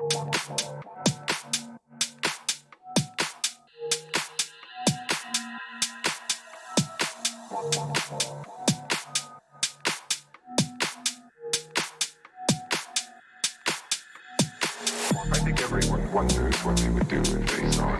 I think everyone wonders what they would do if they saw a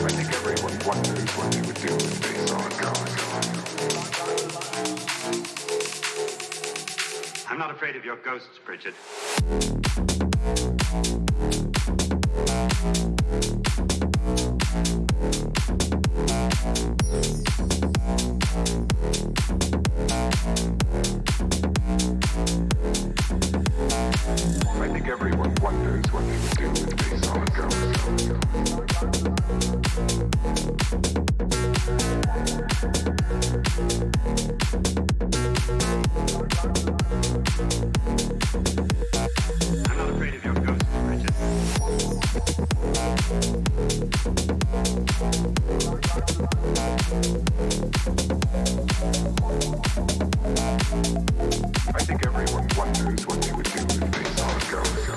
I think everyone wonders what they would do if they saw a I'm not afraid of your ghosts, Bridget. I think everyone wonders what they would do if they saw a I'm not afraid of your ghosts, Bridget. I think everyone wonders what they would do if they saw a ghost.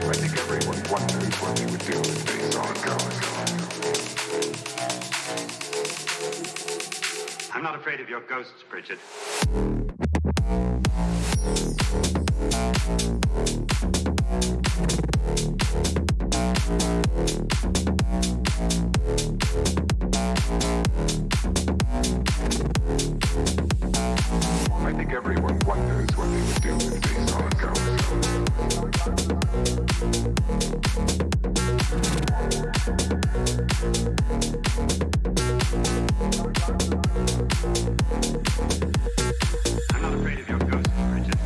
I think everyone wonders what they would do if they saw a ghost. I'm not afraid of your ghosts, Bridget. I think everyone wonders what they would do if they saw a I'm not afraid of your ghosts, Bridget.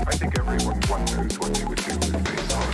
I think everyone wonders what they would do if they saw a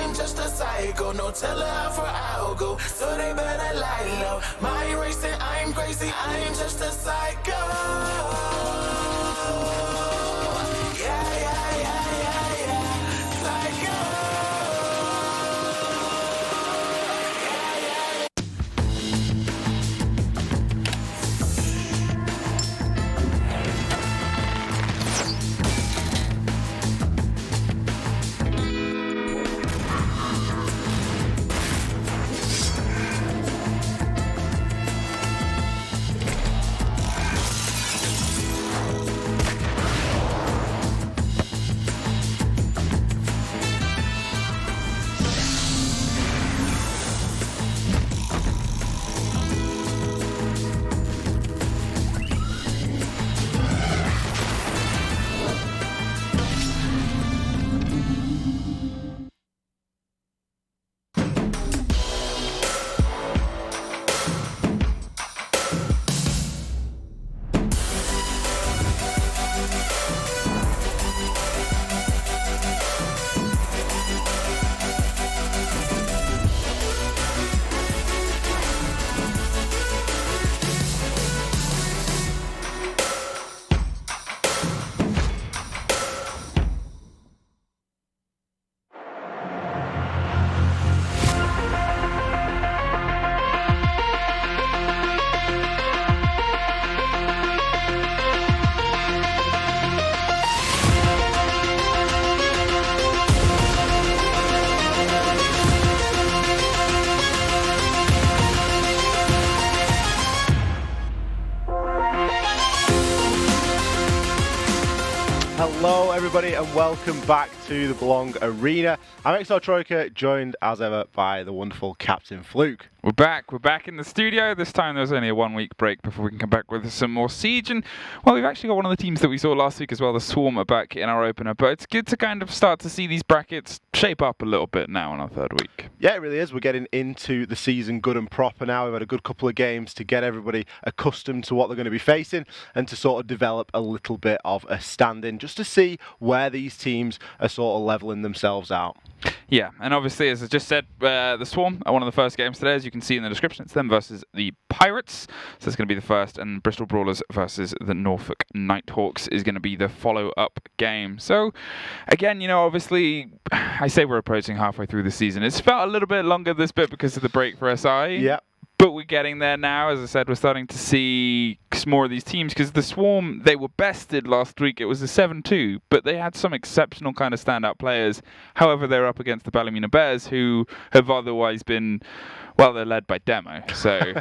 I'm just a psycho. No teller for algo, so they better lie low. My racing, I'm crazy. I'm just a psycho. Yeah, yeah, yeah, yeah, yeah. Psycho. Hello everybody and welcome back to the Belong Arena. I'm XR Troika, joined as ever by the wonderful Captain Fluke. We're back in the studio. This time there's only a 1 week break before we can come back with some more Siege. And, well, we've actually got one of the teams that we saw last week as well, the Swarm, are back in our opener. But it's good to kind of start to see these brackets shape up a little bit now in our third week. Yeah, it really is. We're getting into the season good and proper now. We've had a good couple of games to get everybody accustomed to what they're going to be facing and to sort of develop a little bit of a stand-in just to see where these teams are sort of leveling themselves out. Yeah, and obviously, as I just said, the Swarm are one of the first games today. As you can see in the description, it's them versus the Pirates. So it's going to be the first, and Bristol Brawlers versus the Norfolk Nighthawks is going to be the follow-up game. So, again, you know, obviously, I say we're approaching halfway through the season. It's felt a little bit longer this bit because of the break for SI. Yeah. But we're getting there now. As I said, we're starting to see more of these teams because the Swarm, they were bested last week. It was a 7-2, but they had some exceptional kind of standout players. However, they're up against the Ballymena Bears, who have otherwise been, well, they're led by Demo. So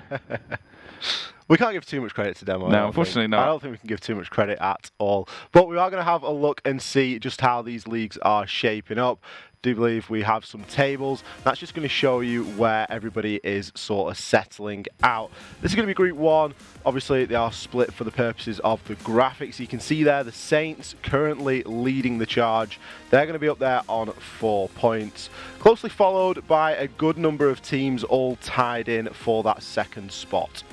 we can't give too much credit to Demo. No, unfortunately not. I don't think we can give too much credit at all. But we are going to have a look and see just how these leagues are shaping up. Do believe we have some tables. That's just going to show you where everybody is sort of settling out. This is going to be Group 1. Obviously, they are split for the purposes of the graphics. You can see there the Saints currently leading the charge. They're going to be up there on 4 points. Closely followed by a good number of teams all tied in for that second spot.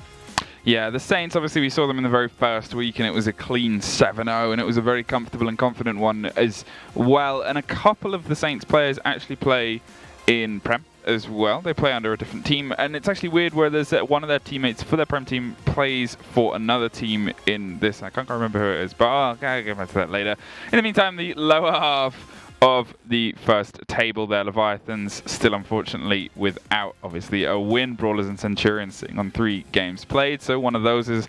Yeah, the Saints, obviously, we saw them in the very first week, and it was a clean 7-0, and it was a very comfortable and confident one as well. And a couple of the Saints players actually play in Prem as well. They play under a different team, and it's actually weird where there's one of their teammates for their Prem team plays for another team in this. I can't quite remember who it is, but I'll get back to that later. In the meantime, the lower half of the first table there, Leviathans still unfortunately without obviously a win. Brawlers and Centurions sitting on 3 games played, so one of those is,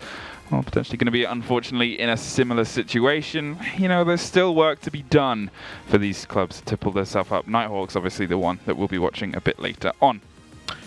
well, potentially going to be unfortunately in a similar situation. You know, there's still work to be done for these clubs to pull themselves up. Nighthawks obviously the one that we'll be watching a bit later on.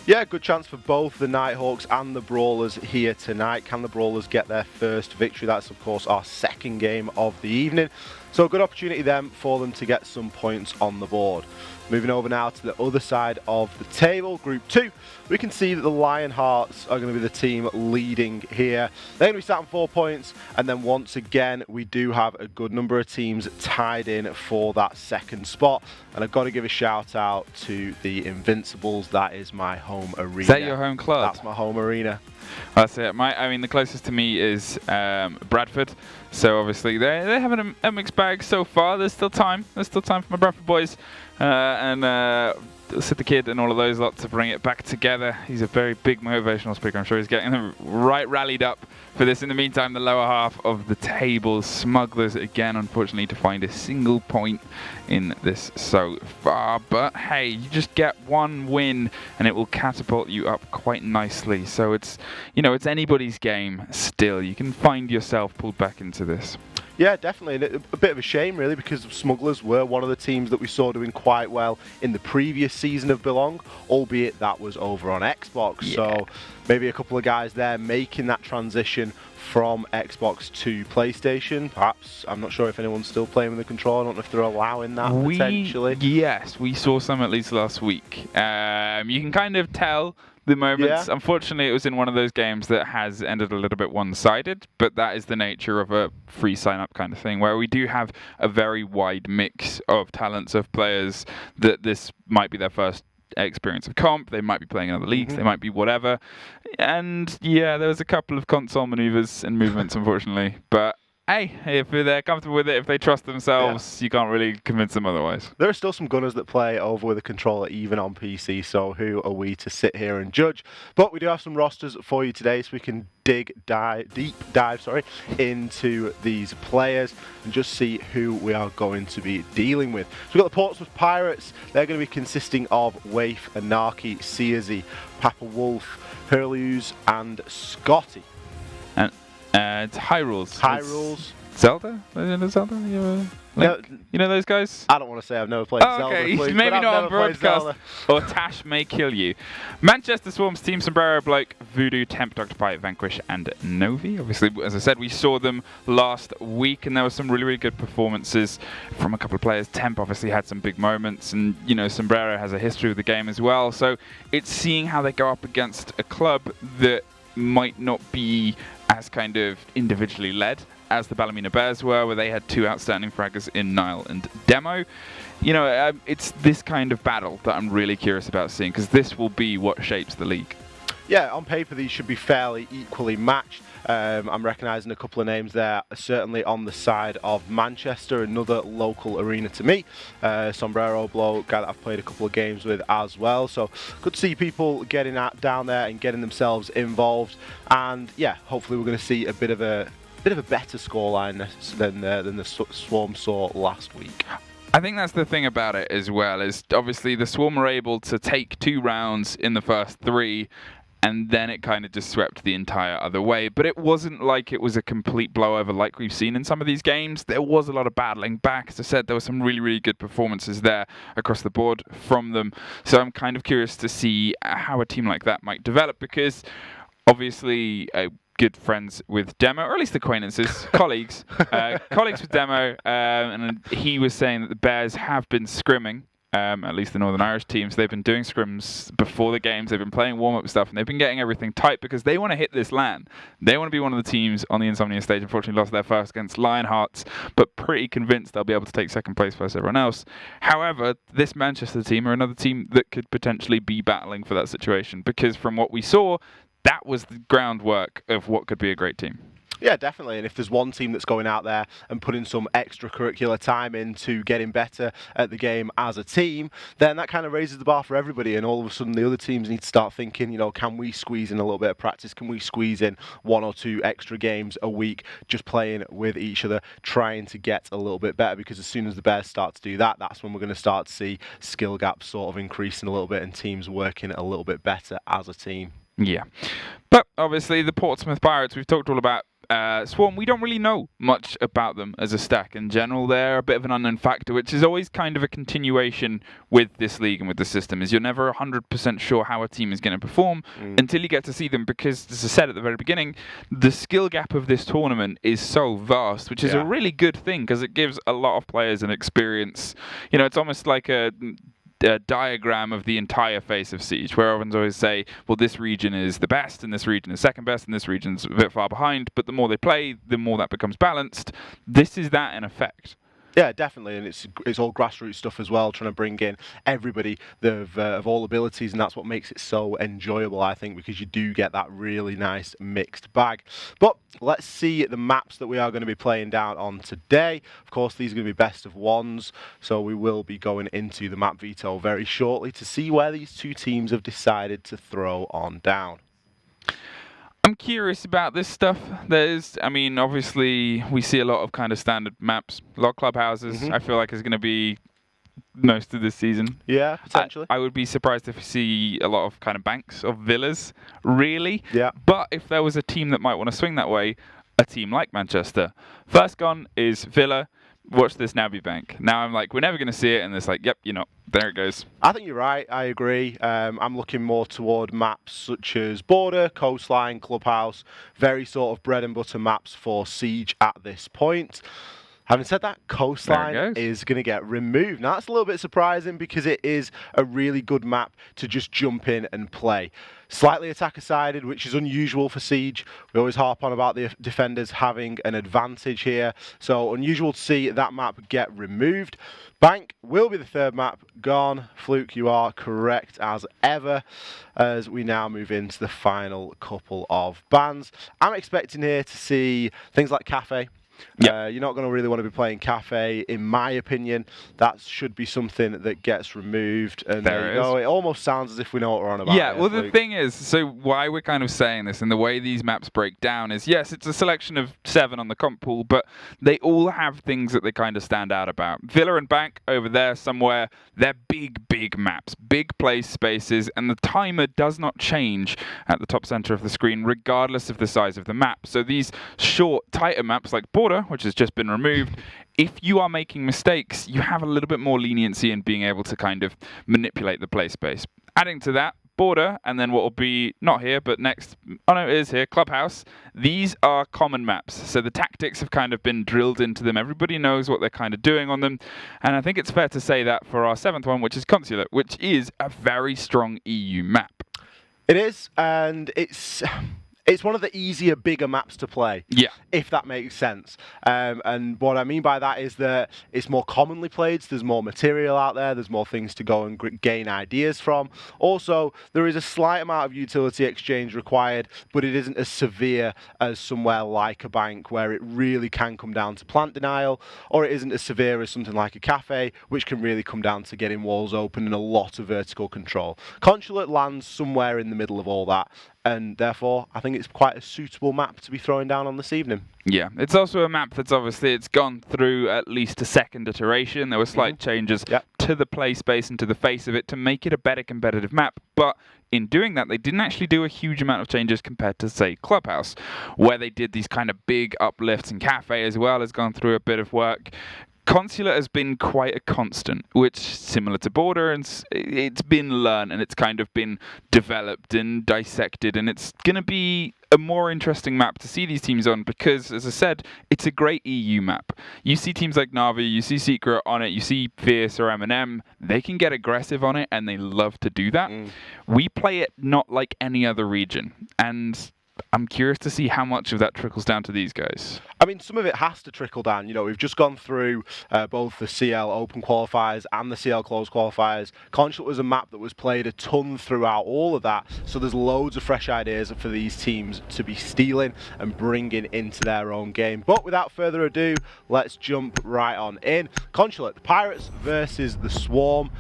Yeah, good chance for both the Nighthawks and the Brawlers here tonight. Can the Brawlers get their first victory? That's, of course, our second game of the evening. So a good opportunity then for them to get some points on the board. Moving over now to the other side of the table, Group 2, we can see that the Lionhearts are going to be the team leading here. They're going to be sat on 4 points, and then once again, we do have a good number of teams tied in for that second spot. And I've got to give a shout out to the Invincibles. That is my home arena. Is that your home club? That's my home arena. That's it. I mean, the closest to me is Bradford. So obviously they're having a mixed bag so far. There's still time. There's still time for my Bradford boys. And Sid the Kid and all of those lot to bring it back together. He's a very big motivational speaker. I'm sure he's getting them right rallied up for this. In the meantime, the lower half of the table, Smugglers again, unfortunately, to find a single point in this so far. But hey, you just get one win and it will catapult you up quite nicely. So it's, you know, it's anybody's game still. You can find yourself pulled back into this. Yeah, definitely. And a bit of a shame, really, because Smugglers were one of the teams that we saw doing quite well in the previous season of Belong, albeit that was over on Xbox. Yeah. So maybe a couple of guys there making that transition from Xbox to PlayStation. Perhaps, I'm not sure if anyone's still playing with the controller. I don't know if they're allowing that potentially. Yes, we saw some at least last week. You can kind of tell the moments. Yeah. Unfortunately, it was in one of those games that has ended a little bit one-sided, but that is the nature of a free sign-up kind of thing, where we do have a very wide mix of talents of players that this might be their first experience of comp, they might be playing in other leagues, they might be whatever. And yeah, there was a couple of console maneuvers and movements, unfortunately, but hey, if they're comfortable with it, if they trust themselves, you can't really convince them otherwise. There are still some gunners that play over with a controller, even on PC, so who are we to sit here and judge? But we do have some rosters for you today, so we can deep dive into these players and just see who we are going to be dealing with. So we've got the Portsmouth Pirates. They're going to be consisting of Waif, Anarchy, Searsy, Papa Wolf, Hurleys, and Scotty. And it's Hyrules. Hyrules. Zelda? Legend of Zelda? You know those guys? I don't want to say I've never played Zelda. Okay, Please, maybe but I've not on never played broadcast. Zelda. Or Tash may kill you. Manchester Swarm's Team Sombrero, Bloke, Voodoo, Temp, Dr. Pie, Vanquish, and Novi. Obviously, as I said, we saw them last week, and there were some really, really good performances from a couple of players. Temp obviously had some big moments, and you know, Sombrero has a history with the game as well. So it's seeing how they go up against a club that might not be as kind of individually led as the Ballymena Bears were, where they had two outstanding fraggers in Nile and Demo. You know, it's this kind of battle that I'm really curious about seeing, because this will be what shapes the league. Yeah, on paper these should be fairly equally matched. I'm recognising a couple of names there, certainly on the side of Manchester, another local arena to me. Sombrero bloke, guy that I've played a couple of games with as well. So good to see people getting down there and getting themselves involved. And yeah, hopefully we're going to see a bit of a better scoreline than the Swarm saw last week. I think that's the thing about it as well, is obviously the Swarm were able to take 2 rounds in the first 3, and then it kind of just swept the entire other way. But it wasn't like it was a complete blowover like we've seen in some of these games. There was a lot of battling back. As I said, there were some really, really good performances there across the board from them. So I'm kind of curious to see how a team like that might develop, because obviously good friends with Demo, or at least acquaintances, colleagues with Demo, and he was saying that the Bears have been scrimming. At least the Northern Irish teams, they've been doing scrims before the games, they've been playing warm-up stuff, and they've been getting everything tight because they want to hit this LAN. They want to be one of the teams on the Insomnia stage. Unfortunately lost their first against Lionhearts, but pretty convinced they'll be able to take second place versus everyone else. However, this Manchester team are another team that could potentially be battling for that situation, because from what we saw, that was the groundwork of what could be a great team. Yeah, definitely. And if there's one team that's going out there and putting some extracurricular time into getting better at the game as a team, then that kind of raises the bar for everybody. And all of a sudden, the other teams need to start thinking, you know, can we squeeze in a little bit of practice? Can we squeeze in 1 or 2 extra games a week, just playing with each other, trying to get a little bit better? Because as soon as the Bears start to do that, that's when we're going to start to see skill gaps sort of increasing a little bit and teams working a little bit better as a team. Yeah. But obviously, the Portsmouth Pirates, we've talked all about Swarm. We don't really know much about them as a stack in general. They're a bit of an unknown factor, which is always kind of a continuation with this league and with the system, is you're never 100% sure how a team is going to perform until you get to see them, because, as I said at the very beginning, the skill gap of this tournament is so vast, which is a really good thing, because it gives a lot of players an experience. You know, it's almost like a diagram of the entire face of Siege, where everyone's always say, well, this region is the best, and this region is second best, and this region's a bit far behind, but the more they play, the more that becomes balanced. This is that in effect. Yeah, definitely, and it's all grassroots stuff as well, trying to bring in everybody of all abilities, and that's what makes it so enjoyable, I think, because you do get that really nice mixed bag. But let's see the maps that we are going to be playing down on today. Of course, these are going to be best of ones, so we will be going into the map veto very shortly to see where these two teams have decided to throw on down. I'm curious about this stuff. Obviously, we see a lot of kind of standard maps, a lot of clubhouses. I feel like is going to be most of this season. Yeah, potentially. I would be surprised if we see a lot of kind of banks of villas, really. Yeah. But if there was a team that might want to swing that way, a team like Manchester. First gone is Villa. Watch this now be bank. Now I'm like, we're never going to see it, and it's like, yep, you're not. There it goes. I think you're right. I agree. I'm looking more toward maps such as Border, Coastline, Clubhouse, very sort of bread and butter maps for Siege at this point. Having said that, Coastline is going to get removed. Now, that's a little bit surprising because it is a really good map to just jump in and play. Slightly attacker-sided, which is unusual for Siege. We always harp on about the defenders having an advantage here. So, unusual to see that map get removed. Bank will be the third map gone. Fluke, you are correct as ever, as we now move into the final couple of bans. I'm expecting here to see things like Cafe. Yep. You're not going to really want to be playing Cafe, in my opinion. That should be something that gets removed. And there you go. It almost sounds as if we know what we're on about. Yeah, well, the thing is, so why we're kind of saying this and the way these maps break down is, yes, it's a selection of 7 on the comp pool, but they all have things that they kind of stand out about. Villa and Bank over there somewhere, they're big maps, big play spaces, and the timer does not change at the top center of the screen regardless of the size of the map. So these short, tighter maps like Border, which has just been removed, if you are making mistakes, you have a little bit more leniency in being able to kind of manipulate the play space. Adding to that, Border, and then what will be not here, but next, oh no, it is here, Clubhouse. These are common maps, so the tactics have kind of been drilled into them. Everybody knows what they're kind of doing on them, and I think it's fair to say that for our 7th one, which is Consulate, which is a very strong EU map. It is, and it's one of the easier, bigger maps to play. Yeah. If that makes sense. And what I mean by that is that it's more commonly played, so there's more material out there, there's more things to go and gain ideas from. Also, there is a slight amount of utility exchange required, but it isn't as severe as somewhere like a Bank, where it really can come down to plant denial, or it isn't as severe as something like a Cafe, which can really come down to getting walls open and a lot of vertical control. Consulate lands somewhere in the middle of all that, and therefore I think it's quite a suitable map to be throwing down on this evening. Yeah, it's also a map that's obviously, it's gone through at least a second iteration. There were slight changes to the play space and to the face of it to make it a better competitive map, but in doing that, they didn't actually do a huge amount of changes compared to, say, Clubhouse, where they did these kind of big uplifts, and Cafe as well has gone through a bit of work. Consulate has been quite a constant, which, similar to Border, and it's been learned and it's kind of been developed and dissected, and it's going to be a more interesting map to see these teams on because, as I said, it's a great EU map. You see teams like Na'Vi, you see Secret on it, you see Fierce or M&M, they can get aggressive on it and they love to do that. We play it not like any other region, and I'm curious to see how much of that trickles down to these guys. I mean, some of it has to trickle down. You know, we've just gone through both the CL Open qualifiers and the CL Closed qualifiers. Consulate was a map that was played a ton throughout all of that, so there's loads of fresh ideas for these teams to be stealing and bringing into their own game. But without further ado, let's jump right on in. Consulate, the Pirates versus the Swarm.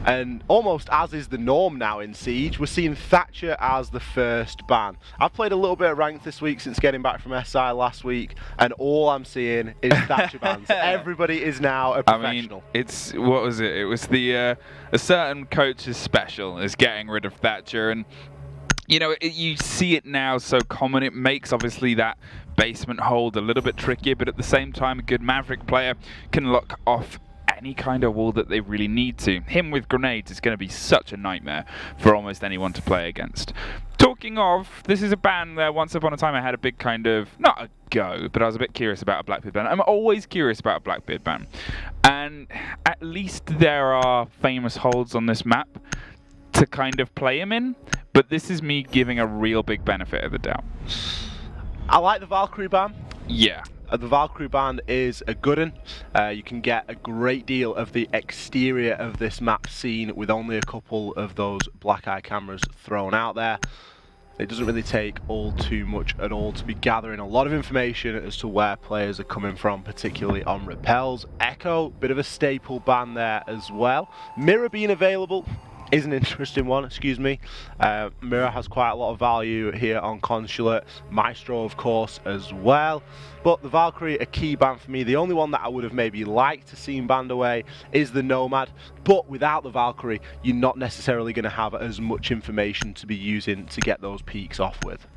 And almost as is the norm now in Siege, we're seeing Thatcher as the first ban. I've played a little bit of ranked this week since getting back from SI last week, and all I'm seeing is Thatcher bans. Everybody is now a professional. I mean, what was it? It was a certain coach's special is getting rid of Thatcher, and you know, you see it now so common. It makes obviously that basement hold a little bit trickier, but at the same time, a good Maverick player can lock off any kind of wall that they really need to. Him with grenades is going to be such a nightmare for almost anyone to play against. Talking of, this is a ban there. Once upon a time I had a big kind of, not a go, but I was a bit curious about a Blackbeard ban. I'm always curious about a Blackbeard ban. And at least there are famous holds on this map to kind of play him in, but this is me giving a real big benefit of the doubt. I like the Valkyrie ban. Yeah. The Valkyrie band is a good one. You can get a great deal of the exterior of this map seen with only a couple of those black eye cameras thrown out there. It doesn't really take all too much at all to be gathering a lot of information as to where players are coming from, particularly on repels. Echo, bit of a staple band there as well. Mirror being available is an interesting one, excuse me. Mirror has quite a lot of value here on Consulate. Maestro, of course, as well. But the Valkyrie, a key band for me. The only one that I would have maybe liked to see banned away is the Nomad. But without the Valkyrie, you're not necessarily going to have as much information to be using to get those peaks off with.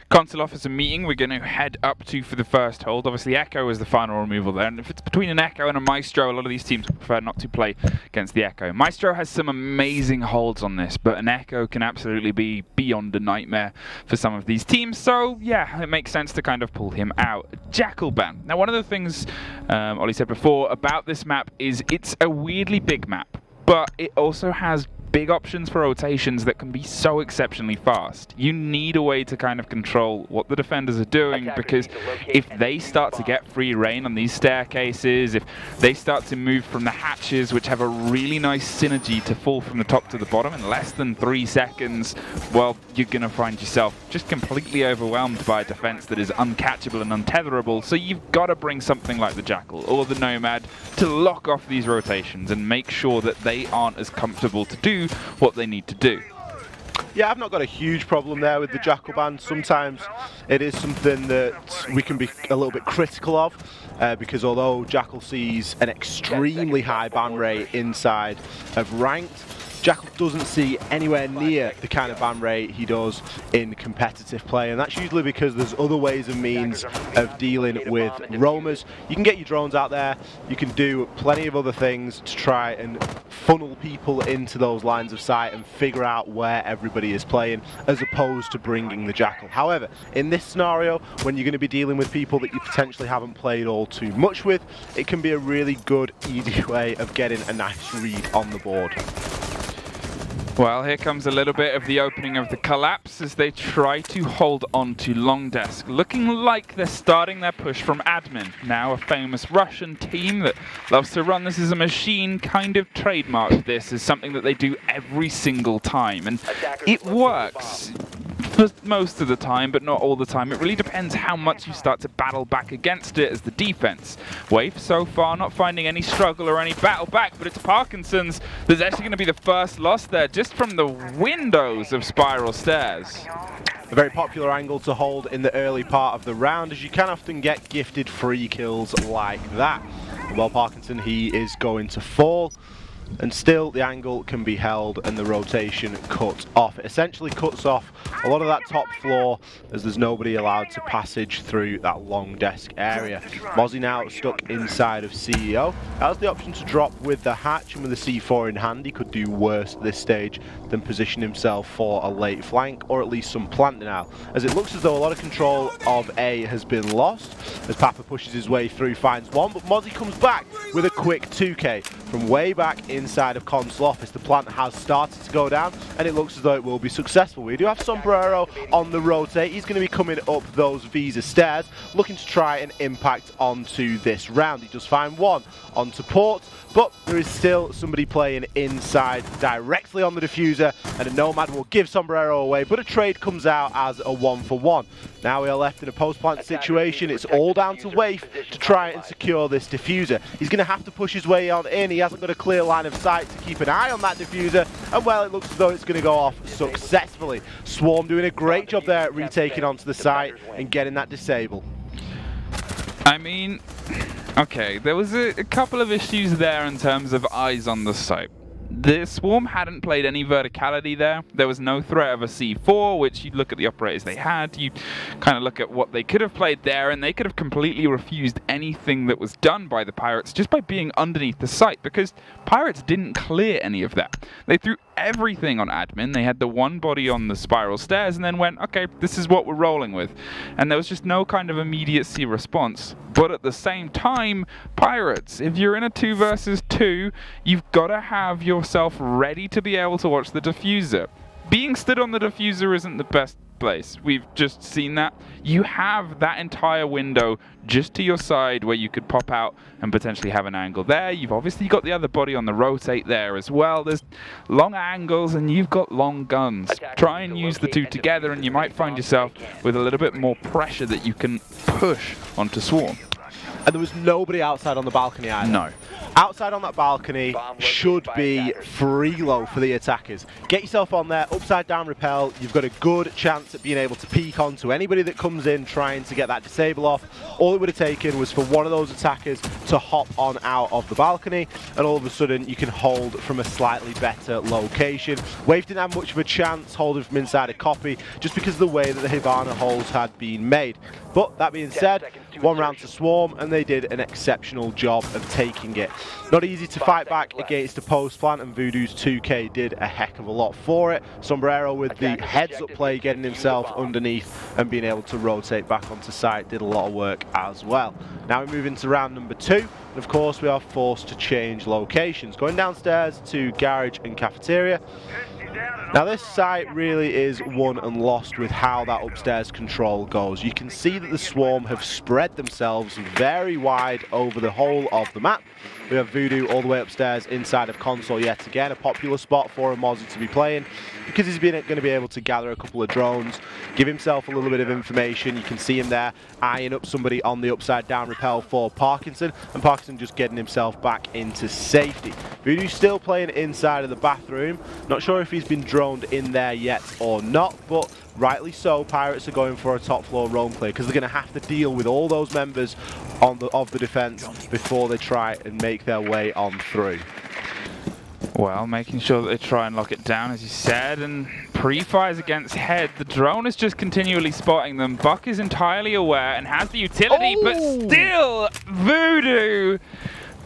Console officer meeting we're going to head up to for the first hold. Obviously Echo is the final removal there, and if it's between an Echo and a Maestro, a lot of these teams prefer not to play against the Echo. Maestro has some amazing holds on this, but an Echo can absolutely be beyond a nightmare for some of these teams, so yeah, it makes sense to kind of pull him out. Jackal ban. Now one of the things Ollie said before about this map is it's a weirdly big map, but it also has big options for rotations that can be so exceptionally fast. You need a way to kind of control what the defenders are doing, because if they start to get free reign on these staircases, if they start to move from the hatches, which have a really nice synergy to fall from the top to the bottom in less than 3 seconds, well, you're going to find yourself just completely overwhelmed by a defense that is uncatchable and untetherable, so you've got to bring something like the Jackal or the Nomad to lock off these rotations and make sure that they aren't as comfortable to do what they need to do. Yeah, I've not got a huge problem there with the Jackal ban. Sometimes it is something that we can be a little bit critical of, because although Jackal sees an extremely high ban rate inside of ranked, Jackal doesn't see anywhere near the kind of ban rate he does in competitive play, and that's usually because there's other ways and means of dealing with roamers. You can get your drones out there, you can do plenty of other things to try and funnel people into those lines of sight and figure out where everybody is playing, as opposed to bringing the Jackal. However, in this scenario, when you're going to be dealing with people that you potentially haven't played all too much with, it can be a really good, easy way of getting a nice read on the board. Well, here comes a little bit of the opening of the collapse as they try to hold on to Long Desk. Looking like they're starting their push from admin. Now a famous Russian team that loves to run this as a machine kind of trademarked this as something that they do every single time. And it works for most of the time, but not all the time. It really depends how much you start to battle back against it as the defense. Wave so far not finding any struggle or any battle back, but it's Parkinson's that's actually going to be the first loss there, just from the windows of Spiral Stairs. A very popular angle to hold in the early part of the round, as you can often get gifted free kills like that. Well, Parkinson, he is going to fall, and still the angle can be held and the rotation cut off. It essentially cuts off a lot of that top floor, as there's nobody allowed to passage through that Long Desk area. Mozzie now stuck inside of CEO. Has the option to drop with the hatch, and with the C4 in hand, he could do worse at this stage than position himself for a late flank, or at least some plant now, as it looks as though a lot of control of A has been lost, as Papa pushes his way through, finds one, but Mozzie comes back with a quick 2K from way back inside of console office. The plant has started to go down, and it looks as though it will be successful. We do have Sombrero on the rotate. He's going to be coming up those Visa stairs, looking to try and impact onto this round. He does find one onto port, but there is still somebody playing inside directly on the diffuser, and a Nomad will give Sombrero away, but a trade comes out as a 1-for-1. Now we are left in a post-plant situation. It's all down to Waif to try and secure this diffuser. He's going to have to push his way on in. He hasn't got a clear line of sight to keep an eye on that diffuser, and well, it looks as though it's going to go off successfully. Swarm doing a great job there at retaking onto the site and getting that disable. I mean, okay, there was a couple of issues there in terms of eyes on the site. The Swarm hadn't played any verticality there. There was no threat of a C4, which you look at the operators they had, you kind of look at what they could have played there, and they could have completely refused anything that was done by the Pirates just by being underneath the site, because Pirates didn't clear any of that. They threw everything on admin. They had the one body on the Spiral Stairs and then went, okay, this is what we're rolling with. And there was just no kind of immediacy response. But at the same time, Pirates, if you're in a 2 versus 2, you've got to have yourself ready to be able to watch the diffuser. Being stood on the diffuser isn't the best place. We've just seen that. You have that entire window just to your side where you could pop out and potentially have an angle there. You've obviously got the other body on the rotate there as well. There's long angles and you've got long guns. Try and use the two together and you might find yourself with a little bit more pressure that you can push onto Swarm. And there was nobody outside on the balcony either. No. Outside on that balcony should be free low for the attackers. Get yourself on there, upside down repel. You've got a good chance at being able to peek onto anybody that comes in trying to get that disable off. All it would have taken was for one of those attackers to hop on out of the balcony, and all of a sudden you can hold from a slightly better location. Wave didn't have much of a chance holding from inside a copy just because of the way that the Hibana holes had been made. But that being said, one round to Swarm, and they did an exceptional job of taking it. Not easy to fight back against a post plant, and Voodoo's 2K did a heck of a lot for it. Sombrero with the heads up play, getting himself underneath and being able to rotate back onto site, did a lot of work as well. Now we move into round number 2, and of course we are forced to change locations. Going downstairs to garage and cafeteria. Now this site really is won and lost with how that upstairs control goes. You can see that the Swarm have spread themselves very wide over the whole of the map. We have Voodoo all the way upstairs inside of console yet again, a popular spot for a Mozzie to be playing because he's going to be able to gather a couple of drones, give himself a little bit of information. You can see him there eyeing up somebody on the upside down repel for Parkinson, and Parkinson just getting himself back into safety. Voodoo's still playing inside of the bathroom. Not sure if he's been droned in there yet or not, but rightly so, Pirates are going for a top floor roam play because they're going to have to deal with all those members of the defense before they try and make their way on through. Well, making sure that they try and lock it down, as you said, and pre-fires against head. The drone is just continually spotting them. Buck is entirely aware and has the utility, but still, Voodoo,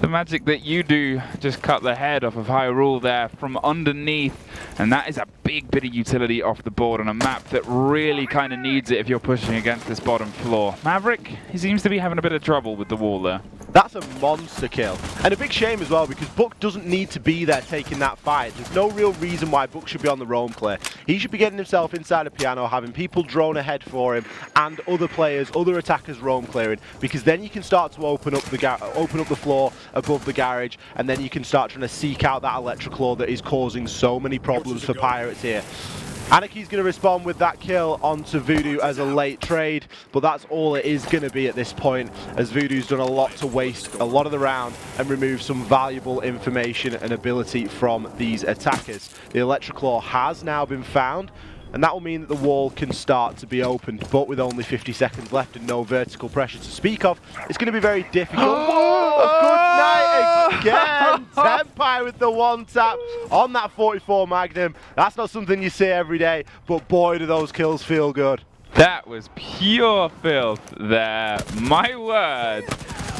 the magic that you do, just cut the head off of Hyrule there from underneath, and that is a big bit of utility off the board on a map that really kind of needs it if you're pushing against this bottom floor. Maverick, he seems to be having a bit of trouble with the wall there. That's a monster kill. And a big shame as well because Buck doesn't need to be there taking that fight. There's no real reason why Buck should be on the roam clear. He should be getting himself inside a piano, having people drone ahead for him and other players, other attackers roam clearing, because then you can start to open up the floor above the garage, and then you can start trying to seek out that Electroclaw that is causing so many problems for Pirates here. Anarchy's going to respond with that kill onto Voodoo as a late trade, but that's all it is going to be at this point, as Voodoo's done a lot to waste a lot of the round and remove some valuable information and ability from these attackers. The Electroclaw has now been found, and that will mean that the wall can start to be opened, but with only 50 seconds left and no vertical pressure to speak of, it's going to be very difficult. Whoa, good night again! Tenpai with the one tap on that 44 Magnum. That's not something you see every day, but boy do those kills feel good. That was pure filth there, my word.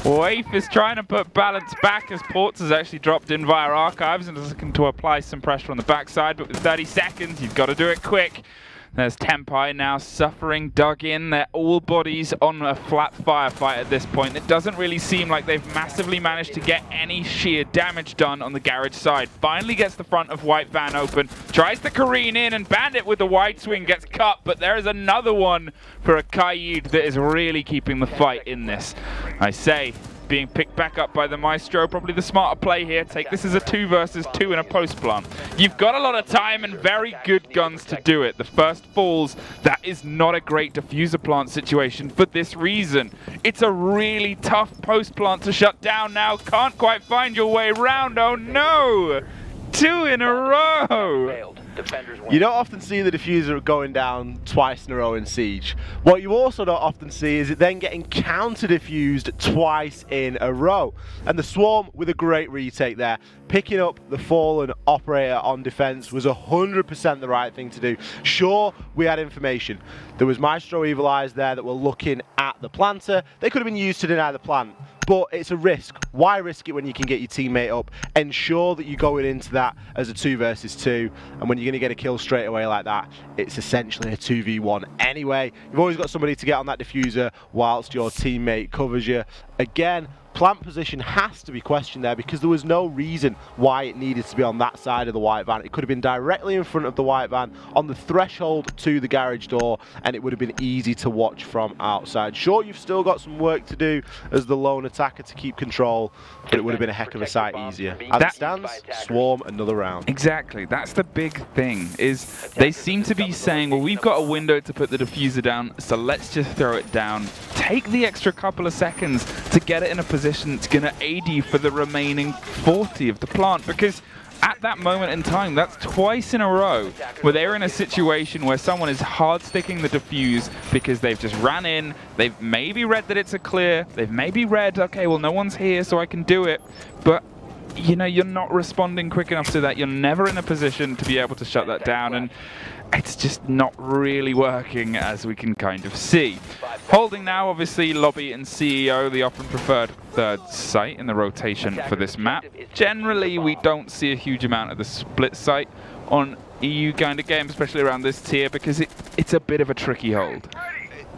Waif is trying to put balance back as Ports has actually dropped in via archives and is looking to apply some pressure on the backside, but with 30 seconds, you've got to do it quick. There's Tenpai now suffering, dug in. They're all bodies on a flat firefight at this point. It doesn't really seem like they've massively managed to get any sheer damage done on the garage side. Finally gets the front of White Van open, tries to careen in, and Bandit with the wide swing gets cut, but there is another one for a Kaid that is really keeping the fight in this. I say, being picked back up by the Maestro, probably the smarter play here. Take this as a 2 versus 2 in a post plant. You've got a lot of time and very good guns to do it. The first falls, that is not a great diffuser plant situation for this reason. It's a really tough post plant to shut down now. Can't quite find your way around. Oh no! 2 in a row! You don't often see the diffuser going down twice in a row in Siege. What you also don't often see is it then getting counter-diffused twice in a row. And the Swarm with a great retake there. Picking up the fallen operator on defense was 100% the right thing to do. Sure, we had information. There was Maestro Evil Eyes there that were looking at the planter. They could have been used to deny the plant. But it's a risk. Why risk it when you can get your teammate up? Ensure that you're going into that as a 2 versus 2, and when you're going to get a kill straight away like that, it's essentially a 2v1 anyway. You've always got somebody to get on that diffuser whilst your teammate covers you. Again, plant position has to be questioned there because there was no reason why it needed to be on that side of the white van. It could have been directly in front of the white van on the threshold to the garage door, and it would have been easy to watch from outside. Sure, you've still got some work to do as the lone attacker to keep control, but it would have been a heck of a sight easier. As it stands, Swarm another round. Exactly, that's the big thing, is they seem to be saying, well, we've got a window to put the diffuser down, so let's just throw it down. Take the extra couple of seconds to get it in a position that's going to aid you for the remaining 40 of the plant, because at that moment in time, that's twice in a row where they're in a situation where someone is hard sticking the defuse because they've just ran in, they've maybe read that it's a clear, they've maybe read, okay, well, no one's here, so I can do it, but you know, you're not responding quick enough to that. You're never in a position to be able to shut that down, and it's just not really working, as we can kind of see. Holding now, obviously, Lobby and CEO, the often preferred third site in the rotation for this map. Generally, we don't see a huge amount of the split site on EU kind of games, especially around this tier, because it's a bit of a tricky hold.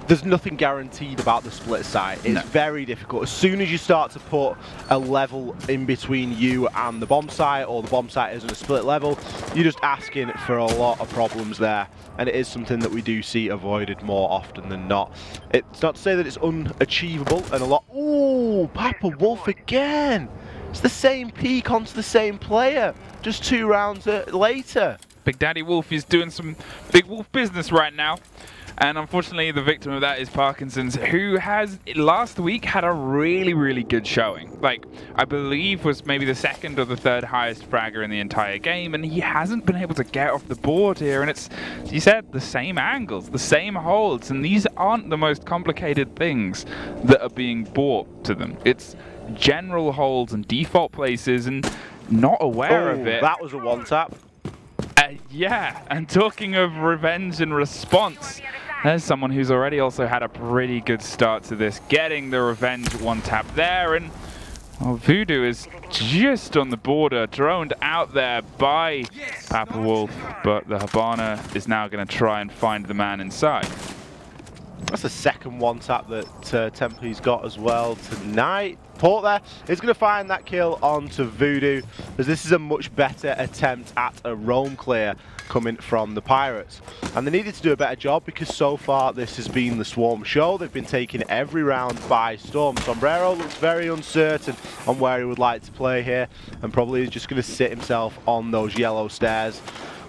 There's nothing guaranteed about the split site. It's very difficult. As soon as you start to put a level in between you and the bomb site, or the bomb site isn't a split level, you're just asking for a lot of problems there. And it is something that we do see avoided more often than not. It's not to say that it's unachievable, and a lot... Ooh, Papa Wolf again! It's the same peak onto the same player, just 2 rounds later. Big Daddy Wolf is doing some big wolf business right now. And unfortunately, the victim of that is Parkinson's, who has, last week, had a really, really good showing. Like, I believe was maybe the 2nd or the 3rd highest fragger in the entire game, and he hasn't been able to get off the board here. And it's, as you said, the same angles, the same holds, and these aren't the most complicated things that are being brought to them. It's general holds and default places, and not aware of it. That was a one-tap. Yeah, and talking of revenge and response, there's someone who's already also had a pretty good start to this, getting the revenge one tap there, and well, Voodoo is just on the border, droned out there by Papa Wolf, but the Hibana is now going to try and find the man inside. That's the second one tap that Tempe's got as well tonight. Port there is going to find that kill onto Voodoo, as this is a much better attempt at a roam clear coming from the Pirates. And they needed to do a better job because so far this has been the Swarm show. They've been taking every round by storm. Sombrero looks very uncertain on where he would like to play here, and probably is just going to sit himself on those yellow stairs.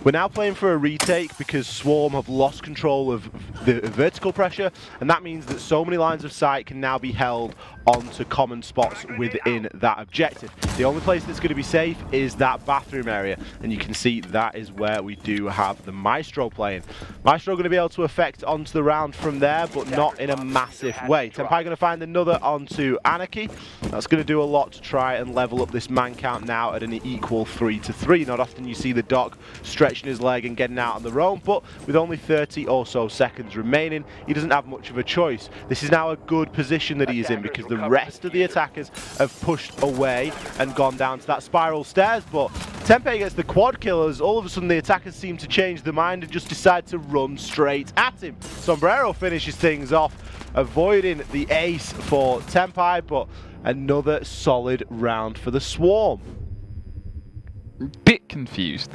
We're now playing for a retake because Swarm have lost control of the vertical pressure, and that means that so many lines of sight can now be held onto common spots within that objective. The only place that's going to be safe is that bathroom area, and you can see that is where we do have the Maestro playing. Maestro going to be able to affect onto the round from there, but not in a massive way. Tempai going to find another onto Anarchy. That's going to do a lot to try and level up this man count now at an equal 3-3. Not often you see the Doc stretching his leg and getting out on the roam, but with only 30 or so seconds remaining, he doesn't have much of a choice. This is now a good position that he is in because the rest of the attackers have pushed away and gone down to that spiral stairs, but Tempe gets the quad killers. All of a sudden the attackers seem to change their mind and just decide to run straight at him. Sombrero finishes things off, avoiding the ace for Tempai, but another solid round for the Swarm. Bit confused.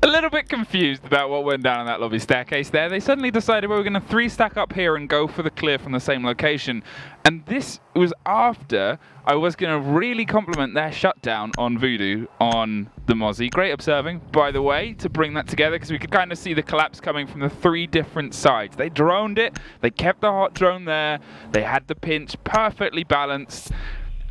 A little bit confused about what went down on that lobby staircase there. They suddenly decided we were going to 3-stack up here and go for the clear from the same location. And this was after I was going to really compliment their shutdown on Voodoo on the Mozzie. Great observing, by the way, to bring that together, because we could kind of see the collapse coming from the 3 different sides. They droned it, they kept the hot drone there, they had the pinch perfectly balanced,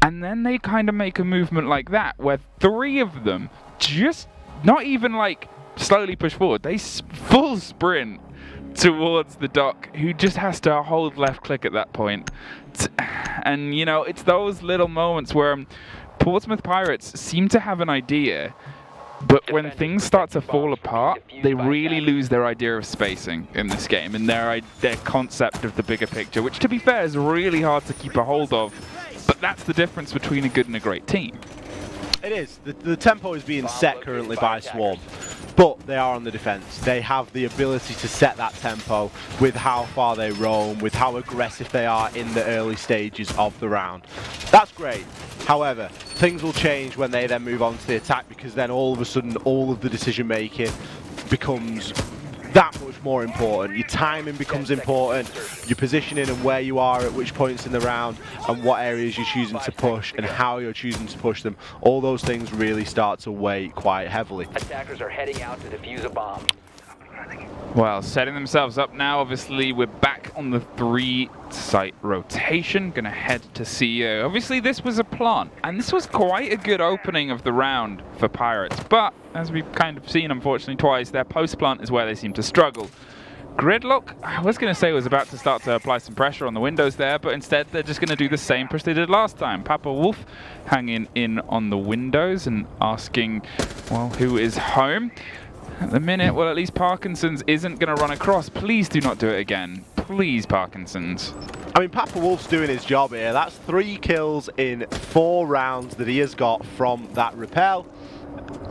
and then they kind of make a movement like that, where 3 of them just not even like slowly push forward. They full sprint towards the Doc, who just has to hold left click at that point. And, you know, it's those little moments where Portsmouth Pirates seem to have an idea, but when things start to fall apart, they really lose their idea of spacing in this game and their concept of the bigger picture, which, to be fair, is really hard to keep a hold of. But that's the difference between a good and a great team. It is. The tempo is being set currently by Swarm. but they are on the defense. They have the ability to set that tempo with how far they roam, with how aggressive they are in the early stages of the round. That's great. However, things will change when they then move on to the attack, because then all of a sudden all of the decision making becomes that much more important. Your timing becomes important, your positioning and where you are at which points in the round, and what areas you're choosing to push and how you're choosing to push them. All those things really start to weigh quite heavily. Attackers are heading out to defuse a bomb. Well, setting themselves up now. Obviously, we're back on the 3-site rotation. Gonna head to CEO. Obviously, this was a plant, and this was quite a good opening of the round for Pirates. But, as we've kind of seen, unfortunately, twice, their post-plant is where they seem to struggle. Gridlock, I was going to say, was about to start to apply some pressure on the windows there, but instead they're just going to do the same push they did last time. Papa Wolf hanging in on the windows and asking, well, who is home? At the minute, well, at least Parkinson's isn't going to run across. Please do not do it again. Please, Parkinson's. I mean, Papa Wolf's doing his job here. That's 3 kills in 4 rounds that he has got from that rappel.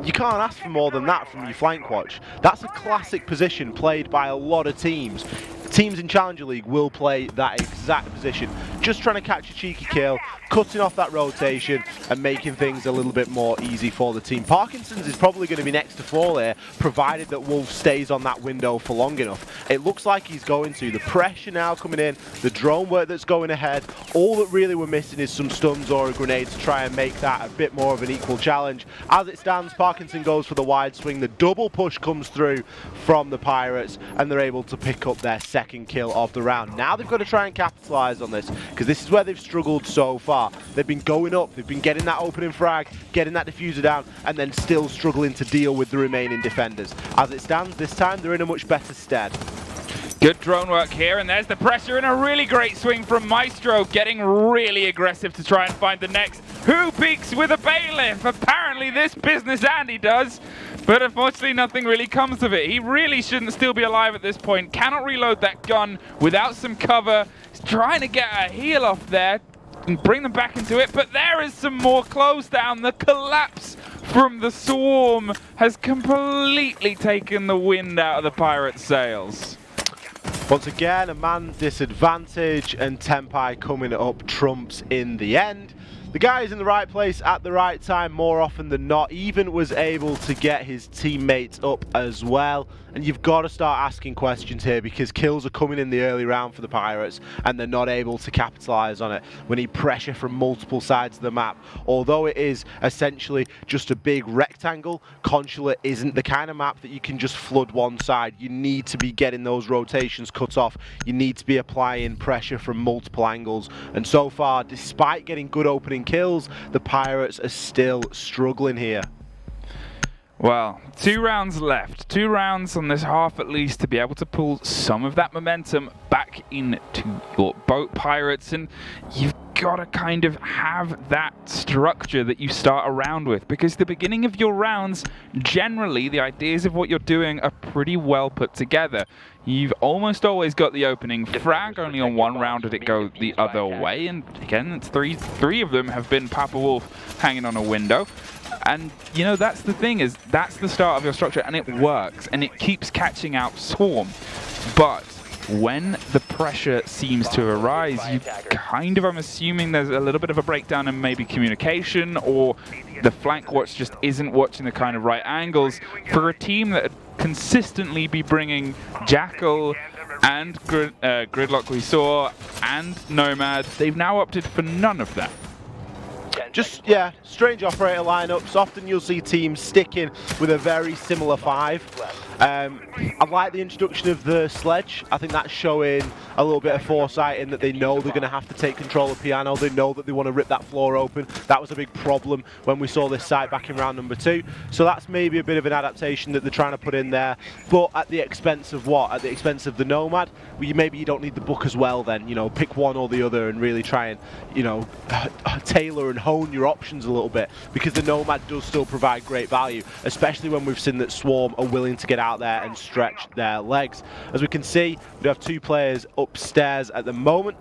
You can't ask for more than that from your flank watch. That's a classic position played by a lot of teams. Teams in Challenger League will play that exact position. Just trying to catch a cheeky kill, cutting off that rotation and making things a little bit more easy for the team. Parkinson's is probably going to be next to fall here, provided that Wolf stays on that window for long enough. It looks like he's going to. The pressure now coming in, the drone work that's going ahead. All that really we're missing is some stuns or a grenade to try and make that a bit more of an equal challenge. As it stands, Parkinson goes for the wide swing. The double push comes through from the Pirates, and they're able to pick up their second kill of the round. Now they've got to try and capitalize on this, because this is where they've struggled so far. They've been going up, they've been getting that opening frag, getting that diffuser down, and then still struggling to deal with the remaining defenders. As it stands, this time they're in a much better stead. Good drone work here, and there's the pressure, and a really great swing from Maestro, getting really aggressive to try and find the next. Who peeks with a bailiff? Apparently this business Andy does, but unfortunately nothing really comes of it. He really shouldn't still be alive at this point. Cannot reload that gun without some cover. He's trying to get a heal off there and bring them back into it, but there is some more close down. The collapse from the swarm has completely taken the wind out of the Pirates' sails. Once again, a man disadvantage, and Tempai coming up trumps in the end. The guy is in the right place at the right time more often than not. Even was able to get his teammates up as well. And you've got to start asking questions here, because kills are coming in the early round for the Pirates and they're not able to capitalize on it. We need pressure from multiple sides of the map. Although it is essentially just a big rectangle, Consulate isn't the kind of map that you can just flood one side. You need to be getting those rotations cut off. You need to be applying pressure from multiple angles. And so far, despite getting good opening kills, the Pirates are still struggling here. Well, 2 rounds left. 2 rounds on this half at least to be able to pull some of that momentum back into your boat, Pirates, and you've got to kind of have that structure that you start around with, because the beginning of your rounds, generally the ideas of what you're doing are pretty well put together. You've almost always got the opening frag. Only on 1 round did it go the other way, and again, it's three of them have been Papa Wolf hanging on a window. And, you know, that's the thing, is that's the start of your structure, and it works, and it keeps catching out Swarm. But when the pressure seems to arise, you kind of, I'm assuming there's a little bit of a breakdown in maybe communication, or the flank watch just isn't watching the kind of right angles for a team that would consistently be bringing Jackal and Gridlock we saw, and Nomad. They've now opted for none of that. Just, yeah, strange operator lineups. Often you'll see teams sticking with a very similar 5. I like the introduction of the sledge. I think that's showing a little bit of foresight in that they know they're going to have to take control of Piano. They know that they want to rip that floor open. That was a big problem when we saw this site back in round number 2. So that's maybe a bit of an adaptation that they're trying to put in there. But at the expense of what? At the expense of the Nomad? Well, maybe you don't need the book as well then. You know, pick one or the other and really try and, you know, tailor and hone your options a little bit, because the Nomad does still provide great value, especially when we've seen that Swarm are willing to get out there and stretch their legs. As we can see, we have 2 players upstairs at the moment.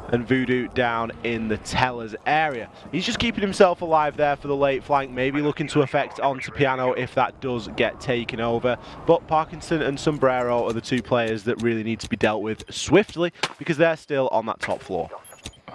and Voodoo down in the Tellers area. He's just keeping himself alive there for the late flank, maybe looking to affect onto Piano if that does get taken over. But Parkinson and Sombrero are the two players that really need to be dealt with swiftly because they're still on that top floor.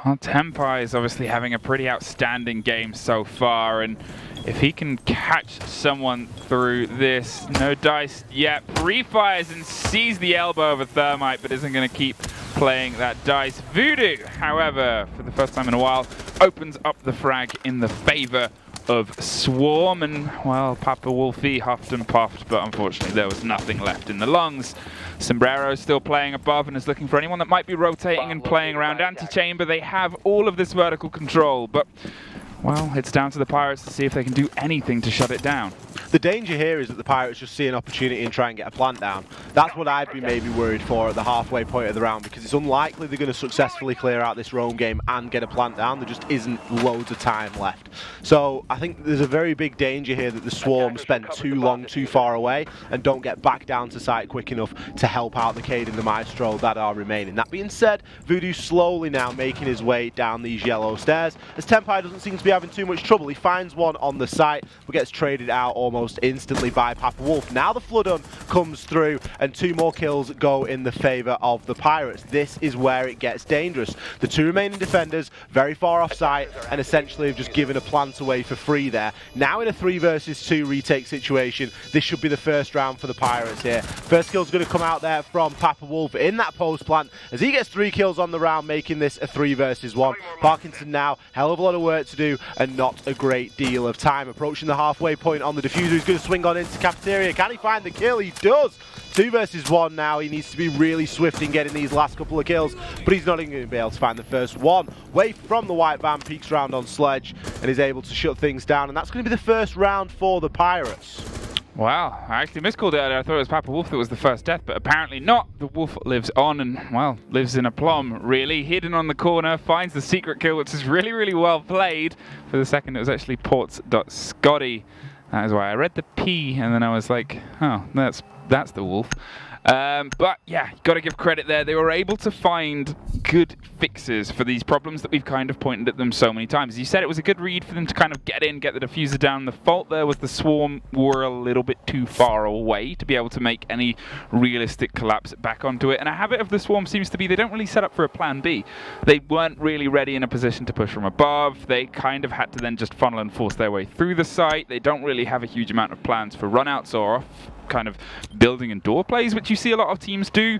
Well, Tempai is obviously having a pretty outstanding game so far, and if he can catch someone through this, no dice yet, pre-fires and sees the elbow of a Thermite, but isn't going to keep playing that dice. Voodoo, however, for the first time in a while, opens up the frag in the favor of Swarm, and well, Papa Wolfie huffed and puffed, but unfortunately there was nothing left in the lungs. Sombrero still playing above and is looking for anyone that might be rotating and playing around Antichamber. They have all of this vertical control, but well, it's down to the Pirates to see if they can do anything to shut it down. The danger here is that the Pirates just see an opportunity and try and get a plant down. That's what I'd be maybe worried for at the halfway point of the round, because it's unlikely they're going to successfully clear out this roam game and get a plant down. There just isn't loads of time left. So I think there's a very big danger here that the Swarm spend too long, too far away and don't get back down to site quick enough to help out the Cade and the Maestro that are remaining. That being said, Voodoo slowly now making his way down these yellow stairs, as Tempai doesn't seem to be having too much trouble. He finds one on the site but gets traded out almost instantly by Papa Wolf. Now the Floodon comes through and two more kills go in the favor of the Pirates. This is where it gets dangerous. The two remaining defenders very far off site and essentially have just given a plant away for free there. Now in a 3 versus 2 retake situation, this should be the first round for the Pirates here. First kill's going to come out there from Papa Wolf in that post plant as he gets 3 kills on the round, making this a 3 versus 1. Parkinson now, hell of a lot of work to do and not a great deal of time. Approaching the halfway point on the diffuser, he's going to swing on into Cafeteria. Can he find the kill? He does! 2 versus 1 now. He needs to be really swift in getting these last couple of kills, but he's not even going to be able to find the first one. Way from the white van, peeks round on Sledge and is able to shut things down, and that's going to be the first round for the Pirates. Wow, I actually miscalled it earlier. I thought it was Papa Wolf that was the first death, but apparently not. The Wolf lives on and, well, lives in a plum, really. Hidden on the corner, finds the secret kill, which is really, really well played. For the second, it was actually Ports.Scotty. That is why I read the P, and then I was like, oh, that's the Wolf. But yeah, got to give credit there. They were able to find good fixes for these problems that we've kind of pointed at them so many times. You said it was a good read for them to kind of get in, get the diffuser down. The fault there was the Swarm were a little bit too far away to be able to make any realistic collapse back onto it. And a habit of the Swarm seems to be they don't really set up for a plan B. They weren't really ready in a position to push from above. They kind of had to then just funnel and force their way through the site. They don't really have a huge amount of plans for runouts or off kind of building and door plays, which you see a lot of teams do.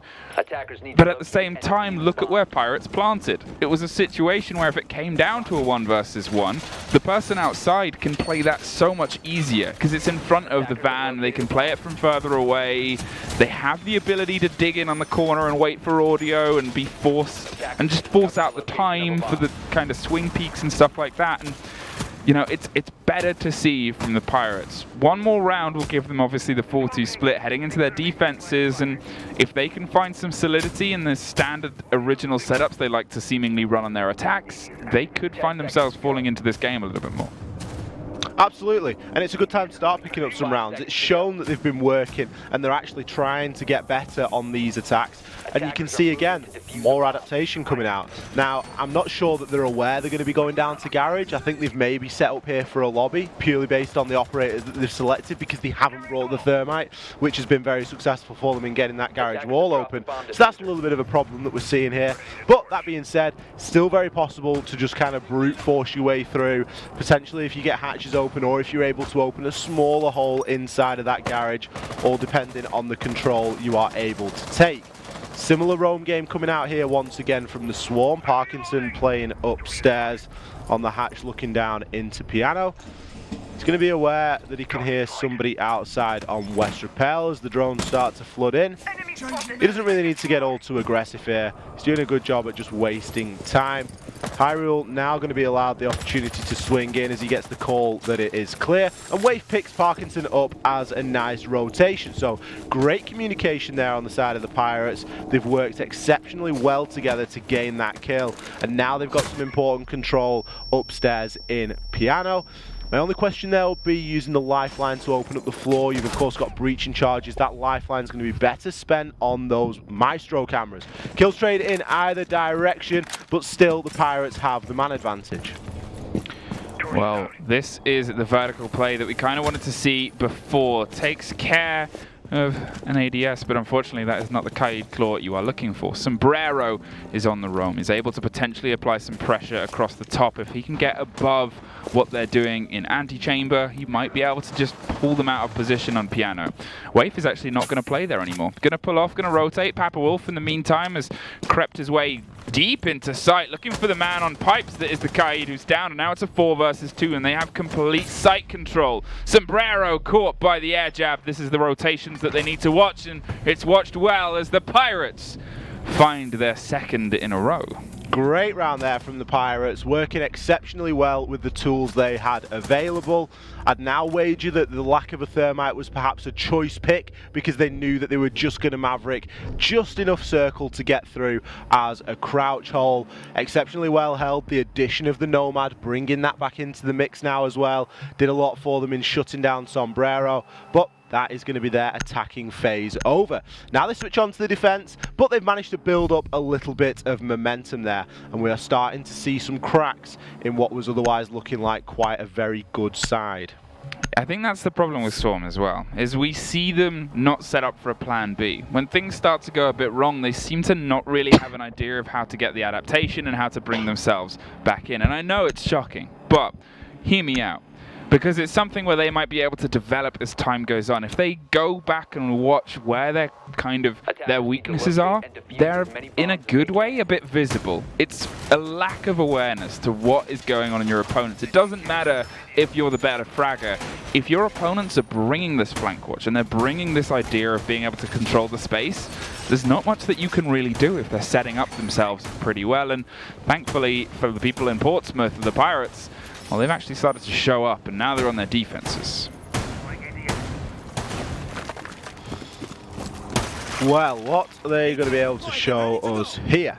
But at the same time, look at where Pirates planted. It was a situation where if it came down to a 1 versus 1, the person outside can play that so much easier because it's in front of the van. They can play it from further away. They have the ability to dig in on the corner and wait for audio and be forced and just force out the time for the kind of swing peaks and stuff like that. And you know, it's better to see from the Pirates. One more round will give them obviously the 4-2 split heading into their defenses, and if they can find some solidity in the standard original setups they like to seemingly run on their attacks, they could find themselves falling into this game a little bit more. Absolutely, and it's a good time to start picking up some rounds. It's shown that they've been working and they're actually trying to get better on these attacks, and you can see again more adaptation coming out. Now I'm not sure that they're aware they're going to be going down to Garage. I think they've maybe set up here for a lobby purely based on the operators that they've selected because they haven't brought the Thermite, which has been very successful for them in getting that Garage wall open. So that's a little bit of a problem that we're seeing here, but that being said, still very possible to just kind of brute force your way through, potentially if you get hatches open or if you're able to open a smaller hole inside of that Garage, all depending on the control you are able to take. Similar roam game coming out here once again from the Swarm. Parkinson playing upstairs on the hatch looking down into Piano. He's going to be aware that he can hear somebody outside on West Rappel as the drones start to flood in. He doesn't really need to get all too aggressive here. He's doing a good job at just wasting time. Hyrule now going to be allowed the opportunity to swing in as he gets the call that it is clear. And Wave picks Parkinson up as a nice rotation. So great communication there on the side of the Pirates. They've worked exceptionally well together to gain that kill. And now they've got some important control upstairs in Piano. My only question there will be using the lifeline to open up the floor. You've of course got breaching charges. That lifeline is going to be better spent on those Maestro cameras. Kills trade in either direction, but still the Pirates have the man advantage. Well, this is the vertical play that we kind of wanted to see before. Takes care of an ADS, but unfortunately that is not the Kaid Claw you are looking for. Sombrero is on the roam. He's able to potentially apply some pressure across the top. If he can get above what they're doing in Antechamber, he might be able to just pull them out of position on Piano. Waif is actually not going to play there anymore. Going to pull off, going to rotate. Papa Wolf in the meantime has crept his way deep into sight, looking for the man on pipes that is the Kaid, who's down, and now it's a 4 versus 2, and they have complete sight control. Sombrero caught by the air jab. This is the rotations that they need to watch, and it's watched well as the Pirates find their second in a row. Great round there from the Pirates, working exceptionally well with the tools they had available. I'd now wager that the lack of a thermite was perhaps a choice pick because they knew that they were just going to Maverick just enough circle to get through as a crouch hole. Exceptionally well held. The addition of the Nomad, bringing that back into the mix now as well, did a lot for them in shutting down Sombrero, but that is going to be their attacking phase over. Now they switch on to the defense, but they've managed to build up a little bit of momentum there, and we are starting to see some cracks in what was otherwise looking like quite a very good side. I think that's the problem with Storm as well, is we see them not set up for a plan B. When things start to go a bit wrong, they seem to not really have an idea of how to get the adaptation and how to bring themselves back in. And I know it's shocking, but hear me out. Because it's something where they might be able to develop as time goes on. If they go back and watch where their weaknesses are, they're in a good way a bit visible. It's a lack of awareness to what is going on in your opponents. It doesn't matter if you're the better fragger. If your opponents are bringing this flank watch and they're bringing this idea of being able to control the space, there's not much that you can really do if they're setting up themselves pretty well. And thankfully for the people in Portsmouth, the Pirates, well, they've actually started to show up, and now they're on their defenses. Well, what are they going to be able to show us here?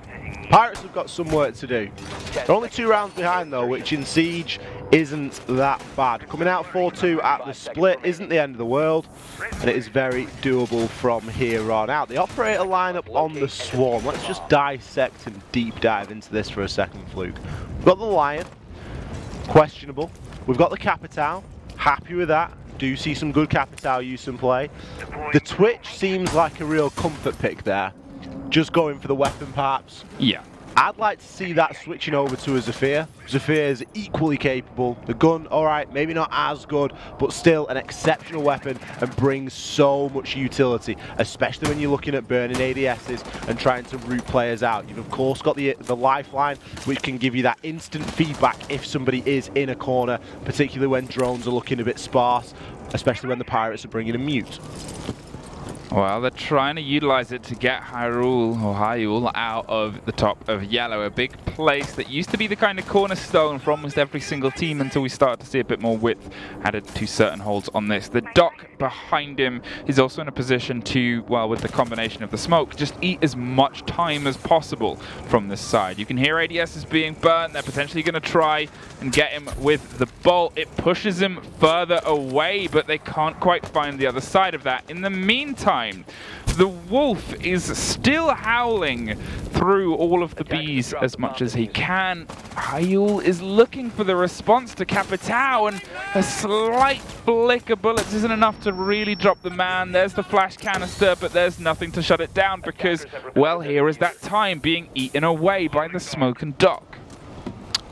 Pirates have got some work to do. They're only 2 rounds behind though, which in Siege isn't that bad. Coming out 4-2 at the split isn't the end of the world, and it is very doable from here on out. The operator lineup on the Swarm. Let's just dissect and deep dive into this for a second, Fluke. We've got the Lion. Questionable. We've got the Capitao. Happy with that. Do see some good Capitao use and play. The Twitch seems like a real comfort pick there. Just going for the weapon perhaps. Yeah. I'd like to see that switching over to a Zafir. Zafir is equally capable. The gun, alright, maybe not as good, but still an exceptional weapon and brings so much utility, especially when you're looking at burning ADSs and trying to root players out. You've of course got the lifeline, which can give you that instant feedback if somebody is in a corner, particularly when drones are looking a bit sparse, especially when the Pirates are bringing a mute. Well, they're trying to utilize it to get Hyrule out of the top of yellow. A big place that used to be the kind of cornerstone for almost every single team until we started to see a bit more width added to certain holds on this. The Doc behind him is also in a position to, well, with the combination of the smoke, just eat as much time as possible from this side. You can hear ADS is being burnt. They're potentially going to try and get him with the bolt. It pushes him further away, but they can't quite find the other side of that. In the meantime, the Wolf is still howling through all of the bees as much as he can. Hyrule is looking for the response to Capitao, and a slight flick of bullets isn't enough to really drop the man. There's the flash canister, but there's nothing to shut it down because, well, here is that time being eaten away by the smoke and Doc.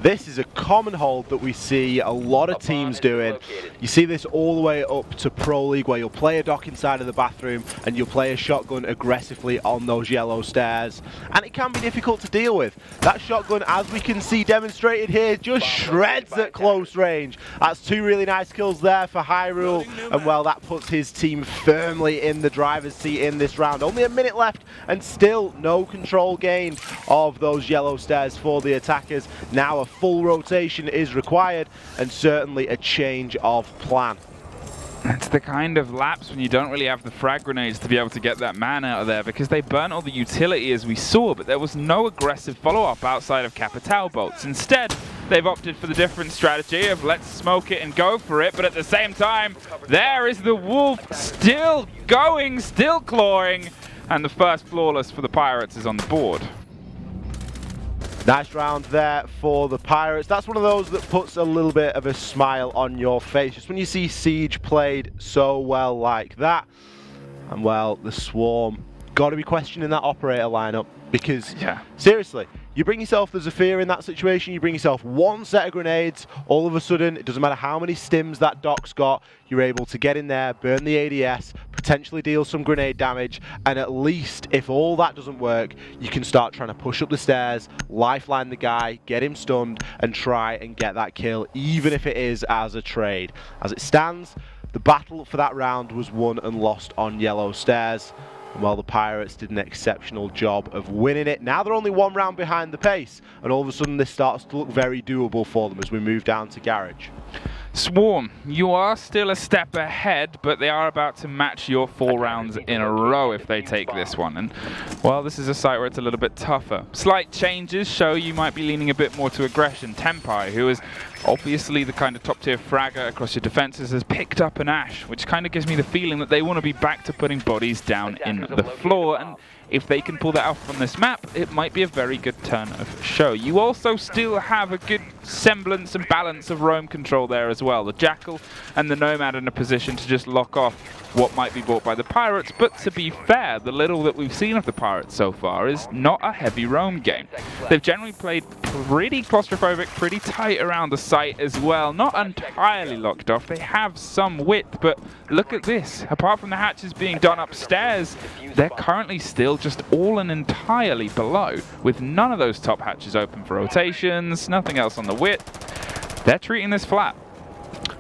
This is a common hold that we see a lot of teams doing. You see this all the way up to Pro League, where you'll play a Doc inside of the bathroom and you'll play a shotgun aggressively on those yellow stairs. And it can be difficult to deal with. That shotgun, as we can see demonstrated here, just shreds at close range. That's 2 really nice kills there for Hyrule. And well, that puts his team firmly in the driver's seat in this round. Only a minute left and still no control gained of those yellow stairs for the attackers. Now a full rotation is required and certainly a change of plan. It's the kind of lapse when you don't really have the frag grenades to be able to get that man out of there, because they burnt all the utility as we saw, but there was no aggressive follow-up outside of Capitao bolts. Instead, they've opted for the different strategy of let's smoke it and go for it, but at the same time, there is the Wolf still going, still clawing, and the first flawless for the Pirates is on the board. Nice round there for the Pirates. That's one of those that puts a little bit of a smile on your face. Just when you see Siege played so well like that. And well, the Swarm got to be questioning that operator lineup because, seriously, you bring yourself the Zephyr in that situation, you bring yourself one set of grenades, all of a sudden, it doesn't matter how many stims that Doc's got, you're able to get in there, burn the ADS, potentially deal some grenade damage, and at least, if all that doesn't work, you can start trying to push up the stairs, lifeline the guy, get him stunned, and try and get that kill, even if it is as a trade. As it stands, the battle for that round was won and lost on yellow stairs. And while the Pirates did an exceptional job of winning it, now they're only one round behind the pace, and all of a sudden this starts to look very doable for them as we move down to Garage. Swarm, you are still a step ahead, but they are about to match your 4 rounds in a row if they take this one. And, well, this is a site where it's a little bit tougher. Slight changes show you might be leaning a bit more to aggression. Tempai, who is obviously the kind of top-tier fragger across your defenses, has picked up an Ash, which kind of gives me the feeling that they want to be back to putting bodies down in the floor. And if they can pull that off on this map, it might be a very good turn of show. You also still have a good semblance and balance of roam control there as well. The Jackal and the Nomad in a position to just lock off what might be bought by the Pirates, but to be fair, the little that we've seen of the Pirates so far is not a heavy roam game. They've generally played pretty claustrophobic, pretty tight around the site as well, not entirely locked off. They have some width, but look at this. Apart from the hatches being done upstairs, they're currently still just all and entirely below, with none of those top hatches open for rotations, nothing else on the width. They're treating this flat.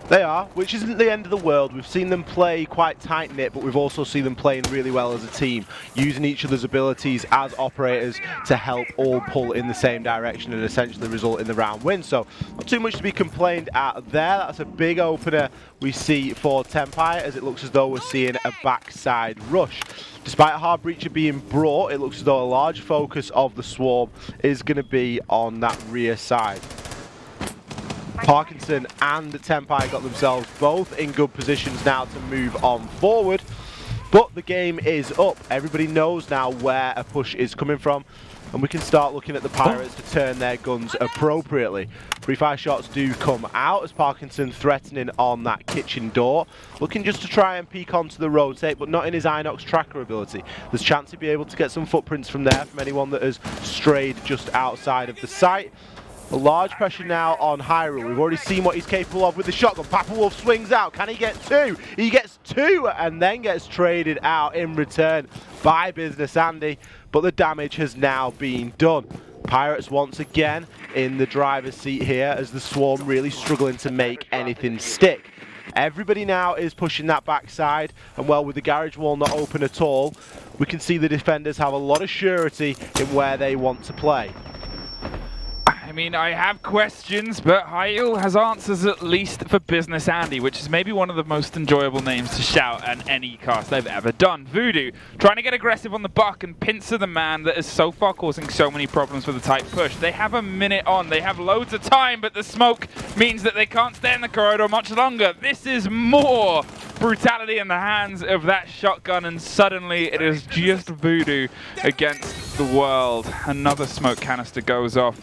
They are, which isn't the end of the world. We've seen them play quite tight-knit, but we've also seen them playing really well as a team, using each other's abilities as operators to help all pull in the same direction and essentially result in the round win. So, not too much to be complained at there. That's a big opener we see for Tempai, as it looks as though we're seeing a backside rush. Despite a hard breacher being brought, it looks as though a large focus of the Swarm is going to be on that rear side. Parkinson and Tempai got themselves both in good positions now to move on forward, but the game is up. Everybody knows now where a push is coming from, and we can start looking at the Pirates to turn their guns appropriately. Free-fire shots do come out as Parkinson threatening on that kitchen door, looking just to try and peek onto the rotate, but not in his Inox tracker ability. There's a chance he'd be able to get some footprints from there from anyone that has strayed just outside of the site. A large pressure now on Hyrule. We've already seen what he's capable of with the shotgun. Papa Wolf swings out. Can he get 2? He gets 2 and then gets traded out in return by Business Andy. But the damage has now been done. Pirates once again in the driver's seat here as the Swarm really struggling to make anything stick. Everybody now is pushing that backside, and well, with the garage wall not open at all, we can see the defenders have a lot of surety in where they want to play. I mean, I have questions, but Hyrule has answers at least for Business Andy, which is maybe one of the most enjoyable names to shout at any cast I've ever done. Voodoo, trying to get aggressive on the buck and pincer the man that is so far causing so many problems with the tight push. They have a minute on, they have loads of time, but the smoke means that they can't stay in the corridor much longer. This is more brutality in the hands of that shotgun, and suddenly it is just Voodoo against the world. Another smoke canister goes off,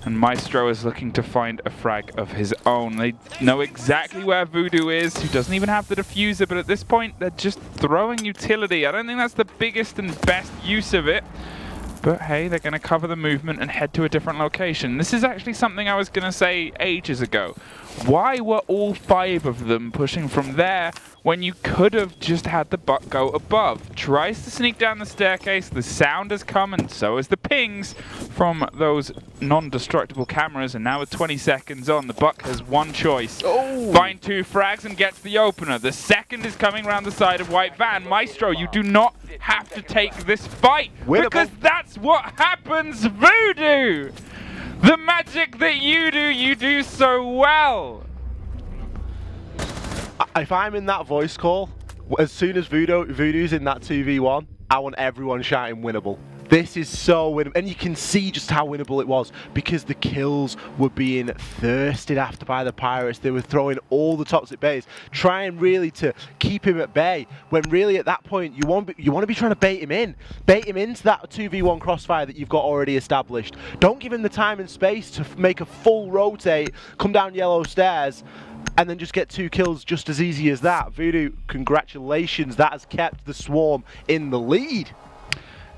and Maestro is looking to find a frag of his own. They know exactly where Voodoo is, who doesn't even have the diffuser, but at this point they're just throwing utility. I don't think that's the biggest and best use of it, but hey, they're going to cover the movement and head to a different location. This is actually something I was going to say ages ago. Why were all 5 of them pushing from there when you could have just had the buck go above? Tries to sneak down the staircase, the sound has come, and so has the pings from those non-destructible cameras, and now with 20 seconds on, the buck has one choice. Find 2 frags and gets the opener. The second is coming around the side of White Van. Maestro, you do not have to take this fight, because that's what happens, Voodoo! The magic that you do so well. If I'm in that voice call, as soon as Voodoo's in that 2v1, I want everyone shouting winnable. This is so winnable, and you can see just how winnable it was because the kills were being thirsted after by the Pirates. They were throwing all the toxic bays, trying really to keep him at bay, when really at that point you want to be trying to bait him into that 2v1 crossfire that you've got already established. Don't give him the time and space to make a full rotate, come down yellow stairs, and then just get 2 kills just as easy as that. Voodoo, congratulations, that has kept the Swarm in the lead.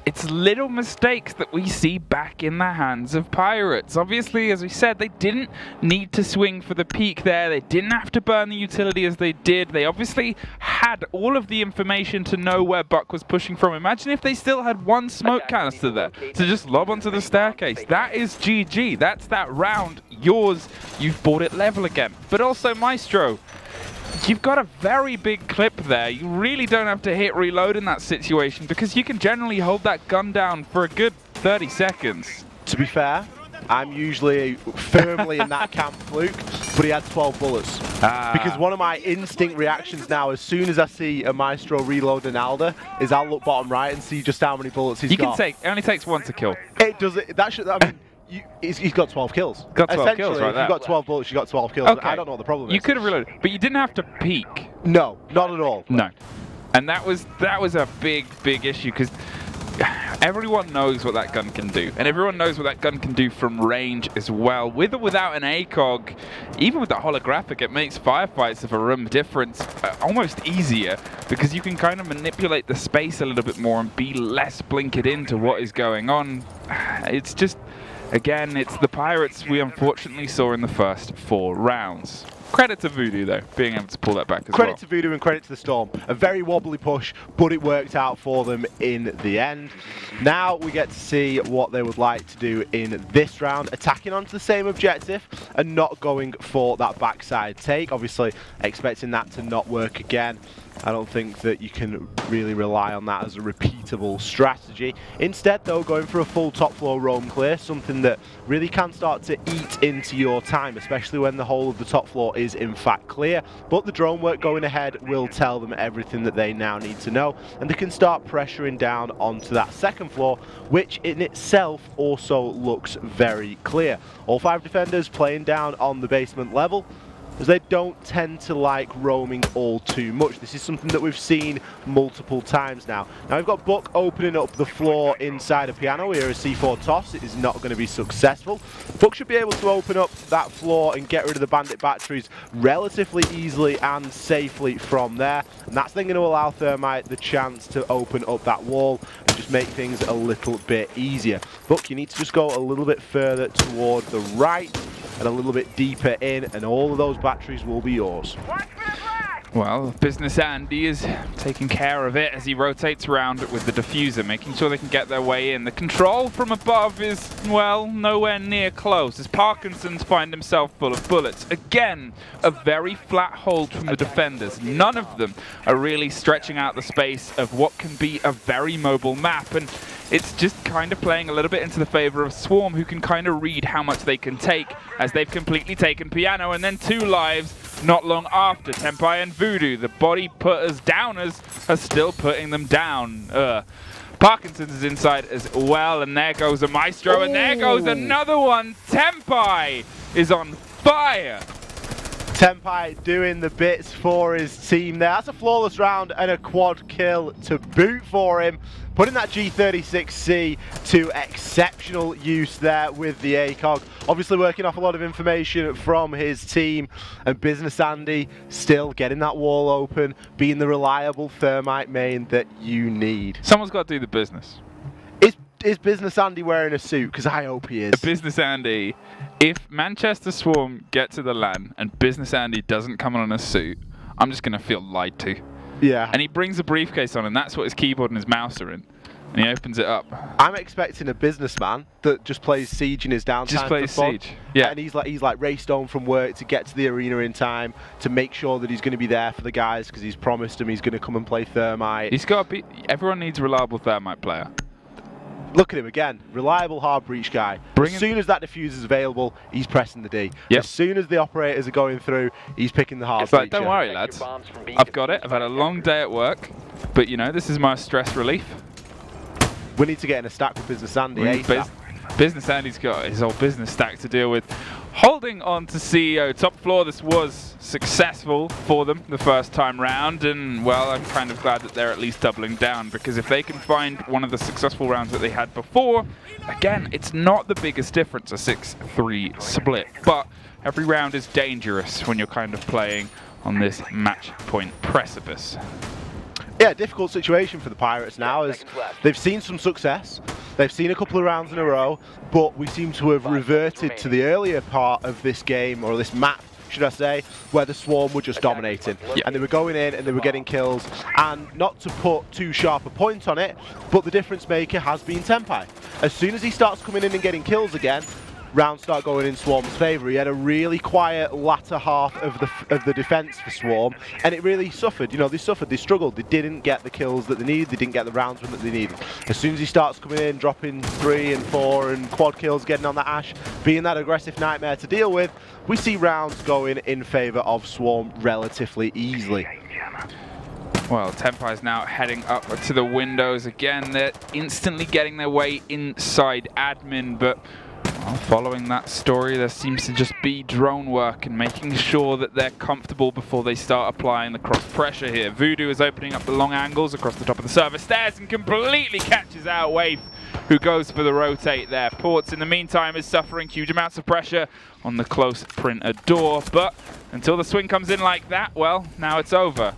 It's little mistakes that we see back in the hands of Pirates. Obviously, as we said, they didn't need to swing for the peak there. They didn't have to burn the utility as they did. They obviously had all of the information to know where Buck was pushing from. Imagine if they still had 1 smoke canister there to just lob onto the staircase. That is GG. That's that round. Yours. You've bought it level again. But also, Maestro, you've got a very big clip there. You really don't have to hit reload in that situation because you can generally hold that gun down for a good 30 seconds. To be fair, I'm usually firmly in that camp, Luke, but he had 12 bullets. Because one of my instinct reactions now, as soon as I see a Maestro reload an Alder, is I'll look bottom right and see just how many bullets he's got. It only takes 1 to kill. It does it. That should. I mean, he's got 12 kills. Got 12 kills right if there. you've got 12 bullets, you got 12 kills. Okay. I don't know what the problem is. You could have reloaded, but you didn't have to peek. No, not at all. No. And that was a big issue because everyone knows what that gun can do, and everyone knows what that gun can do from range as well. With or without an ACOG, even with that holographic, it makes firefights of a room difference almost easier because you can kind of manipulate the space a little bit more and be less blinkered into what is going on. It's just, again, it's the Pirates we unfortunately saw in the first 4 rounds. Credit to Voodoo, though, being able to pull that back as well. Credit to Voodoo and credit to the Storm. A very wobbly push, but it worked out for them in the end. Now we get to see what they would like to do in this round, attacking onto the same objective and not going for that backside take. Obviously, expecting that to not work again. I don't think that you can really rely on that as a repeatable strategy. Instead, though, going for a full top floor roam clear, something that really can start to eat into your time, especially when the whole of the top floor is in fact clear. But the drone work going ahead will tell them everything that they now need to know, and they can start pressuring down onto that second floor, which in itself also looks very clear. All 5 defenders playing down on the basement level, as they don't tend to like roaming all too much. This is something that we've seen multiple times now. Now we've got Buck opening up the floor inside a piano. Here a C4 toss. It is not going to be successful. Buck should be able to open up that floor and get rid of the bandit batteries relatively easily and safely from there. And that's then going to allow Thermite the chance to open up that wall and just make things a little bit easier. Buck, you need to just go a little bit further toward the right and a little bit deeper in, and all of those batteries will be yours. Well, Business Andy is taking care of it as he rotates around with the diffuser, making sure they can get their way in. The control from above is, well, nowhere near close as Parkinson's find himself full of bullets. Again, a very flat hold from the defenders. None of them are really stretching out the space of what can be a very mobile map, and it's just kind of playing a little bit into the favor of Swarm, who can kind of read how much they can take as they've completely taken Piano, and then 2 lives not long after. Tenpai and Voodoo, the body putters downers, are still putting them down. Parkinson's is inside as well, and there goes a Maestro, and there goes another one. Tenpai is on fire. Tenpai doing the bits for his team there. That's a flawless round and a quad kill to boot for him. Putting that G36C to exceptional use there with the ACOG. Obviously working off a lot of information from his team, and Business Andy still getting that wall open, being the reliable Thermite main that you need. Someone's got to do the business. Is Business Andy wearing a suit? Because I hope he is. Business Andy, if Manchester Swarm get to the LAN and Business Andy doesn't come on in a suit, I'm just going to feel lied to. Yeah. And he brings a briefcase on, and that's what his keyboard and his mouse are in. And he opens it up. I'm expecting a businessman that just plays Siege in his downtime. Just plays for fun. Siege. Yeah. And he's like raced home from work to get to the arena in time to make sure that he's going to be there for the guys because he's promised them he's going to come and play Thermite. He's got to be. Everyone needs a reliable Thermite player. Look at him again, reliable hard breach guy. As soon as that diffuser is available, he's pressing the D. Yep. As soon as the operators are going through, he's picking the hard It's like, breacher. don't worry, lads. I've got it. I've had a long day at work, but you know, this is my stress relief. we need to get in a stack with Business Andy. Business Andy's got his whole business stack to deal with. Holding on to CEO top floor, this was successful for them the first time round, and well, I'm kind of glad that they're at least doubling down, because if they can find one of the successful rounds that they had before, again, it's not the biggest difference, a 6-3 split, but every round is dangerous when you're kind of playing on this match point precipice. Yeah, difficult situation for the Pirates now, as they've seen some success. They've seen a couple of rounds in a row, but we seem to have reverted to the earlier part of this game, or this map, should I say, where the Swarm were just dominating. And they were going in and they were getting kills. And not to put too sharp a point on it, but the difference maker has been Tenpai. As soon as he starts coming in and getting kills again, rounds start going in Swarm's favour. He had a really quiet latter half of the defence for Swarm, and it really suffered. You know, they suffered, they struggled, they didn't get the kills that they needed, they didn't get the rounds that they needed. As soon as he starts coming in, dropping 3 and 4 and quad kills, getting on that Ash, being that aggressive nightmare to deal with, we see rounds going in favour of Swarm relatively easily. Well, Tenpai is now heading up to the windows again. They're instantly getting their way inside admin, but well, following that story, there seems to just be drone work and making sure that they're comfortable before they start applying the cross pressure here. Voodoo is opening up the long angles across the top of the server stairs and completely catches out Waif, who goes for the rotate there. Ports, in the meantime, is suffering huge amounts of pressure on the close printer door, but until the swing comes in like that, well, now it's over.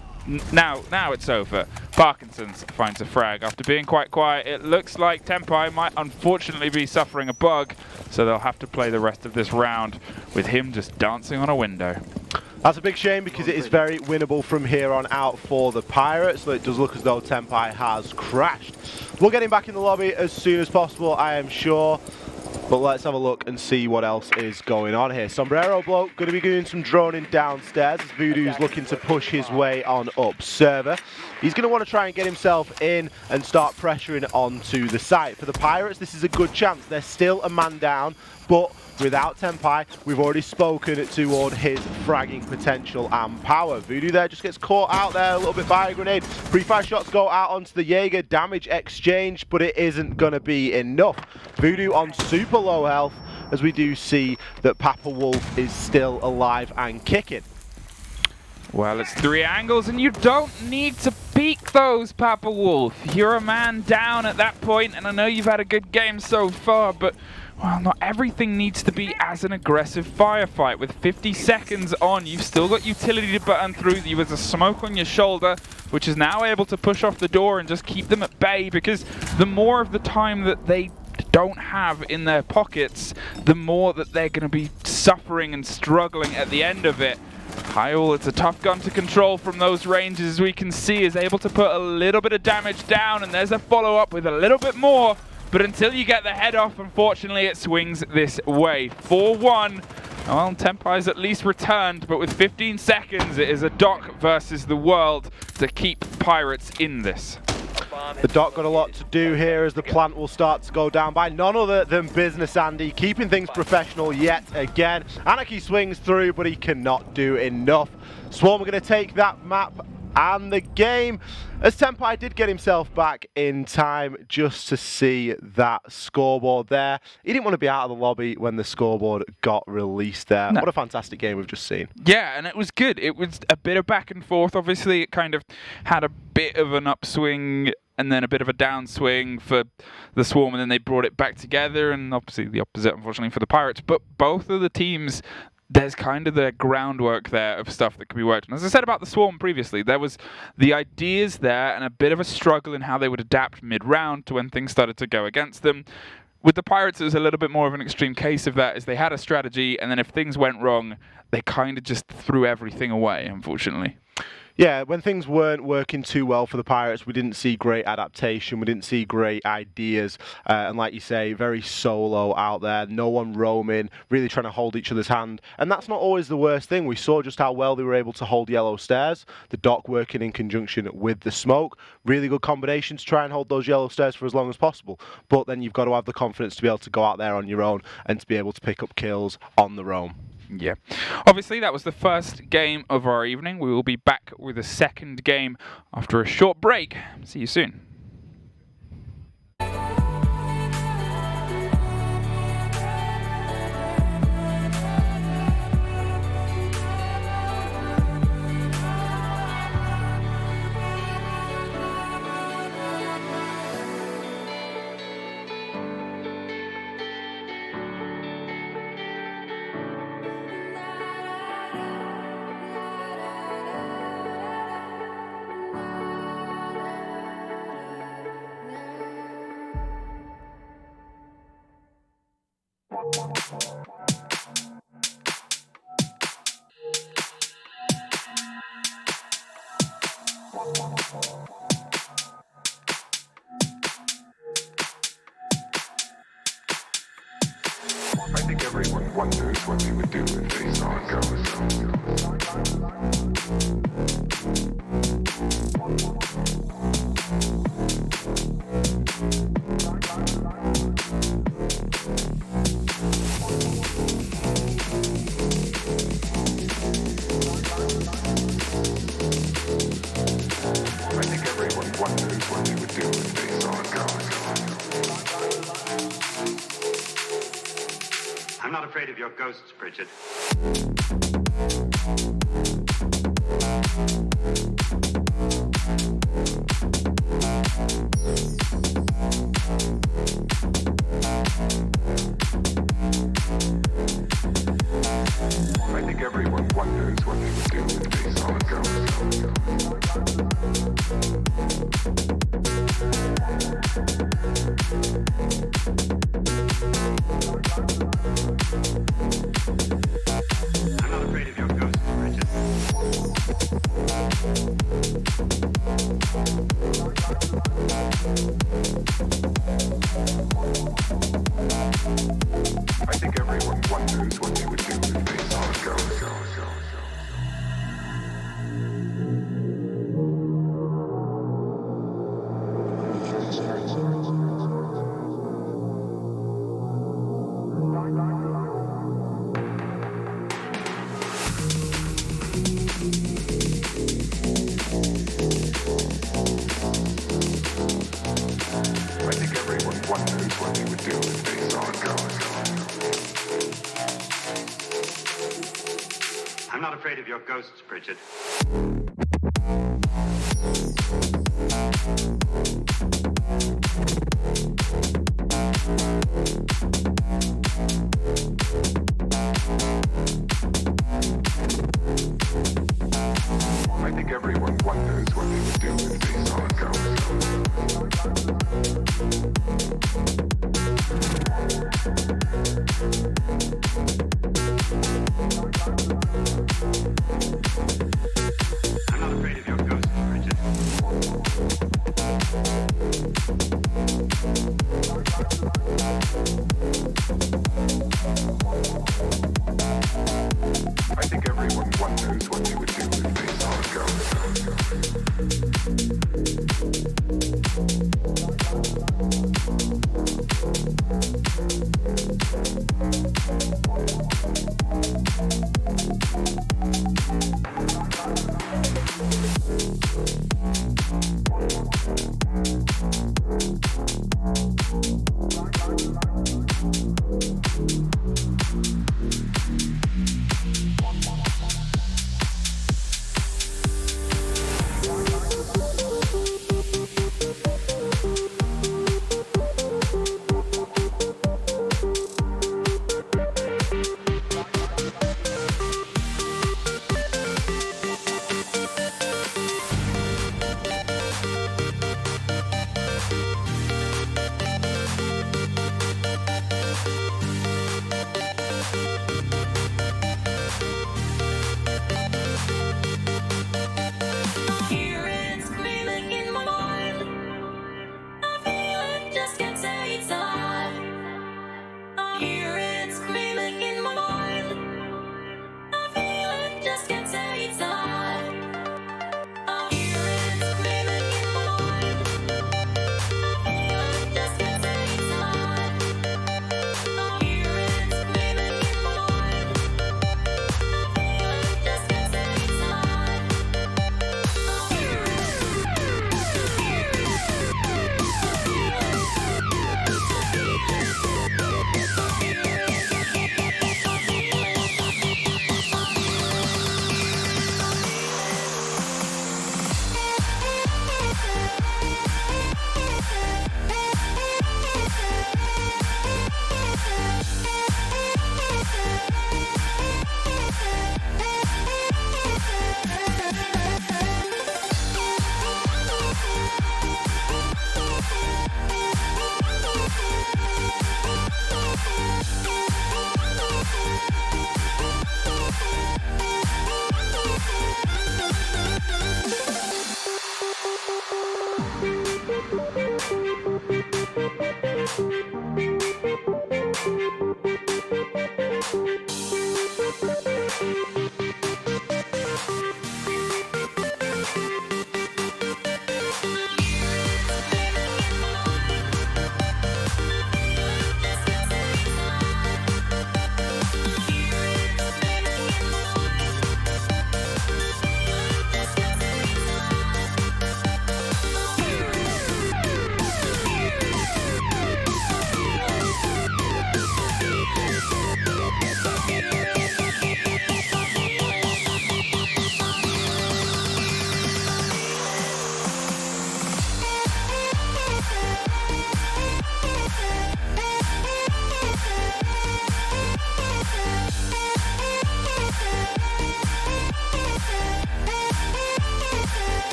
Now it's over. Parkinson's finds a frag. After being quite quiet, it looks like Tenpai might unfortunately be suffering a bug, so they'll have to play the rest of this round with him just dancing on a window. That's a big shame, because it is very winnable from here on out for the Pirates, but it does look as though Tenpai has crashed. We'll get him back in the lobby as soon as possible, I am sure. But let's have a look and see what else is going on here. Sombrero Bloke going to be doing some droning downstairs as Voodoo's looking to push his way on up server. He's going to want to try and get himself in and start pressuring onto the site. For the Pirates, this is a good chance. They're still a man down, but without Tenpai, we've already spoken toward his fragging potential and power. Voodoo there just gets caught out there a little bit by a grenade. Pre-fire shots go out onto the Jaeger, damage exchange, but it isn't going to be enough. Voodoo on super low health, as we do see that Papa Wolf is still alive and kicking. Well, it's 3 angles, and you don't need to peek those, Papa Wolf. You're a man down at that point, and I know you've had a good game so far, but well, not everything needs to be as an aggressive firefight. With 50 seconds on, you've still got utility to burn through. You with a smoke on your shoulder, which is now able to push off the door and just keep them at bay, because the more of the time that they don't have in their pockets, the more that they're going to be suffering and struggling at the end of it. Kyle, it's a tough gun to control from those ranges, as we can see, is able to put a little bit of damage down, and there's a follow-up with a little bit more. But until you get the head off, unfortunately, it swings this way. 4-1. Well, Tenpai's at least returned, but with 15 seconds, it is a Doc versus the world to keep Pirates in this. The Doc got a lot to do here, as the plant will start to go down by none other than Business Andy, keeping things professional yet again. Anarchy swings through, but he cannot do enough. Swarm are going to take that map and the game, as Tenpai did get himself back in time just to see that scoreboard there. He didn't want to be out of the lobby when the scoreboard got released there. No. What a fantastic game we've just seen. Yeah, and it was good. It was a bit of back and forth. Obviously, it kind of had a bit of an upswing and then a bit of a downswing for the Swarm, and then they brought it back together, and obviously the opposite, unfortunately, for the Pirates. But both of the teams, there's kind of the groundwork there of stuff that can be worked on. As I said about the Swarm previously, there was the ideas there and a bit of a struggle in how they would adapt mid-round to when things started to go against them. With the Pirates, it was a little bit more of an extreme case of that, as they had a strategy, and then if things went wrong, they kind of just threw everything away, unfortunately. Yeah, when things weren't working too well for the Pirates, we didn't see great adaptation, we didn't see great ideas, and like you say, very solo out there, no one roaming, really trying to hold each other's hand, and that's not always the worst thing. We saw just how well they were able to hold yellow stairs, the Doc working in conjunction with the smoke, really good combination to try and hold those yellow stairs for as long as possible, but then you've got to have the confidence to be able to go out there on your own and to be able to pick up kills on the roam. Yeah. Obviously, that was the first game of our evening. We will be back with a second game after a short break. See you soon. I think everyone wonders what they would do if they saw a ghost. I think everyone wonders what they would do if they saw a ghost. I'm not afraid of your ghosts, Bridget. I think everyone wonders what they would do if they saw a I'm not afraid of your ghosts, Bridget. I think everyone wonders what they would do if they saw a ghost. I think everyone wonders what they would do if they saw a ghost. I'm not afraid of your ghosts, Bridget. I think everyone wonders what they would do if they saw a I'm not afraid of your ghosts, Bridget. I think everyone wonders what they would do if they saw a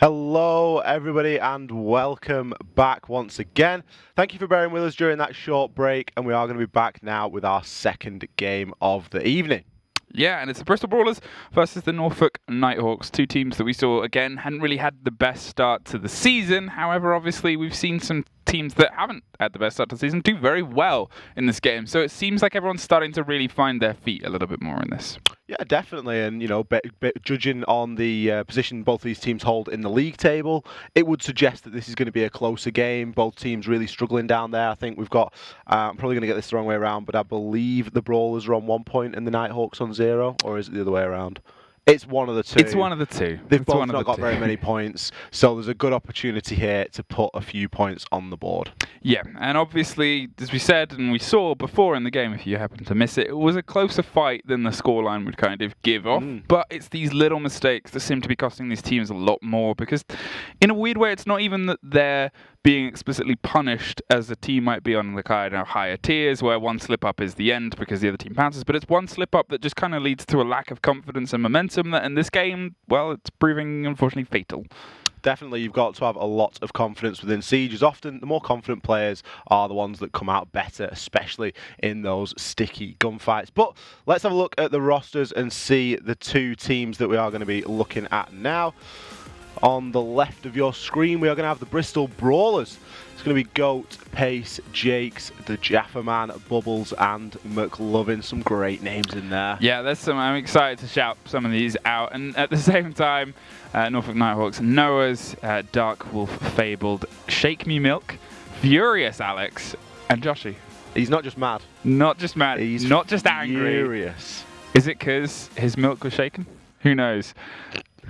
Hello, everybody, and welcome back once again. Thank you for bearing with us during that short break, and we are going to be back now with our second game of the evening. Yeah, and it's the Bristol Brawlers versus the Norfolk Nighthawks, two teams that we saw, again, hadn't really had the best start to the season. However, obviously, we've seen some teams that haven't had the best start to the season do very well in this game. So it seems like everyone's starting to really find their feet a little bit more in this. Yeah, definitely. And, judging on the position both these teams hold in the league table, it would suggest that this is going to be a closer game. Both teams really struggling down there. I think we've got, I'm probably going to get this the wrong way around, but I believe the Brawlers are on 1 point and the Nighthawks on 0, or is it the other way around? It's one of the two. It's one of the two. They've both not got very many points, so there's a good opportunity here to put a few points on the board. Yeah, and obviously, as we said and we saw before in the game, if you happen to miss it, it was a closer fight than the scoreline would kind of give off. But it's these little mistakes that seem to be costing these teams a lot more, because in a weird way, it's not even that they're being explicitly punished as a team might be on the kind of higher tiers where one slip up is the end because the other team pounces, but it's one slip up that just kind of leads to a lack of confidence and momentum that in this game, well, it's proving unfortunately fatal. Definitely, you've got to have a lot of confidence within Siege, as often the more confident players are the ones that come out better, especially in those sticky gunfights. But let's have a look at the rosters and see the two teams that we are going to be looking at now. On the left of your screen, we are going to have the Bristol Brawlers. It's going to be Goat, Pace, Jakes, the Jaffa Man, Bubbles, and McLovin. Some great names in there. Yeah, there's some. I'm excited to shout some of these out. And at the same time, Norfolk Nighthawks, Noah's, Dark Wolf, Fabled, Shake Me Milk, Furious Alex, and Joshy. He's not just mad. Not just mad. He's not just angry. Furious. Is it because his milk was shaken? Who knows?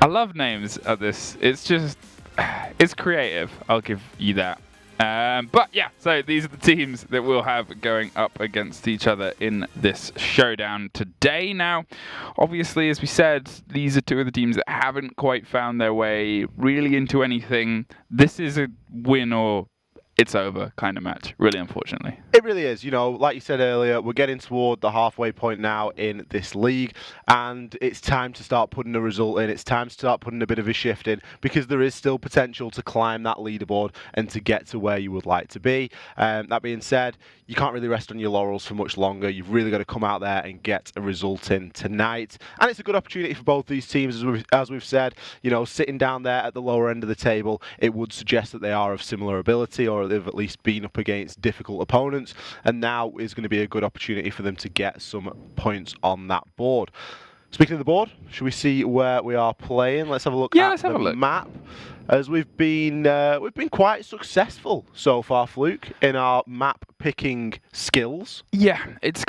I love names of this. It's just, it's creative. I'll give you that. But yeah, so these are the teams that we'll have going up against each other in this showdown today. Now, obviously, as we said, these are two of the teams that haven't quite found their way really into anything. This is a win or it's over kind of match, really, unfortunately. It really is. Like you said earlier, we're getting toward the halfway point now in this league, and it's time to start putting a result in. It's time to start putting a bit of a shift in, because there is still potential to climb that leaderboard and to get to where you would like to be. That being said, you can't really rest on your laurels for much longer. You've really got to come out there and get a result in tonight. And it's a good opportunity for both these teams, as we've said. Sitting down there at the lower end of the table, it would suggest that they are of similar ability, or they've at least been up against difficult opponents, and now is going to be a good opportunity for them to get some points on that board. Speaking of the board, should we see where we are playing? Let's have a look at the map. As we've been quite successful so far, Fluke, in our map picking skills. Yeah, it's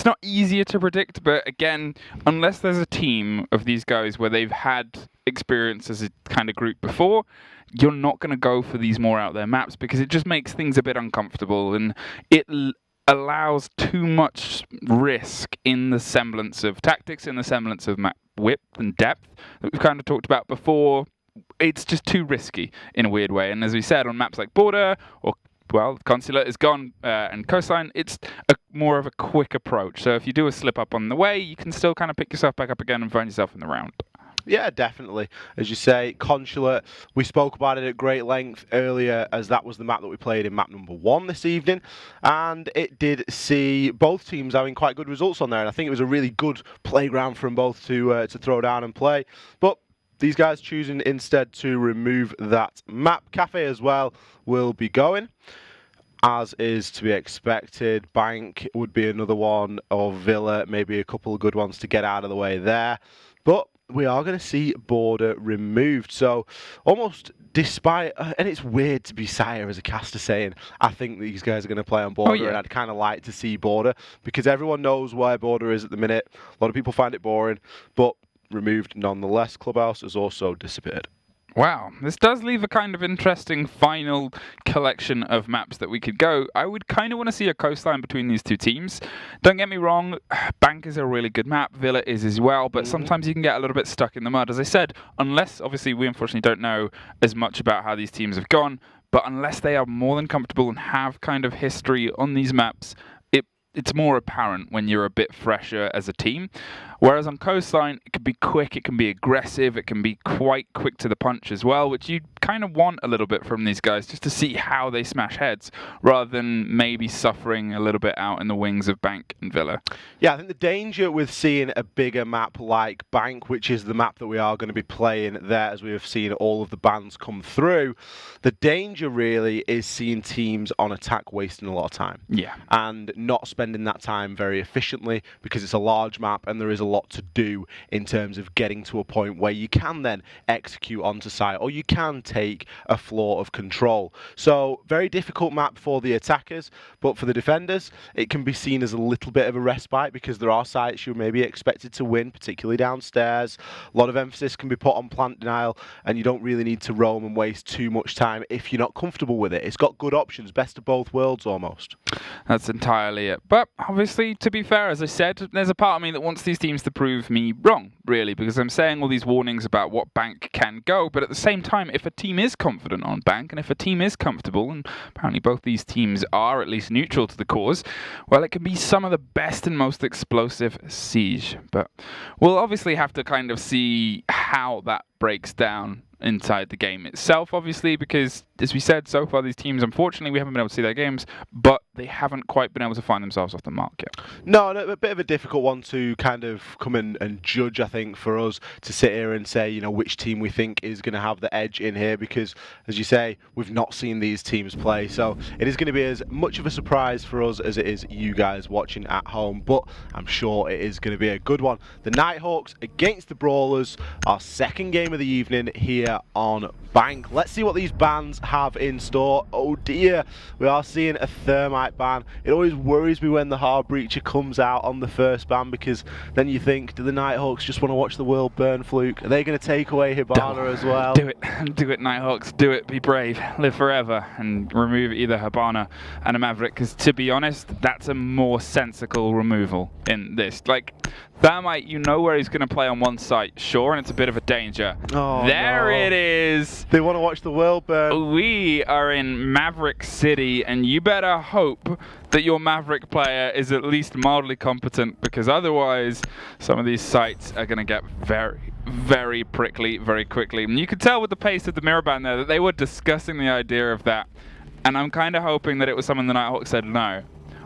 not easier to predict, but again, unless there's a team of these guys where they've had experience as a kind of group before, you're not going to go for these more out there maps, because it just makes things a bit uncomfortable, and it allows too much risk in the semblance of tactics, in the semblance of map width and depth that we've kind of talked about before. It's just too risky in a weird way. And as we said, on maps like Border or, well, Consulate is gone, and Coastline, it's more of a quick approach. So if you do a slip up on the way, you can still kind of pick yourself back up again and find yourself in the round. Yeah, definitely. As you say, Consulate, we spoke about it at great length earlier, as that was the map that we played in map number 1 this evening, and it did see both teams having quite good results on there, and I think it was a really good playground for them both to throw down and play. But these guys choosing instead to remove that map. Cafe as well will be going, as is to be expected. Bank would be another one, or Villa, maybe a couple of good ones to get out of the way there. But we are going to see Border removed. So almost despite, and it's weird to be Sire as a caster saying, I think these guys are going to play on Border, and I'd kind of like to see Border, because everyone knows where Border is at the minute. A lot of people find it boring, but removed nonetheless. Clubhouse has also disappeared. Wow, this does leave a kind of interesting final collection of maps that we could go. I would kind of want to see a coastline between these two teams. Don't get me wrong, Bank is a really good map, Villa is as well, but sometimes you can get a little bit stuck in the mud. As I said, unless, obviously, we unfortunately don't know as much about how these teams have gone, but unless they are more than comfortable and have kind of history on these maps, it's more apparent when you're a bit fresher as a team. Whereas on Coastline, it can be quick, it can be aggressive, it can be quite quick to the punch as well, which you kind of want a little bit from these guys just to see how they smash heads, rather than maybe suffering a little bit out in the wings of Bank and Villa. Yeah, I think the danger with seeing a bigger map like Bank, which is the map that we are going to be playing there as we have seen all of the bans come through, the danger really is seeing teams on attack wasting a lot of time. Yeah. And not spending that time very efficiently because it's a large map and there is a lot to do in terms of getting to a point where you can then execute onto site or you can take a floor of control. So very difficult map for the attackers, but for the defenders it can be seen as a little bit of a respite because there are sites you're maybe expected to win, particularly downstairs. A lot of emphasis can be put on plant denial and you don't really need to roam and waste too much time if you're not comfortable with it. It's got good options, best of both worlds almost. That's entirely it. But obviously, to be fair, as I said, there's a part of me that wants these teams to prove me wrong, really, because I'm saying all these warnings about what Bank can go, but at the same time, if a team is confident on Bank, and if a team is comfortable, and apparently both these teams are at least neutral to the cause, well, it can be some of the best and most explosive Siege. But we'll obviously have to kind of see how that breaks down inside the game itself, obviously, because as we said, so far these teams, unfortunately, we haven't been able to see their games, but they haven't quite been able to find themselves off the mark yet. No, a bit of a difficult one to kind of come in and judge, I think, for us to sit here and say, you know, which team we think is going to have the edge in here, because, as you say, we've not seen these teams play, so it is going to be as much of a surprise for us as it is you guys watching at home, but I'm sure it is going to be a good one. The Nighthawks against the Brawlers, our second game of the evening here on Bank. Let's see what these bans have in store. Oh dear, we are seeing a Thermite ban. It always worries me when the Hard Breacher comes out on the first ban, because then you think, do the Nighthawks just want to watch the world burn, Fluke? Are they going to take away Hibana as well? Do it, Nighthawks, do it, be brave, live forever, and remove either Hibana and a Maverick, because to be honest, that's a more sensible removal in this. Like, Thermite, you know where he's going to play on one site, sure, and it's a bit of a danger. Oh, there no. It is. They want to watch the world burn. We are in Maverick City, and you better hope that your Maverick player is at least mildly competent, because otherwise some of these sites are going to get very, very prickly very quickly. And you could tell with the pace of the mirror ban there that they were discussing the idea of that, and I'm kind of hoping that it was someone the Nighthawk said, no,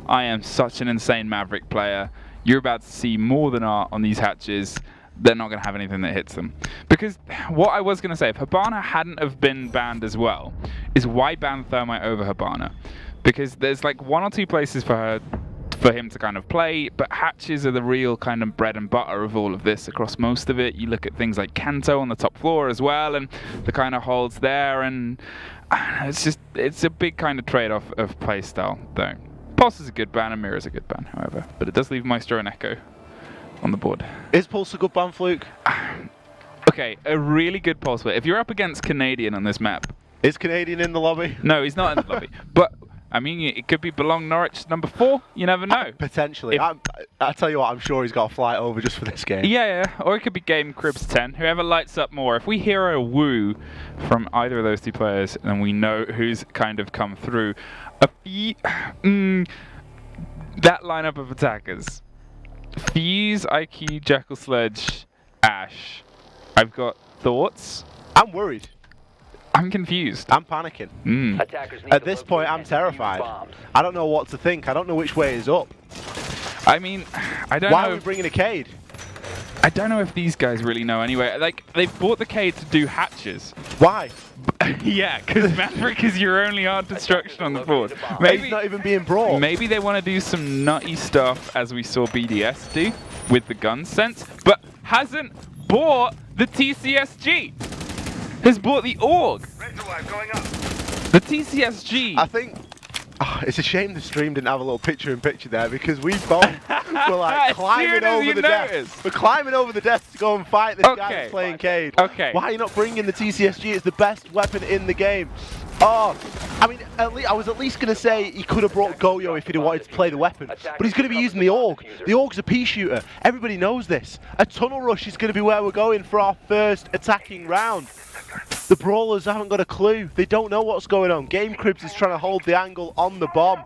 I am such an insane Maverick player. You're about to see more than art on these hatches. They're not going to have anything that hits them. Because what I was going to say, if Hibana hadn't have been banned as well, is why ban Thermite over Hibana? Because there's like one or two places for him to kind of play, but hatches are the real kind of bread and butter of all of this across most of it. You look at things like Kanto on the top floor as well, and the kind of holds there, and it's a big kind of trade-off of playstyle, though. Pulse is a good ban, and Mirror is a good ban, however, but it does leave Maestro and Echo on the board. Is Pulse a good ban, Fluke? Okay, a really good Pulse player. If you're up against Canadian on this map... Is Canadian in the lobby? No, he's not in the lobby. But, I mean, it could be Belong Norwich number 4. You never know. Potentially. I tell you what, I'm sure he's got a flight over just for this game. Yeah. Or it could be Game Cribs 10. Whoever lights up more. If we hear a woo from either of those two players, then we know who's kind of come through. That lineup of attackers. Fuse, IQ, Jekyll Sledge, Ash. I've got thoughts. I'm worried. I'm confused. I'm panicking. Attackers need At to this locate point, I'm and defuse terrified. bombs. I don't know what to think. I don't know which way is up. I mean, I don't Why know. are we bringing a Cade? I don't know if these guys really know anyway. Like, they've bought the Cade to do hatches. Why? Yeah, because Maverick is your only art destruction on the board. He's not even being brought. Maybe they want to do some nutty stuff, as we saw BDS do with the gun sense, but hasn't bought the TCSG. Has bought the AUG. Going up. The TCSG. I think it's a shame the stream didn't have a little picture-in-picture there, because we both were like climbing over the desk. We're climbing over the desk to go and fight this guy that's playing Cade. Okay. Why are you not bringing the TCSG? It's the best weapon in the game. Oh, I mean, I was at least going to say he could have brought Goyo if he'd wanted to play the weapon, but he's going to be using the AUG. The AUG's a pea shooter. Everybody knows this. A tunnel rush is going to be where we're going for our first attacking round. The Brawlers haven't got a clue. They don't know what's going on. Game Cribs is trying to hold the angle on the bomb,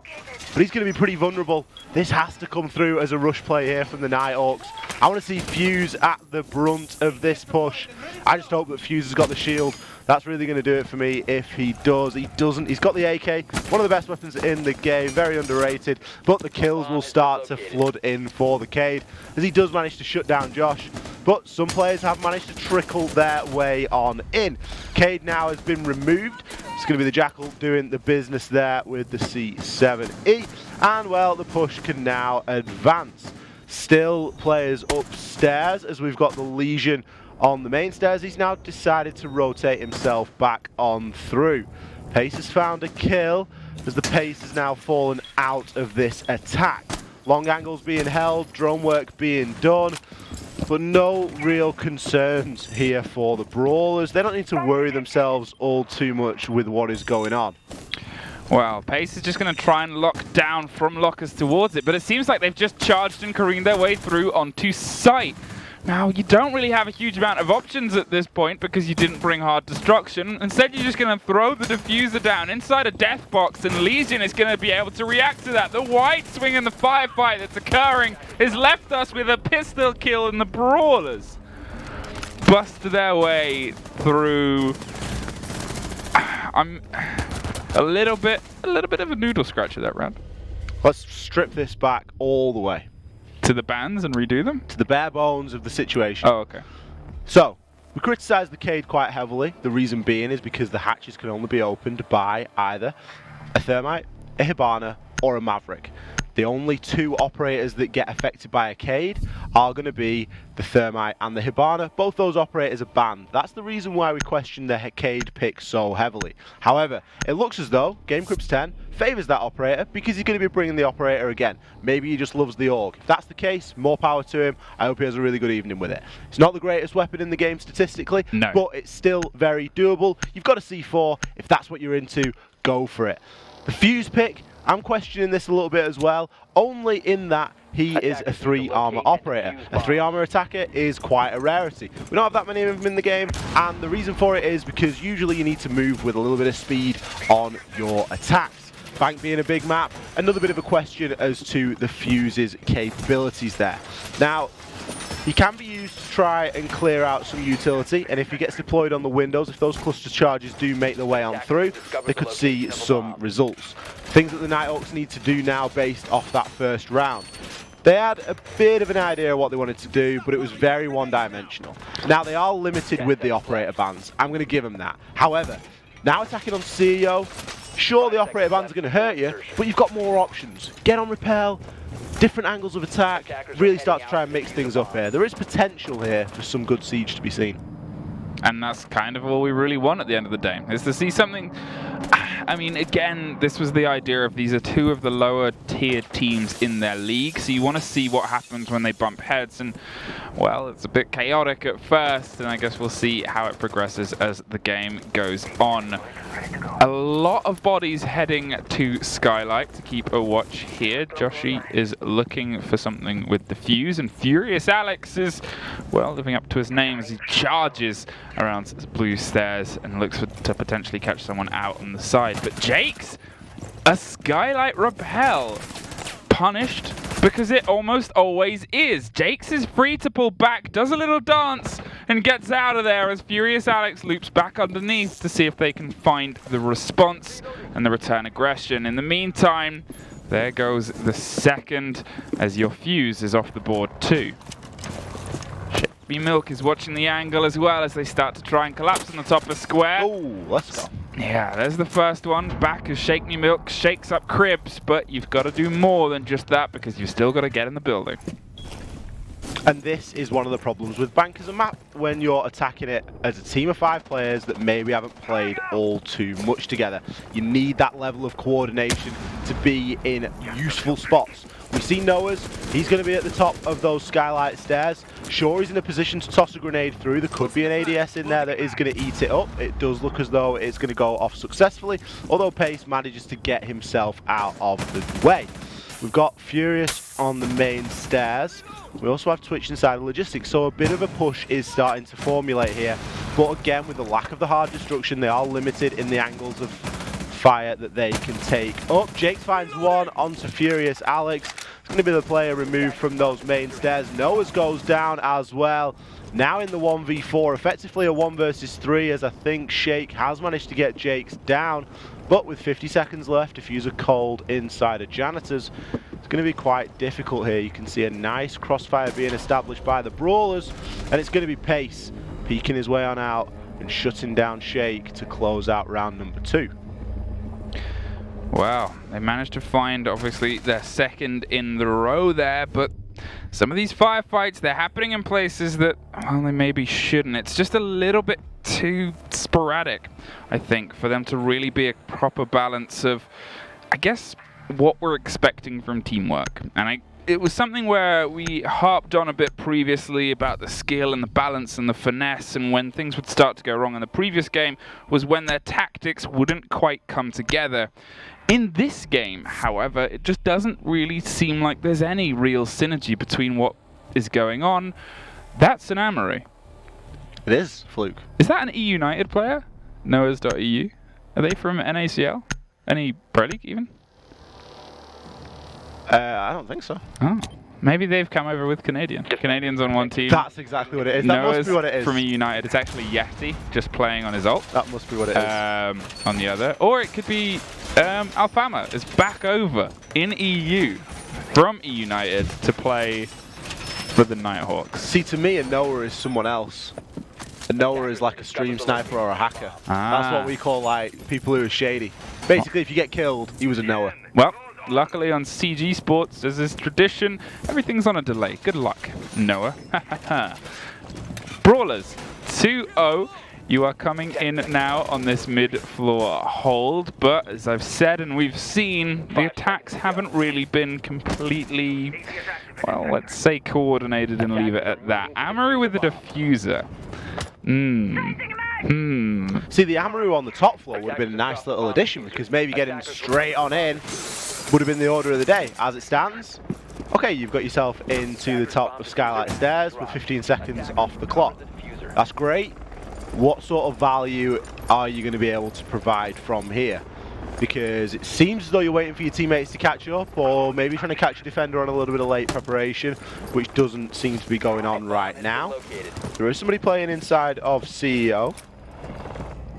but he's going to be pretty vulnerable. This has to come through as a rush play here from the Nighthawks. I want to see Fuse at the brunt of this push. I just hope that Fuse has got the shield. That's really going to do it for me if he does. He doesn't. He's got the AK, one of the best weapons in the game, very underrated, but the kills will start to flood in for the Cade as he does manage to shut down Josh. But some players have managed to trickle their way on in. Cade now has been removed. It's going to be the Jackal doing the business there with the C7E. And, well, the push can now advance. Still players upstairs as we've got the Legion on the main stairs. He's now decided to rotate himself back on through. Pace has found a kill as the Pace has now fallen out of this attack. Long angles being held, drone work being done, but no real concerns here for the Brawlers. They don't need to worry themselves all too much with what is going on. Well, Pace is just going to try and lock down from lockers towards it, but it seems like they've just charged and careened their way through onto site. Now, you don't really have a huge amount of options at this point because you didn't bring hard destruction. Instead, you're just going to throw the diffuser down inside a death box, and Legion is going to be able to react to that. The wide swing in the firefight that's occurring has left us with a pistol kill, and the Brawlers bust their way through. I'm a little bit of a noodle scratcher that round. Let's strip this back all the way. To the bands and redo them? To the bare bones of the situation. Oh, okay. So, we criticised the Cade quite heavily. The reason being is because the hatches can only be opened by either a Thermite, a Hibana, or a Maverick. The only two operators that get affected by a Cade are going to be the Thermite and the Hibana. Both those operators are banned. That's the reason why we question the Cade pick so heavily. However, it looks as though Game Cribs 10 favours that operator because he's going to be bringing the operator again. Maybe he just loves the AUG. If that's the case, more power to him. I hope he has a really good evening with it. It's not the greatest weapon in the game statistically, no, but it's still very doable. You've got a C4. If that's what you're into, go for it. The Fuse pick, I'm questioning this a little bit as well, only in that he is a 3-armor operator. A 3-armor attacker is quite a rarity. We don't have that many of them in the game, and the reason for it is because usually you need to move with a little bit of speed on your attacks. Bank being a big map, another bit of a question as to the Fuse's capabilities there. Now, he can be used to try and clear out some utility, and if he gets deployed on the windows, if those cluster charges do make their way on through, they could see some results. Things that the Nighthawks need to do now based off that first round. They had a bit of an idea of what they wanted to do, but it was very one-dimensional. Now, they are limited with the operator bans. I'm going to give them that. However, now attacking on CEO, sure, the operator bans are going to hurt you, but you've got more options. Get on repel, different angles of attack, really start to try and mix things up here. There is potential here for some good siege to be seen. And that's kind of all we really want at the end of the day, is to see something. I mean, again, this was the idea of these are two of the lower tier teams in their league, so you want to see what happens when they bump heads, and well, it's a bit chaotic at first, and I guess we'll see how it progresses as the game goes on. A lot of bodies heading to Skylight to keep a watch here. Joshi is looking for something with the Fuse, and Furious Alex is, well, living up to his name as he charges around blue stairs and looks to potentially catch someone out on the side. But Jake's a Skylight repel, punished because it almost always is. Jake's is free to pull back, does a little dance, and gets out of there as Furious Alex loops back underneath to see if they can find the response and the return aggression. In the meantime, there goes the second as your Fuse is off the board too. Milk is watching the angle as well as they start to try and collapse on the top of square. Oh, let's go. Yeah, there's the first one. Back as Shake Me Milk shakes up Cribs, but you've got to do more than just that because you've still got to get in the building. And this is one of the problems with Bank as a map when you're attacking it as a team of 5 players that maybe haven't played all too much together. You need that level of coordination to be in useful spots. We see Noah's, he's going to be at the top of those Skylight stairs. Sure, he's in a position to toss a grenade through. There could be an ADS in there that is going to eat it up. It does look as though it's going to go off successfully, although Pace manages to get himself out of the way. We've got Furious on the main stairs. We also have Twitch inside the logistics, so a bit of a push is starting to formulate here but again, with the lack of the hard destruction, they are limited in the angles of fire that they can take up. Jake finds one onto Furious Alex. It's going to be the player removed from those main stairs. Noah's goes down as well. Now in the 1v4, effectively a 1 versus 3, as I think Shake has managed to get Jake's down. But with 50 seconds left, Diffuser cold inside of Janitors, it's going to be quite difficult here. You can see a nice crossfire being established by the Brawlers, and it's going to be Pace peeking his way on out and shutting down Shake to close out round number 2. Wow, they managed to find, obviously, their second in the row there, but some of these firefights, they're happening in places that, well, they maybe shouldn't. It's just a little bit too sporadic, I think, for them to really be a proper balance of, I guess, what we're expecting from teamwork. And it was something where we harped on a bit previously about the skill and the balance and the finesse, and when things would start to go wrong in the previous game was when their tactics wouldn't quite come together. In this game, however, it just doesn't really seem like there's any real synergy between what is going on. That's an Amory. It is, Fluke. Is that an E-United player? Noahs.eu? Are they from NACL? Any Pro League even? I don't think so. Oh. Maybe they've come over with Canadian. Canadians on one team. That's exactly what it is. That Noah's must be what it is. from E-United. It's actually Yeti, just playing on his ult. That must be what it is. On the other. Or it could be Alfama is back over in EU from E-United to play for the Nighthawks. See, to me, a Noah is someone else. A Noah is like a stream sniper or a hacker. That's what we call like people who are shady. Basically, if you get killed, he was a Noah. Well, luckily on CG Sports, as is tradition, everything's on a delay. Good luck, Noah. Brawlers, 2-0. You are coming in now on this mid-floor hold, but as I've said and we've seen, the attacks haven't really been completely, well, let's say coordinated and leave it at that. Amory with the diffuser. See, the Amaru on the top floor would have been a nice little addition, because maybe getting straight on in would have been the order of the day. As it stands, okay, you've got yourself into the top of Skylight Stairs with 15 seconds off the clock. That's great. What sort of value are you going to be able to provide from here? Because it seems as though you're waiting for your teammates to catch up, or maybe trying to catch a defender on a little bit of late preparation, which doesn't seem to be going on right now. There is somebody playing inside of CEO,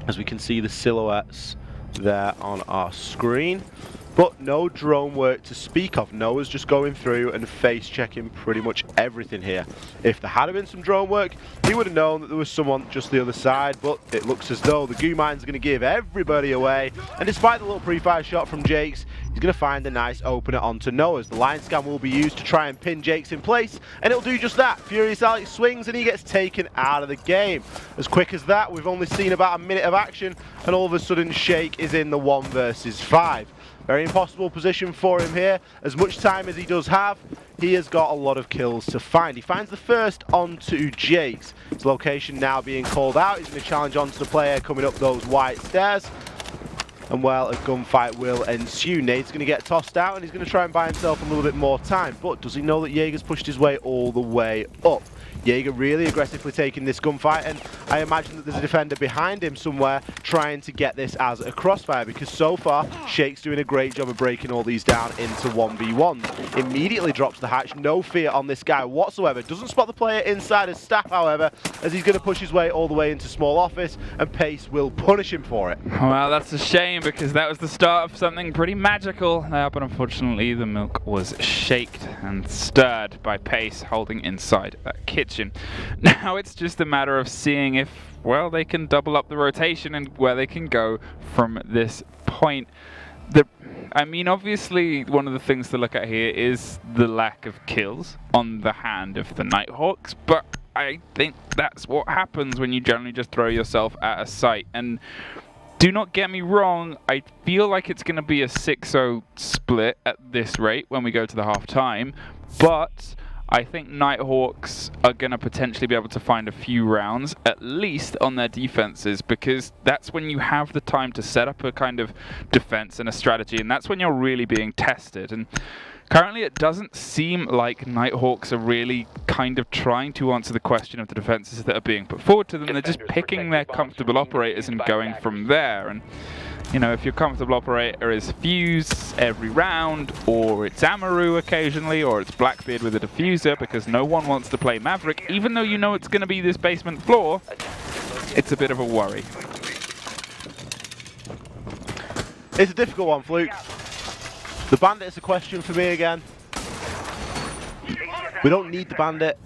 as we can see the silhouettes there on our screen. But no drone work to speak of. Noah's just going through and face checking pretty much everything here. If there had been some drone work, he would have known that there was someone just the other side, but it looks as though the goo mine's going to give everybody away. And despite the little pre-fire shot from Jakes, he's going to find a nice opener onto Noah's. The line scan will be used to try and pin Jakes in place, and it'll do just that. Furious Alex swings and he gets taken out of the game. As quick as that, we've only seen about a minute of action, and all of a sudden Shake is in the 1 versus 5. Very impossible position for him here. As much time as he does have, he has got a lot of kills to find. He finds the first onto Jakes. His location now being called out. He's going to challenge onto the player coming up those white stairs. And well, a gunfight will ensue. Nade's going to get tossed out and he's going to try and buy himself a little bit more time. But does he know that Jaeger's pushed his way all the way up? Jaeger really aggressively taking this gunfight, and I imagine that there's a defender behind him somewhere trying to get this as a crossfire, because so far Shake's doing a great job of breaking all these down into 1v1s. Immediately drops the hatch, no fear on this guy whatsoever. Doesn't spot the player inside his staff, however, as he's going to push his way all the way into small office, and Pace will punish him for it. Well, that's a shame, because that was the start of something pretty magical. But unfortunately the milk was shaked and stirred by Pace holding inside that kitchen. Now it's just a matter of seeing if, well, they can double up the rotation and where they can go from this point. I mean, obviously, one of the things to look at here is the lack of kills on the hand of the Nighthawks, but I think that's what happens when you generally just throw yourself at a site. And do not get me wrong, I feel like it's going to be a 6-0 split at this rate when we go to the half-time, but I think Nighthawks are going to potentially be able to find a few rounds, at least on their defenses, because that's when you have the time to set up a kind of defense and a strategy, and that's when you're really being tested. And Currently, it doesn't seem like Nighthawks are really kind of trying to answer the question of the defenses that are being put forward to them. They're just picking their comfortable operators and going from there. And you know, if your comfortable operator is Fuse every round, or it's Amaru occasionally, or it's Blackbeard with a diffuser, because no one wants to play Maverick, even though you know it's going to be this basement floor, it's a bit of a worry. It's a difficult one, Fluke. The Bandit is a question for me again. We don't need the Bandit.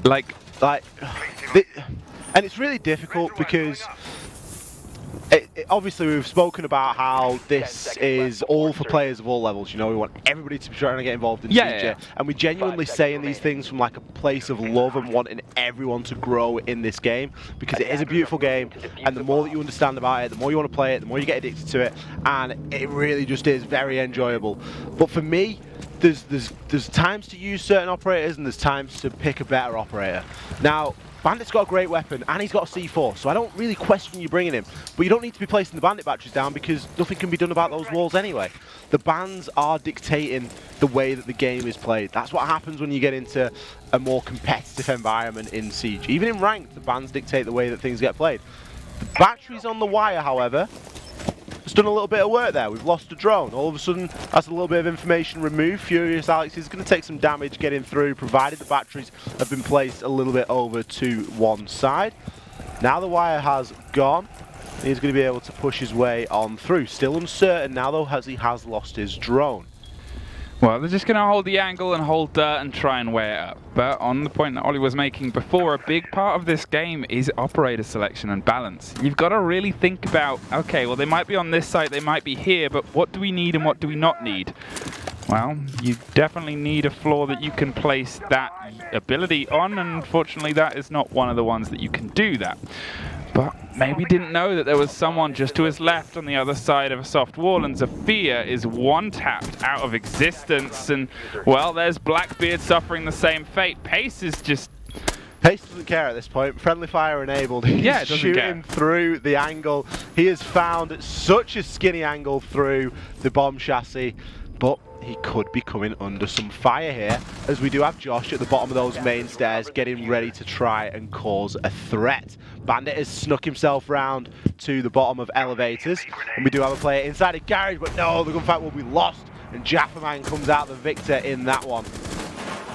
Like, and it's really difficult because obviously we've spoken about how this is all for players of all levels. You know, we want everybody to be trying to get involved in CJ, and we genuinely saying these things from like a place of love and wanting everyone to grow in this game, because it is a beautiful game, and the more that you understand about it, the more you want to play it, the more you get addicted to it, and it really just is very enjoyable. But for me, there's times to use certain operators and there's times to pick a better operator. Now, Bandit's got a great weapon and he's got a C4, so I don't really question you bringing him. But you don't need to be placing the Bandit batteries down because nothing can be done about those walls anyway. The bans are dictating the way that the game is played. That's what happens when you get into a more competitive environment in Siege. Even in ranked, the bans dictate the way that things get played. The batteries on the wire, however, it's done a little bit of work there. We've lost a drone. All of a sudden, that's a little bit of information removed. Furious Alex is going to take some damage getting through, provided the batteries have been placed a little bit over to one side. Now the wire has gone. He's going to be able to push his way on through. Still uncertain now, though, as he has lost his drone. well, they're just going to hold the angle and hold dirt and try and weigh it up. But on the point that Ollie was making before, a big part of this game is operator selection and balance. You've got to really think about, okay, well, they might be on this site, they might be here, but what do we need and what do we not need? Well, you definitely need a floor that you can place that ability on, and unfortunately that is not one of the ones that you can do that. But maybe didn't know that there was someone just to his left on the other side of a soft wall, and Zofia is one-tapped out of existence, and well, there's Blackbeard suffering the same fate. Pace is just... Pace doesn't care at this point. Friendly fire enabled. He's shooting through the angle. He has found such a skinny angle through the bomb chassis, but he could be coming under some fire here, as we do have Josh at the bottom of those main stairs getting ready to try and cause a threat. Bandit has snuck himself round to the bottom of elevators, and we do have a player inside a garage, but no, the gunfight will be lost, and Jafferman comes out the victor in that one.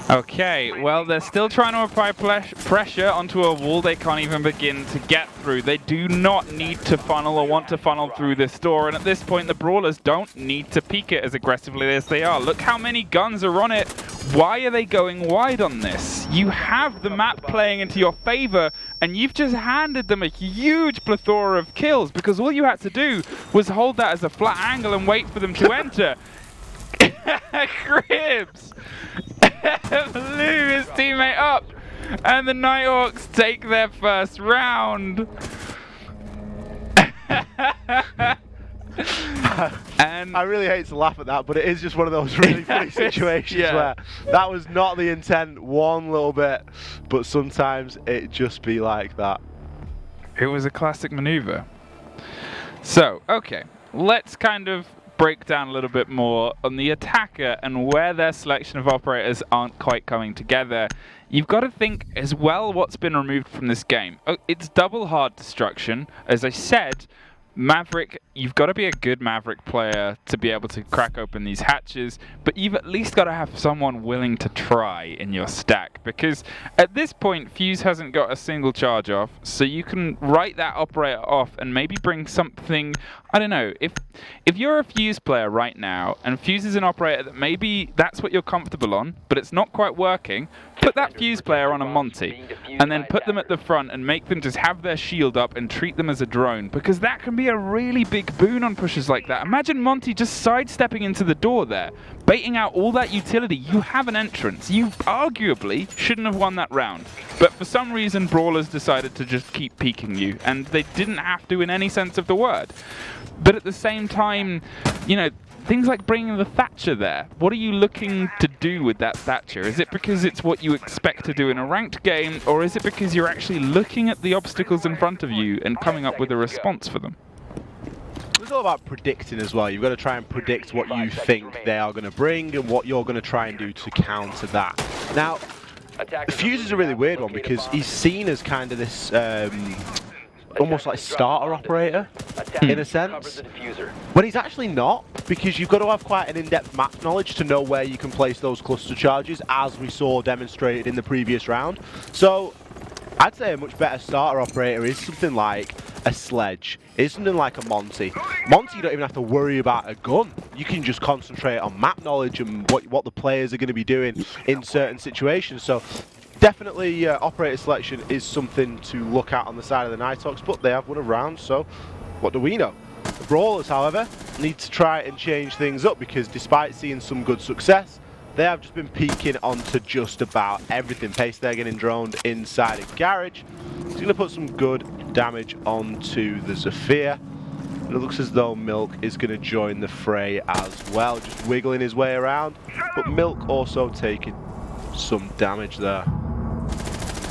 Okay, well, they're still trying to apply pressure onto a wall they can't even begin to get through. They do not need to funnel or want to funnel through this door, and at this point, the Brawlers don't need to peek it as aggressively as they are. Look how many guns are on it. Why are they going wide on this? You have the map playing into your favor, and you've just handed them a huge plethora of kills, because all you had to do was hold that as a flat angle and wait for them to enter. Cribs blew his teammate up, and the Nighthawks take their first round. And I really hate to laugh at that, but it is just one of those really funny situations where that was not the intent one little bit, but sometimes it just be like that. It was a classic maneuver. So, okay, let's kind of break down a little bit more on the attacker and where their selection of operators aren't quite coming together. You've got to think as well what's been removed from this game. It's double hard destruction. As I said, Maverick, you've got to be a good Maverick player to be able to crack open these hatches, but you've at least got to have someone willing to try in your stack, because at this point Fuse hasn't got a single charge off, so you can write that operator off and maybe bring something, I don't know, if you're a Fuse player right now and Fuse is an operator that maybe that's what you're comfortable on, but it's not quite working, put that Fuse player on a Monty and then put them at the front and make them just have their shield up and treat them as a drone, because that can be a really big boon on pushes like that. Imagine Monty just sidestepping into the door there, baiting out all that utility. You have an entrance. You arguably shouldn't have won that round, but for some reason Brawlers decided to just keep peeking you, and they didn't have to in any sense of the word. But at the same time, you know, things like bringing the Thatcher there. What are you looking to do with that Thatcher? Is it because it's what you expect to do in a ranked game, or is it because you're actually looking at the obstacles in front of you and coming up with a response for them? it's all about predicting as well. You've got to try and predict what you think they are going to bring and what you're going to try and do to counter that. Now, Fuse is a really weird one because he's seen as kind of this almost like starter operator in a sense, when he's actually not, because you've got to have quite an in-depth map knowledge to know where you can place those cluster charges, as we saw demonstrated in the previous round. So I'd say a much better starter operator is something like a Sledge, is something like a Monty. Monty, you don't even have to worry about a gun. You can just concentrate on map knowledge and what the players are going to be doing in certain situations. So definitely operator selection is something to look at on the side of the Nighthawks, but they have won a round, so what do we know? The Brawlers, however, need to try and change things up because despite seeing some good success, they have just been peaking onto just about everything. Pace there getting droned inside a garage. He's going to put some good damage onto the Zafir. And it looks as though Milk is going to join the fray as well, just wiggling his way around. But Milk also taking some damage there.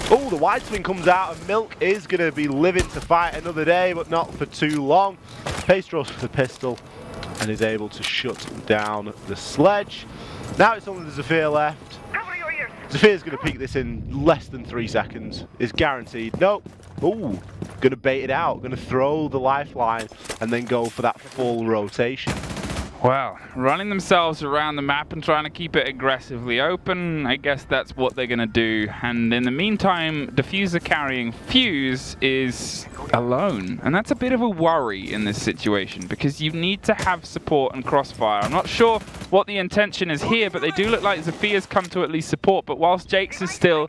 Oh, the wide swing comes out and Milk is going to be living to fight another day, but not for too long. Pace draws for the pistol and is able to shut down the Sledge. Now it's only the Zafir left. Zafir's going to peek this in less than 3 seconds. It's guaranteed. Nope. Ooh, going to bait it out. Going to throw the lifeline and then go for that full rotation. Well, running themselves around the map and trying to keep it aggressively open, I guess that's what they're going to do. And in the meantime, Diffuser carrying Fuse is alone. And that's a bit of a worry in this situation because you need to have support and Crossfire. I'm not sure what the intention is here, but they do look like Zafir's come to at least support. But whilst Jakes is still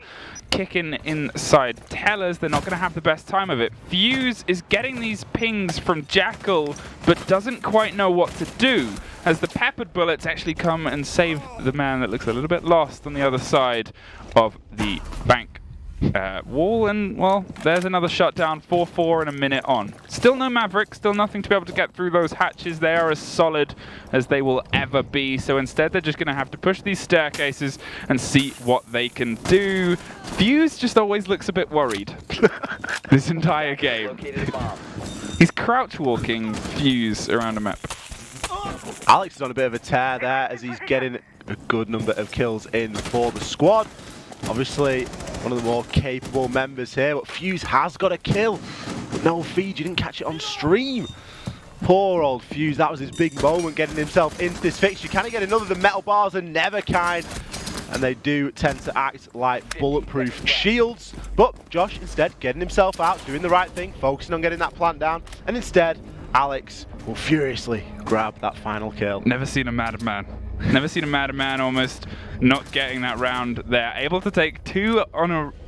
kicking inside Tellers, they're not going to have the best time of it. Fuse is getting these pings from Jackal, but doesn't quite know what to do, as the peppered bullets actually come and save the man that looks a little bit lost on the other side of the bank wall. And, well, there's another shutdown, 4-4 and a minute on. Still no Maverick, still nothing to be able to get through those hatches. They are as solid as they will ever be. So instead, they're just going to have to push these staircases and see what they can do. Fuse just always looks a bit worried this entire game. He's crouch walking Fuse around a map. Alex is on a bit of a tear there as he's getting a good number of kills in for the squad. Obviously, one of the more capable members here, but Fuse has got a kill. But no feed, you didn't catch it on stream. Poor old Fuse, that was his big moment, getting himself into this fixture. Can he get another? The metal bars are never kind, and they do tend to act like bulletproof shields. But Josh, instead, getting himself out, doing the right thing, focusing on getting that plant down, and instead, Alex will furiously grab that final kill. Never seen a madman. Never seen a madman almost not getting that round there. Able to take 2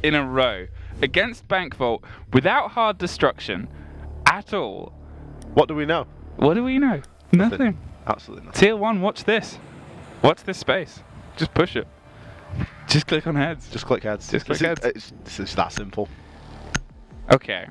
in a row against Bank Vault without hard destruction at all. What do we know? What do we know? Nothing. Absolutely nothing. Tier 1, watch this. Watch this space. Just push it. Just click on heads. Just click heads. Just click heads. It's that simple. Okay.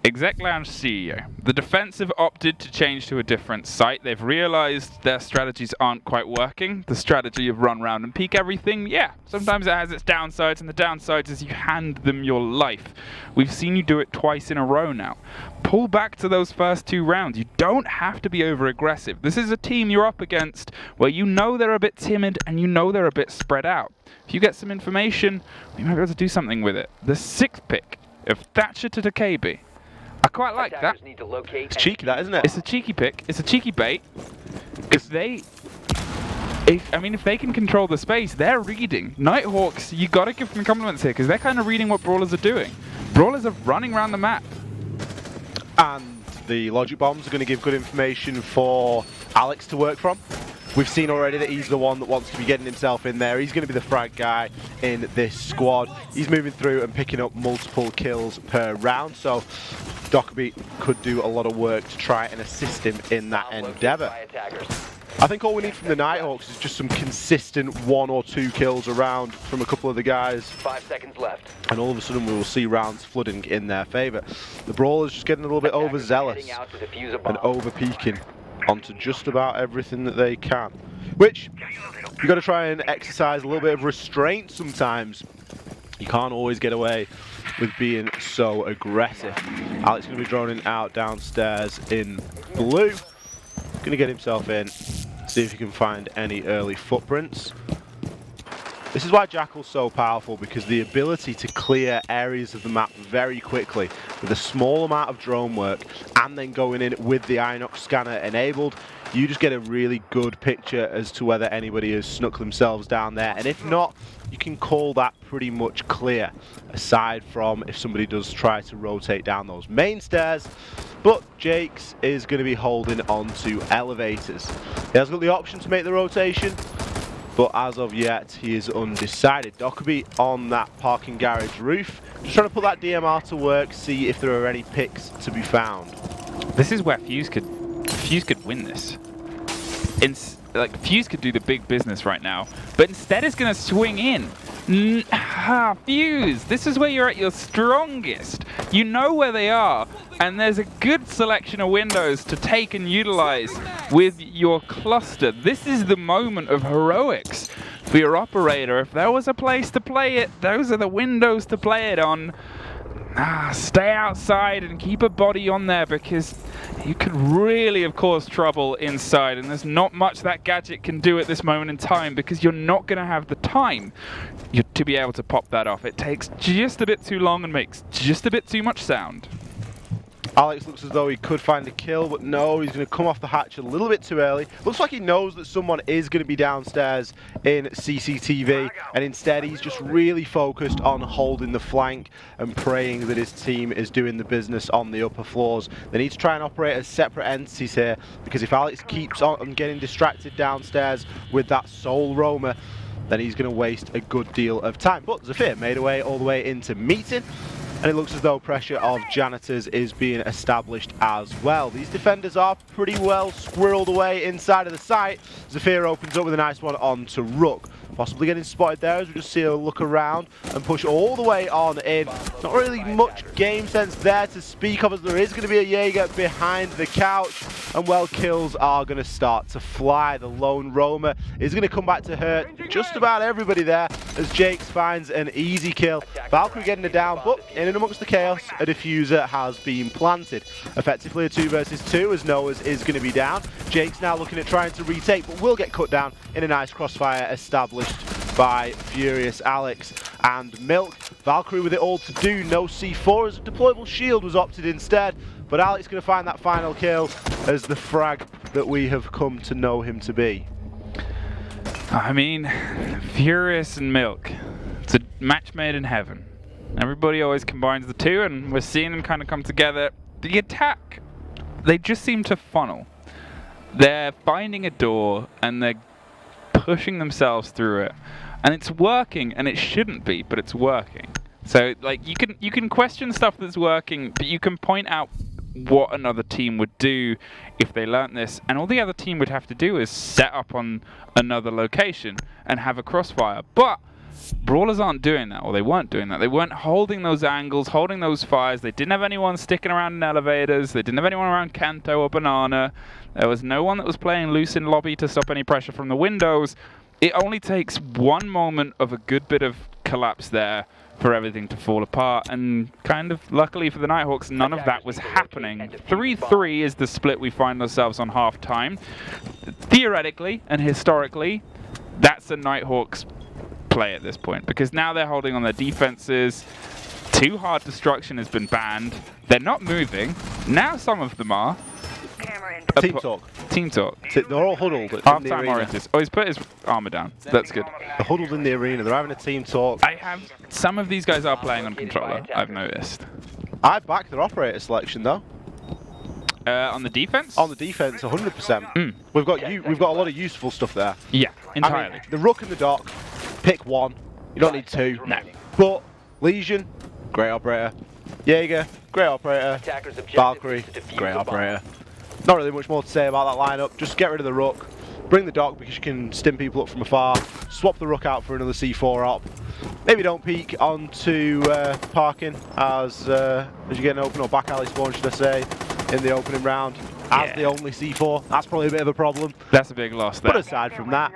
Exec Lounge CEO. The defense have opted to change to a different site. They've realized their strategies aren't quite working. The strategy of run round and peek everything, yeah, sometimes it has its downsides, and the downsides is you hand them your life. We've seen you do it twice in a row now. Pull back to those first 2 rounds. You don't have to be over aggressive. This is a team you're up against where you know they're a bit timid and you know they're a bit spread out. If you get some information, we might be able to do something with it. The 6th pick of Thatcher to Dakabi. I quite like that. It's cheeky, that, isn't it? It's a cheeky pick. It's a cheeky bait. If they can control the space, they're reading. Nighthawks, you got to give them compliments here because they're kind of reading what Brawlers are doing. Brawlers are running around the map. And the logic bombs are going to give good information for Alex to work from. We've seen already that he's the one that wants to be getting himself in there. He's going to be the frag guy in this squad. He's moving through and picking up multiple kills per round. So Dockerby could do a lot of work to try and assist him in that endeavour. I think all we need from the Nighthawks is just some consistent 1 or 2 kills around from a couple of the guys. 5 seconds left. And all of a sudden we will see rounds flooding in their favour. The Brawlers just getting a little bit overzealous and over-peaking onto just about everything that they can. Which, you've got to try and exercise a little bit of restraint sometimes. You can't always get away with being so aggressive. Alex is going to be droning out downstairs in blue. Going to get himself in, see if he can find any early footprints. This is why Jackal's so powerful, because the ability to clear areas of the map very quickly with a small amount of drone work and then going in with the Inox scanner enabled, you just get a really good picture as to whether anybody has snuck themselves down there. And if not, you can call that pretty much clear, aside from if somebody does try to rotate down those main stairs. But Jakes is going to be holding on to elevators. He has got the option to make the rotation, but as of yet, he is undecided. Dockerby on that parking garage roof, just trying to put that DMR to work, see if there are any picks to be found. This is where Fuse could win this. Fuse could do the big business right now, but instead is going to swing in. Fuse, this is where you're at your strongest. You know where they are, and there's a good selection of windows to take and utilize with your cluster. This is the moment of heroics for your operator. If there was a place to play it, those are the windows to play it on. Stay outside and keep a body on there, because you could really have caused trouble inside, and there's not much that gadget can do at this moment in time, because you're not going to have the time to be able to pop that off. It takes just a bit too long and makes just a bit too much sound. Alex looks as though he could find a kill, but no, he's going to come off the hatch a little bit too early. Looks like he knows that someone is going to be downstairs in CCTV, and instead he's just really focused on holding the flank and praying that his team is doing the business on the upper floors. They need to try and operate as separate entities here, because if Alex keeps on getting distracted downstairs with that Soul Roamer, then he's going to waste a good deal of time. But Zafir made away all the way into meeting, and it looks as though pressure of janitors is being established as well. These defenders are pretty well squirreled away inside of the site. Zafir opens up with a nice one onto Rook. Possibly getting spotted there as we just see a look around and push all the way on in. Not really much game sense there to speak of, as there is going to be a Jaeger behind the couch, and well, kills are going to start to fly. The lone roamer is going to come back to hurt just about everybody there as Jakes finds an easy kill. Valkyrie getting it down, but in and amongst the chaos, a diffuser has been planted. Effectively a 2 versus 2 as Noah's is going to be down. Jakes now looking at trying to retake, but will get cut down in a nice crossfire established by Furious Alex and Milk. Valkyrie with it all to do, no C4 as a deployable shield was opted instead, but Alex going to find that final kill as the frag that we have come to know him to be. I mean, Furious and Milk, it's a match made in heaven. Everybody always combines the two, and we're seeing them kind of come together. The attack, they just seem to funnel. They're finding a door and they're pushing themselves through it, and it's working, and it shouldn't be, but it's working. So like you can question stuff that's working, but you can point out what another team would do if they learnt this, and all the other team would have to do is set up on another location and have a crossfire. But Brawlers aren't doing that, or they weren't doing that. They weren't holding those angles, holding those fires. They didn't have anyone sticking around in elevators. They didn't have anyone around Kanto or Banana. There was no one that was playing loose in lobby to stop any pressure from the windows. It only takes one moment of a good bit of collapse there for everything to fall apart, and kind of luckily for the Nighthawks, none of that was happening. 3-3 is the split we find ourselves on half-time. Theoretically and historically, that's a Nighthawks play at this point, because now they're holding on their defenses. Too hard destruction has been banned. They're not moving. Now some of them are. Team talk. Team talk. They're all huddled in the Half-time arena. oranges. Oh, he's put his armor down. That's good. They're huddled in the arena. They're having a team talk. Some of these guys are playing on controller, I've noticed. I back their operator selection though. On the defense? On the defense, 100%. We've got a lot of useful stuff there. Yeah, entirely. I mean, the Rook and the Doc, pick one. You don't need two. No. But Legion, great operator. Jaeger, great operator. Valkyrie, great operator. Not really much more to say about that lineup. Just get rid of the Rook, bring the Doc because you can stim people up from afar. Swap the Rook out for another C4 op. Maybe don't peek onto parking as you're getting open, or back alley spawn, should I say, in the opening round as the only C4. That's probably a bit of a problem. That's a big loss there. But aside from that,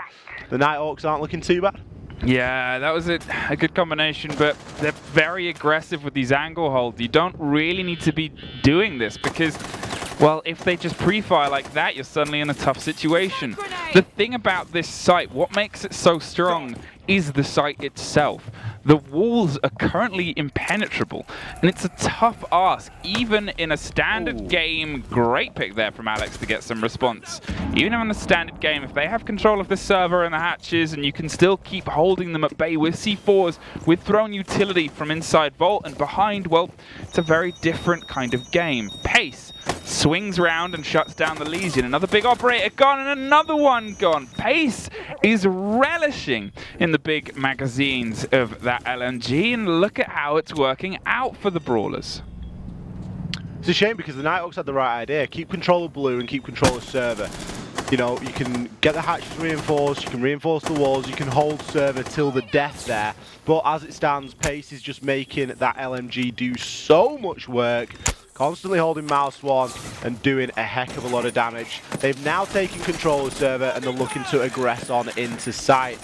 the Nighthawks aren't looking too bad. Yeah, that was a good combination, but they're very aggressive with these angle holds. You don't really need to be doing this, because Well, if they just pre-fire like that, you're suddenly in a tough situation. The thing about this site, what makes it so strong, is the site itself. The walls are currently impenetrable, and it's a tough ask, even in a standard game. Great pick there from Alex to get some response. Even in a standard game, if they have control of the server and the hatches, and you can still keep holding them at bay with C4s, with thrown utility from inside Vault and behind, well, it's a very different kind of game. Pace swings round and shuts down the Legion. Another big operator gone and another one gone. Pace is relishing in the big magazines of that LMG, and look at how it's working out for the Brawlers. It's a shame because the Nighthawks had the right idea. Keep control of blue and keep control of server. You know, you can get the hatches reinforced, you can reinforce the walls, you can hold server till the death there. But as it stands, Pace is just making that LMG do so much work. Constantly holding Mouse 1 and doing a heck of a lot of damage. They've now taken control of server and they're looking to aggress on into sight.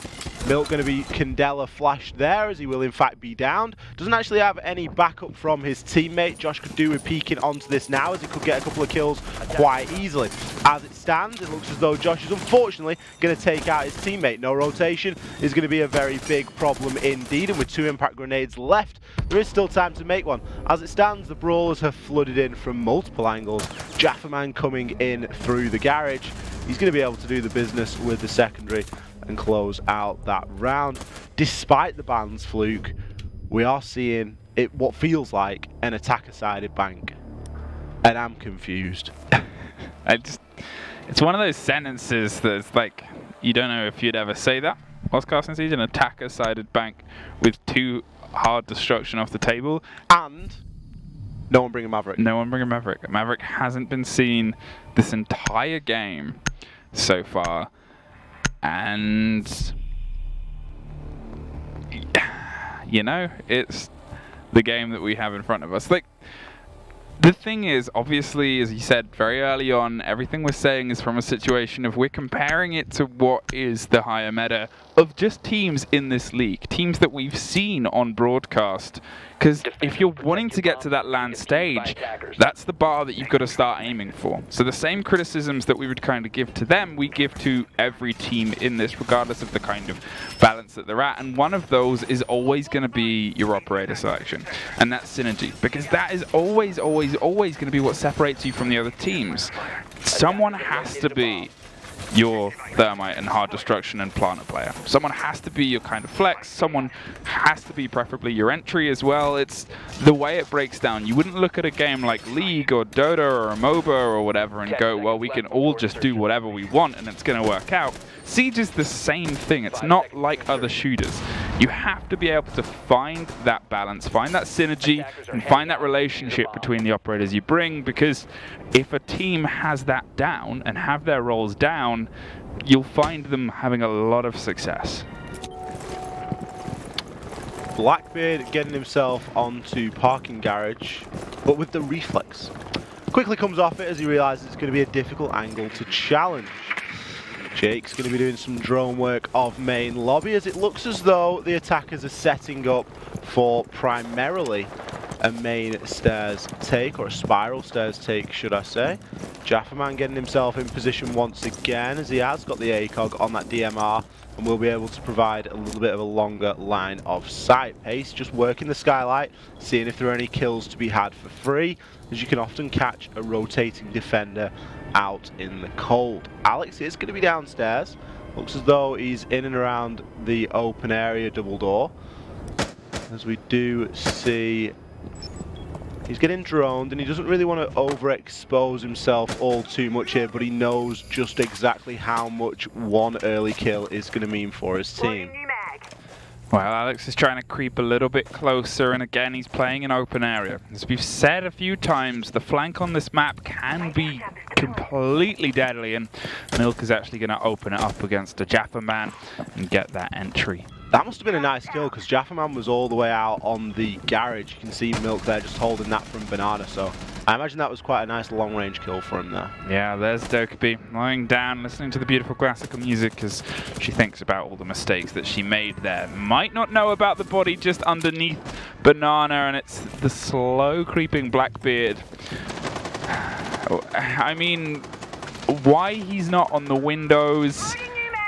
Milk going to be Candela flashed there, as he will in fact be downed. Doesn't actually have any backup from his teammate. Josh could do with peeking onto this now, as he could get a couple of kills quite easily. As it stands, it looks as though Josh is unfortunately going to take out his teammate. No rotation is going to be a very big problem indeed, and with 2 impact grenades left, there is still time to make one. As it stands, the Brawlers have flooded in from multiple angles. Jafferman coming in through the garage. He's going to be able to do the business with the secondary and close out that round. Despite the bans, Fluke, we are seeing it what feels like an attacker-sided bank, and I'm confused. It's one of those sentences that's like, you don't know if you'd ever say that whilst casting Siege. An attacker-sided bank with 2 hard destruction off the table, and no one bringing Maverick. No one bringing Maverick. Maverick hasn't been seen this entire game so far. And, you know, it's the game that we have in front of us. Like, the thing is, obviously, as you said very early on, everything we're saying is from a situation of we're comparing it to what is the higher meta of just teams in this league, teams that we've seen on broadcast. Because if you're wanting to get to that LAN stage, that's the bar that you've got to start aiming for. So the same criticisms that we would kind of give to them, we give to every team in this, regardless of the kind of balance that they're at. And one of those is always going to be your operator selection. And that's synergy. Because that is always going to be what separates you from the other teams. Someone has to be your Thermite and hard destruction and planter player. Someone has to be your kind of flex. Someone has to be preferably your entry as well. It's the way it breaks down. You wouldn't look at a game like League or Dota or MOBA or whatever and go, well, we can all just do whatever we want and it's going to work out. Siege is the same thing. It's not like other shooters. You have to be able to find that balance, find that synergy, and find that relationship between the operators you bring, because if a team has that down and have their roles down, you'll find them having a lot of success. Blackbeard getting himself onto parking garage, but with the reflex. Quickly comes off it as he realizes it's going to be a difficult angle to challenge. Jake's going to be doing some drone work of main lobby, as it looks as though the attackers are setting up for primarily a main stairs take, or a spiral stairs take, should I say. Jafferman getting himself in position once again, as he has got the ACOG on that DMR and will be able to provide a little bit of a longer line of sight. Pace just working the skylight, seeing if there are any kills to be had for free, as you can often catch a rotating defender out in the cold. Alex is going to be downstairs. Looks as though he's in and around the open area double door, as we do see he's getting droned, and he doesn't really want to overexpose himself all too much here, but he knows just exactly how much one early kill is going to mean for his team. Well, Alex is trying to creep a little bit closer, and again he's playing an open area. As we've said a few times, the flank on this map can be completely deadly, and Milk is actually going to open it up against a Jafferman and get that entry. That must have been a nice kill, because Jafferman was all the way out on the garage. You can see Milk there just holding that from Banana, so I imagine that was quite a nice long-range kill for him there. Yeah, there's Dokkaebi lying down, listening to the beautiful classical music as she thinks about all the mistakes that she made there. Might not know about the body just underneath Banana, and it's the slow creeping Blackbeard. I mean, why he's not on the windows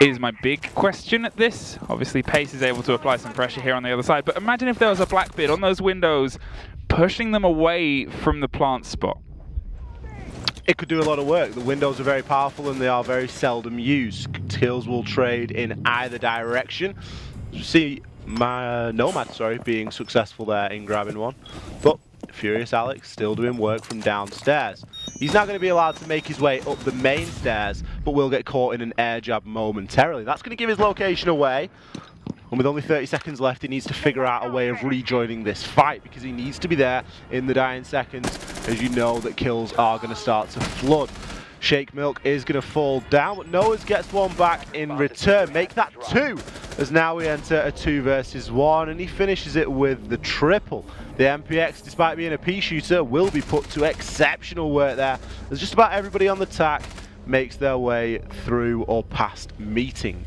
is my big question at this. Obviously, Pace is able to apply some pressure here on the other side, but imagine if there was a Blackbeard on those windows, pushing them away from the plant spot. It could do a lot of work. The windows are very powerful and they are very seldom used. Kills will trade in either direction. You see Nomad, being successful there in grabbing one, but Furious Alex still doing work from downstairs. He's not going to be allowed to make his way up the main stairs, but will get caught in an air jab momentarily. That's going to give his location away. And with only 30 seconds left, he needs to figure out a way of rejoining this fight because he needs to be there in the dying seconds, as you know that kills are going to start to flood. Shake Milk is going to fall down, but Noahs gets one back in return. Make that 2, as now we enter a 2 versus 1, and he finishes it with the triple. The MPX, despite being a pea shooter, will be put to exceptional work there, as just about everybody on the TAC makes their way through or past meeting.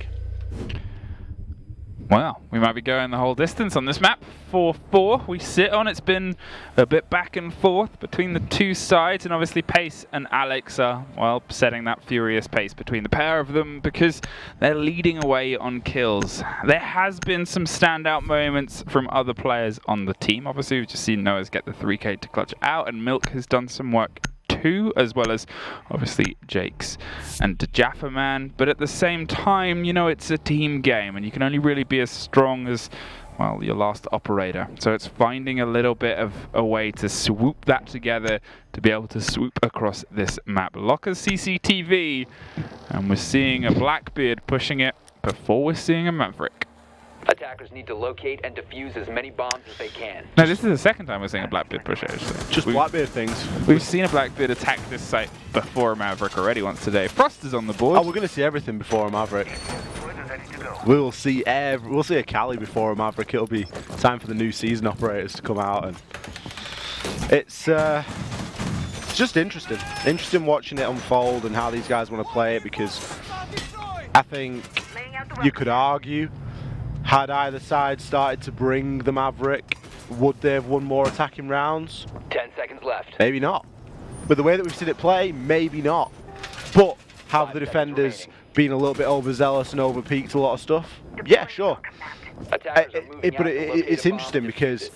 Well, we might be going the whole distance on this map. 4-4 we sit on. It's been a bit back and forth between the two sides, and obviously Pace and Alex are, well, setting that furious pace between the pair of them because they're leading away on kills. There has been some standout moments from other players on the team. Obviously, we've just seen Noahs get the 3K to clutch out, and Milk has done some work too, as well as obviously Jakes and Jaffa Man. But at the same time, you know, it's a team game and you can only really be as strong as, well, your last operator. So it's finding a little bit of a way to swoop that together to be able to swoop across this map. Lockers CCTV, and we're seeing a Blackbeard pushing it before we're seeing a Maverick. Attackers need to locate and defuse as many bombs as they can. Now, this is the second time we're seeing a Blackbeard push it. Just Blackbeard things. We've seen a Blackbeard attack this site before a Maverick already once today. Frost is on the board. Oh, we're going to see everything before a Maverick. We will see we'll see a Cali before a Maverick. It'll be time for the new season operators to come out, and it's just interesting watching it unfold and how these guys want to play it, because I think you could argue, had either side started to bring the Maverick, would they have won more attacking rounds? 10 seconds left. Maybe not. With the way that we've seen it play, maybe not. But have the defenders been a little bit overzealous and overpeaked a lot of stuff? Yeah, sure. It's interesting because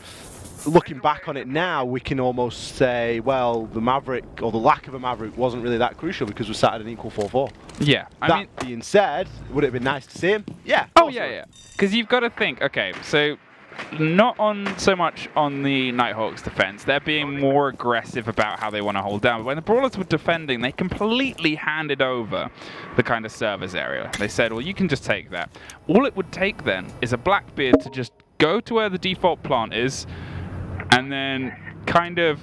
looking back on it now, we can almost say, well, the Maverick, or the lack of a Maverick, wasn't really that crucial because we sat at an equal 4-4. Yeah. That being said, would it have been nice to see him? Yeah. Oh, yeah. Because you've got to think, okay, so not on so much on the Nighthawks defense. They're being more aggressive about how they want to hold down. But when the Brawlers were defending, they completely handed over the kind of service area. They said, well, you can just take that. All it would take then is a Blackbeard to just go to where the default plant is and then kind of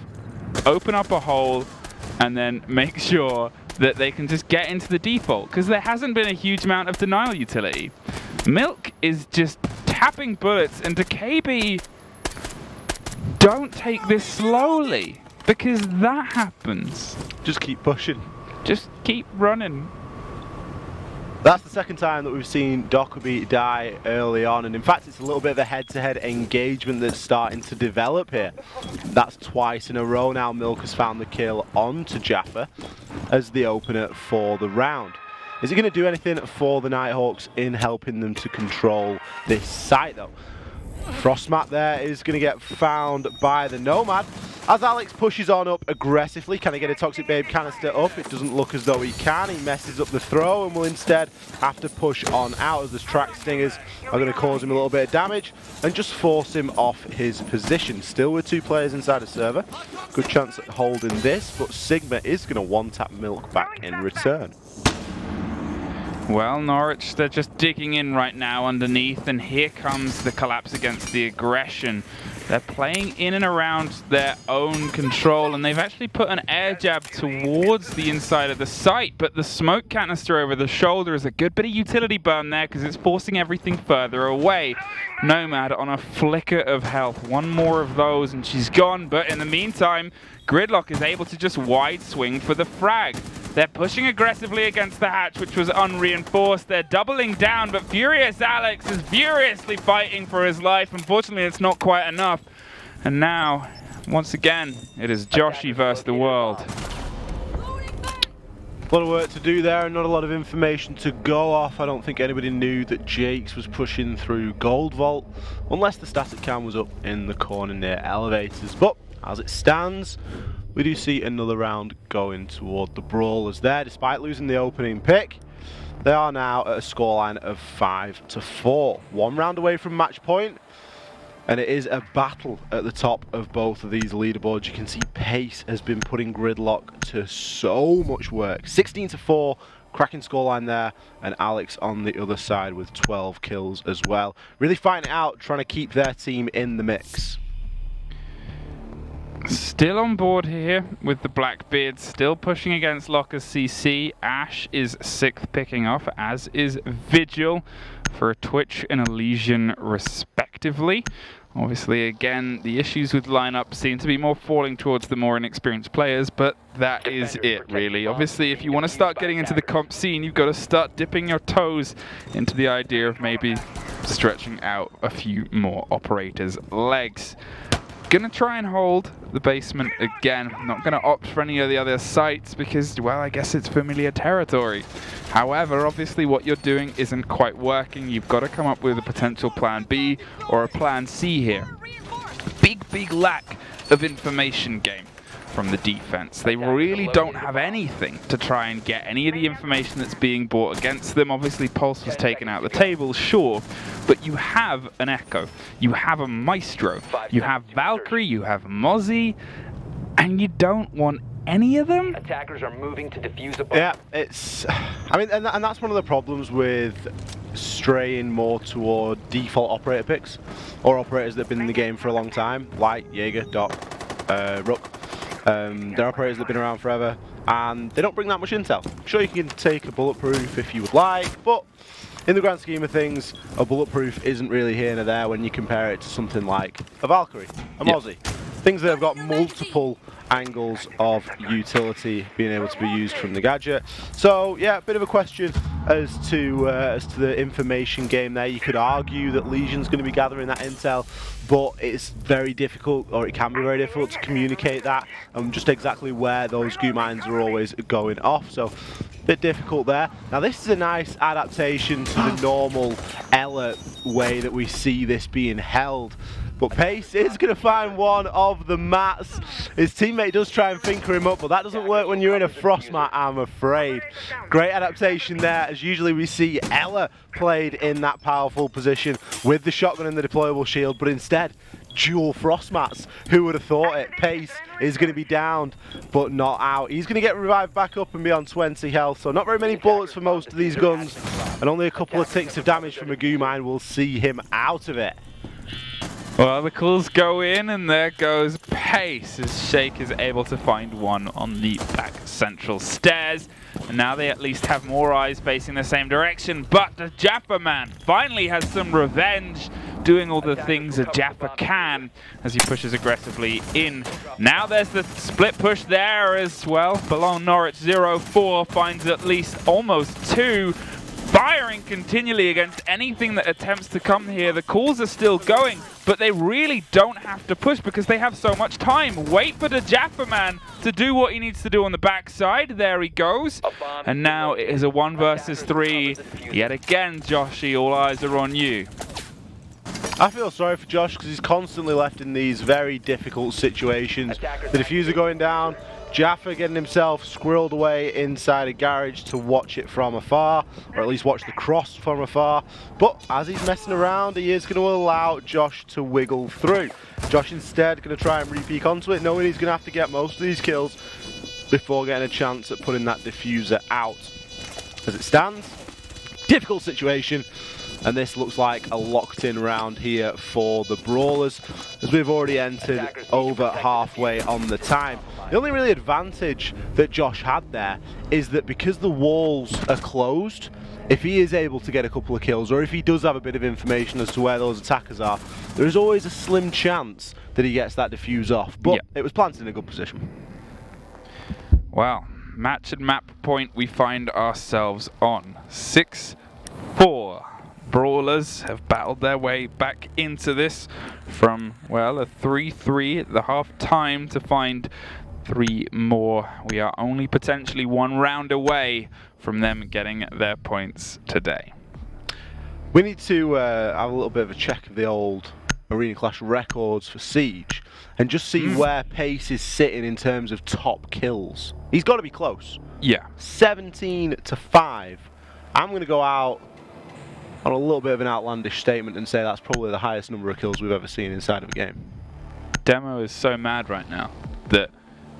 open up a hole and then make sure that they can just get into the default, because there hasn't been a huge amount of denial utility. Milk is just tapping bullets, and to KB, don't take this slowly, because that happens. Just keep pushing. Just keep running. That's the second time that we've seen Dokkaebi die early on, and in fact it's a little bit of a head-to-head engagement that's starting to develop here. That's twice in a row now. Milk has found the kill onto Jaffa as the opener for the round. Is it going to do anything for the Nighthawks in helping them to control this site though? Frostmat there is going to get found by the Nomad. As Alex pushes on up aggressively, can he get a Toxic Babe canister up? It doesn't look as though he can. He messes up the throw and will instead have to push on out, as the Track Stingers are going to cause him a little bit of damage and just force him off his position. Still with 2 players inside a server. Good chance at holding this, but Sigma is going to one-tap Milk back in return. Well, Norwich, they're just digging in right now underneath, and here comes the collapse against the aggression. They're playing in and around their own control, and they've actually put an air jab towards the inside of the site, but the smoke canister over the shoulder is a good bit of utility burn there because it's forcing everything further away. Nomad on a flicker of health. One more of those and she's gone, but in the meantime, Gridlock is able to just wide swing for the frag. They're pushing aggressively against the hatch, which was unreinforced. They're doubling down, but Furious Alex is furiously fighting for his life. Unfortunately, it's not quite enough. And now, once again, it is Joshi versus the world. A lot of work to do there and not a lot of information to go off. I don't think anybody knew that Jakes was pushing through Gold Vault, unless the static cam was up in the corner near elevators. But as it stands, we do see another round going toward the Brawlers there. Despite losing the opening pick, they are now at a scoreline of 5-4. 1 round away from match point. And it is a battle at the top of both of these leaderboards. You can see Pace has been putting Gridlock to so much work. 16-4, cracking scoreline there, and Alex on the other side with 12 kills as well. Really fighting it out, trying to keep their team in the mix. Still on board here with the Blackbeards, still pushing against Lockers CC. Ash is 6th picking off, as is Vigil for a Twitch and a Legion respectively. Obviously, again, the issues with lineup seem to be more falling towards the more inexperienced players, but that is it, really. Obviously, if you want to start getting into the comp scene, you've got to start dipping your toes into the idea of maybe stretching out a few more operators' legs. Gonna try and hold the basement again. Not gonna opt for any of the other sites because, well, I guess it's familiar territory. However, obviously what you're doing isn't quite working. You've got to come up with a potential plan B or a plan C here. Big lack of information game from the defense. They really don't have anything to try and get any of the information that's being brought against them. Obviously, Pulse was taken out of the table, sure, but you have an Echo, you have a Maestro, you have Valkyrie, you have Mozzie, and you don't want any of them? Attackers are moving to defuse a bomb. Yeah, it's... I mean, and that's one of the problems with straying more toward default operator picks, or operators that have been in the game for a long time, like Jaeger, Doc, Rook. They're operators that have been around forever, and they don't bring that much intel. Sure, you can take a Bulletproof if you would like, but in the grand scheme of things, a Bulletproof isn't really here nor there when you compare it to something like a Valkyrie, a Mozzie. Things that have got multiple angles of utility being able to be used from the gadget. So yeah, a bit of a question as to the information game there. You could argue that Legion's going to be gathering that intel, but it's very difficult, or it can be very difficult to communicate that, just exactly where those goo mines are always going off. So a bit difficult there. Now this is a nice adaptation to the normal Ela way that we see this being held. But Pace is going to find one of the mats. His teammate does try and finker him up, but that doesn't work when you're in a frost mat, I'm afraid. Great adaptation there, as usually we see Ela played in that powerful position with the shotgun and the deployable shield, but instead, dual frost mats. Who would have thought it? Pace is going to be downed, but not out. He's going to get revived back up and be on 20 health, so not very many bullets for most of these guns, and only a couple of ticks of damage from a goo mine will see him out of it. Well, the calls go in, and there goes Pace as Shake is able to find one on the back central stairs. And now they at least have more eyes facing the same direction. But the Jaffa man finally has some revenge, doing all the things a Jaffa can as he pushes aggressively in. Now there's the split push there as well. Belong Norwich 0-4 finds at least almost 2. Firing continually against anything that attempts to come here. The calls are still going, but they really don't have to push because they have so much time. Wait for the Jaffa man to do what he needs to do on the backside. There he goes. And now it is a 1 versus 3. Yet again, Joshy, all eyes are on you. I feel sorry for Josh because he's constantly left in these very difficult situations. The diffuser going down, Jaffa getting himself squirreled away inside a garage to watch it from afar, or at least watch the cross from afar. But as he's messing around, he is going to allow Josh to wiggle through. Josh instead going to try and re-peek onto it, knowing he's going to have to get most of these kills before getting a chance at putting that diffuser out. As it stands, difficult situation. And this looks like a locked-in round here for the Brawlers, as we've already entered over halfway on the time. The only really advantage that Josh had there is that because the walls are closed, if he is able to get a couple of kills, or if he does have a bit of information as to where those attackers are, there is always a slim chance that he gets that defuse off. But it was planted in a good position. Well, match and map point we find ourselves on. 6-4. Brawlers have battled their way back into this from, well, a 3-3 at the half time to find 3 more. We are only potentially 1 round away from them getting their points today. We need to have a little bit of a check of the old Arena Clash records for Siege and just see where Pace is sitting in terms of top kills. He's got to be close. Yeah. 17-5. I'm going to go out on a little bit of an outlandish statement and say that's probably the highest number of kills we've ever seen inside of a game. Demo is so mad right now that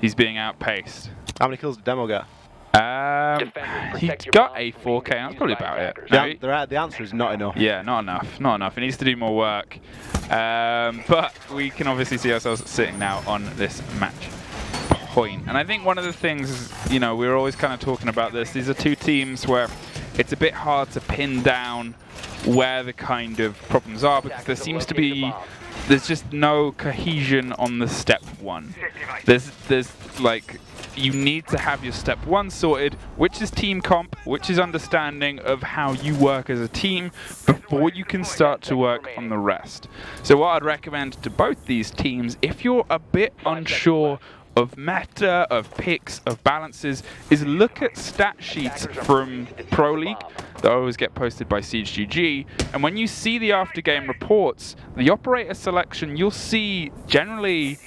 he's being outpaced. How many kills did Demo get? He got a 4K. That's probably about it. Maybe? The answer is not enough. Yeah, not enough. Not enough. He needs to do more work. But we can obviously see ourselves sitting now on this match point. And I think one of the things, you know, we're always kind of talking about this. These are two teams where it's a bit hard to pin down where the kind of problems are, because there seems to be, there's just no cohesion on the step 1. There's like, you need to have your step 1 sorted, which is team comp, which is understanding of how you work as a team before you can start to work on the rest. So what I'd recommend to both these teams, if you're a bit unsure of meta, of picks, of balances, is look at stat sheets from Pro League that always get posted by SiegeGG, and when you see the after game reports, the operator selection, you'll see generally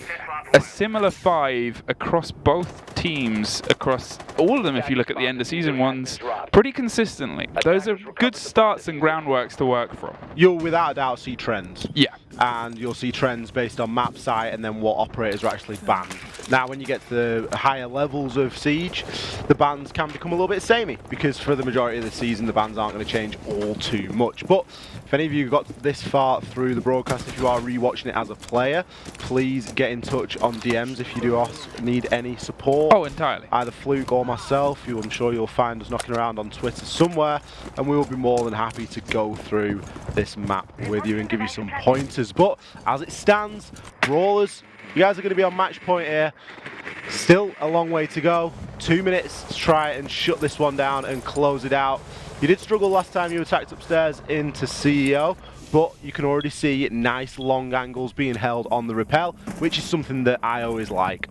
a similar 5 across both teams, across all of them if you look at the end of season ones, pretty consistently. Those are good starts and groundworks to work from. You'll without a doubt see trends. Yeah. And you'll see trends based on map site and then what operators are actually banned. Now when you get to the higher levels of Siege, the bans can become a little bit samey, because for the majority of the season the bans aren't going to change all too much. But if any of you got this far through the broadcast, if you are rewatching it as a player, please get in touch on DMs if you do need any support. Oh, entirely. Either Fluke or myself, I'm sure you'll find us knocking around on Twitter somewhere, and we will be more than happy to go through this map with you and give you some pointers. But as it stands, Brawlers, you guys are going to be on match point here. Still a long way to go. 2 minutes to try and shut this one down and close it out. You did struggle last time you attacked upstairs into CEO, but you can already see nice long angles being held on the rappel, which is something that I always like.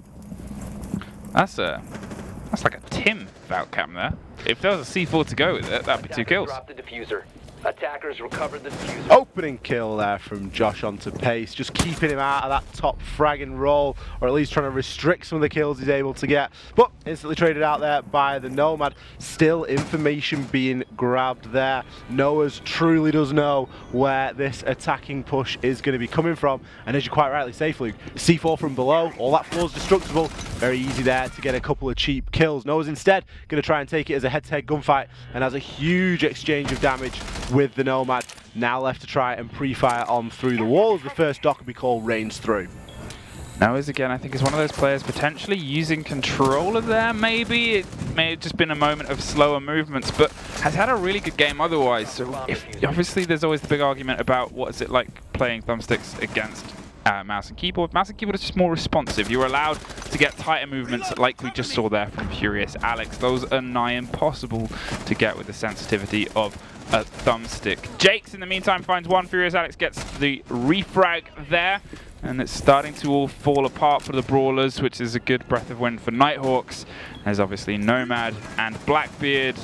That's like a Tim Valcam there. If there was a C4 to go with it, that'd be 2 kills. Drop the diffuser. Attackers recovered the diffuser. Opening kill there from Josh onto Pace, just keeping him out of that top frag and roll, or at least trying to restrict some of the kills he's able to get. But instantly traded out there by the Nomad. Still information being grabbed there. Noahs truly does know where this attacking push is going to be coming from. And as you quite rightly say, Fluke, C4 from below, all that floor's destructible. Very easy there to get a couple of cheap kills. Noah's instead going to try and take it as a head-to-head gunfight, and has a huge exchange of damage with the Nomad. Now left to try and pre-fire on through the wall as the first dock will be called Rains Through. Noahs again, I think, is one of those players potentially using controller there, maybe. It may have just been a moment of slower movements, but has had a really good game otherwise. So obviously there's always the big argument about what is it like playing thumbsticks against mouse and keyboard. Mouse and keyboard is just more responsive. You're allowed to get tighter movements like we just saw there from Furious Alex. Those are nigh impossible to get with the sensitivity of a thumbstick. Jakes, in the meantime, finds one. Furious Alex gets the refrag there, and it's starting to all fall apart for the Brawlers, which is a good breath of wind for Nighthawks. There's obviously Nomad and Blackbeard.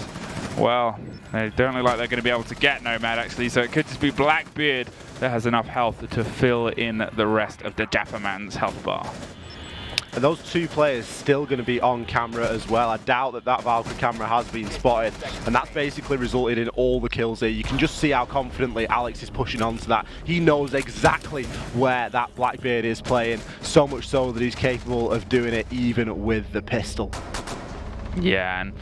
Well, they don't look like they're going to be able to get Nomad, actually, so it could just be Blackbeard that has enough health to fill in the rest of the Dapperman's health bar. And those two players still going to be on camera as well. I doubt that that Valkyrie camera has been spotted, and that's basically resulted in all the kills here. You can just see how confidently Alex is pushing onto that. He knows exactly where that Blackbeard is playing, so much so that he's capable of doing it even with the pistol. Yeah, and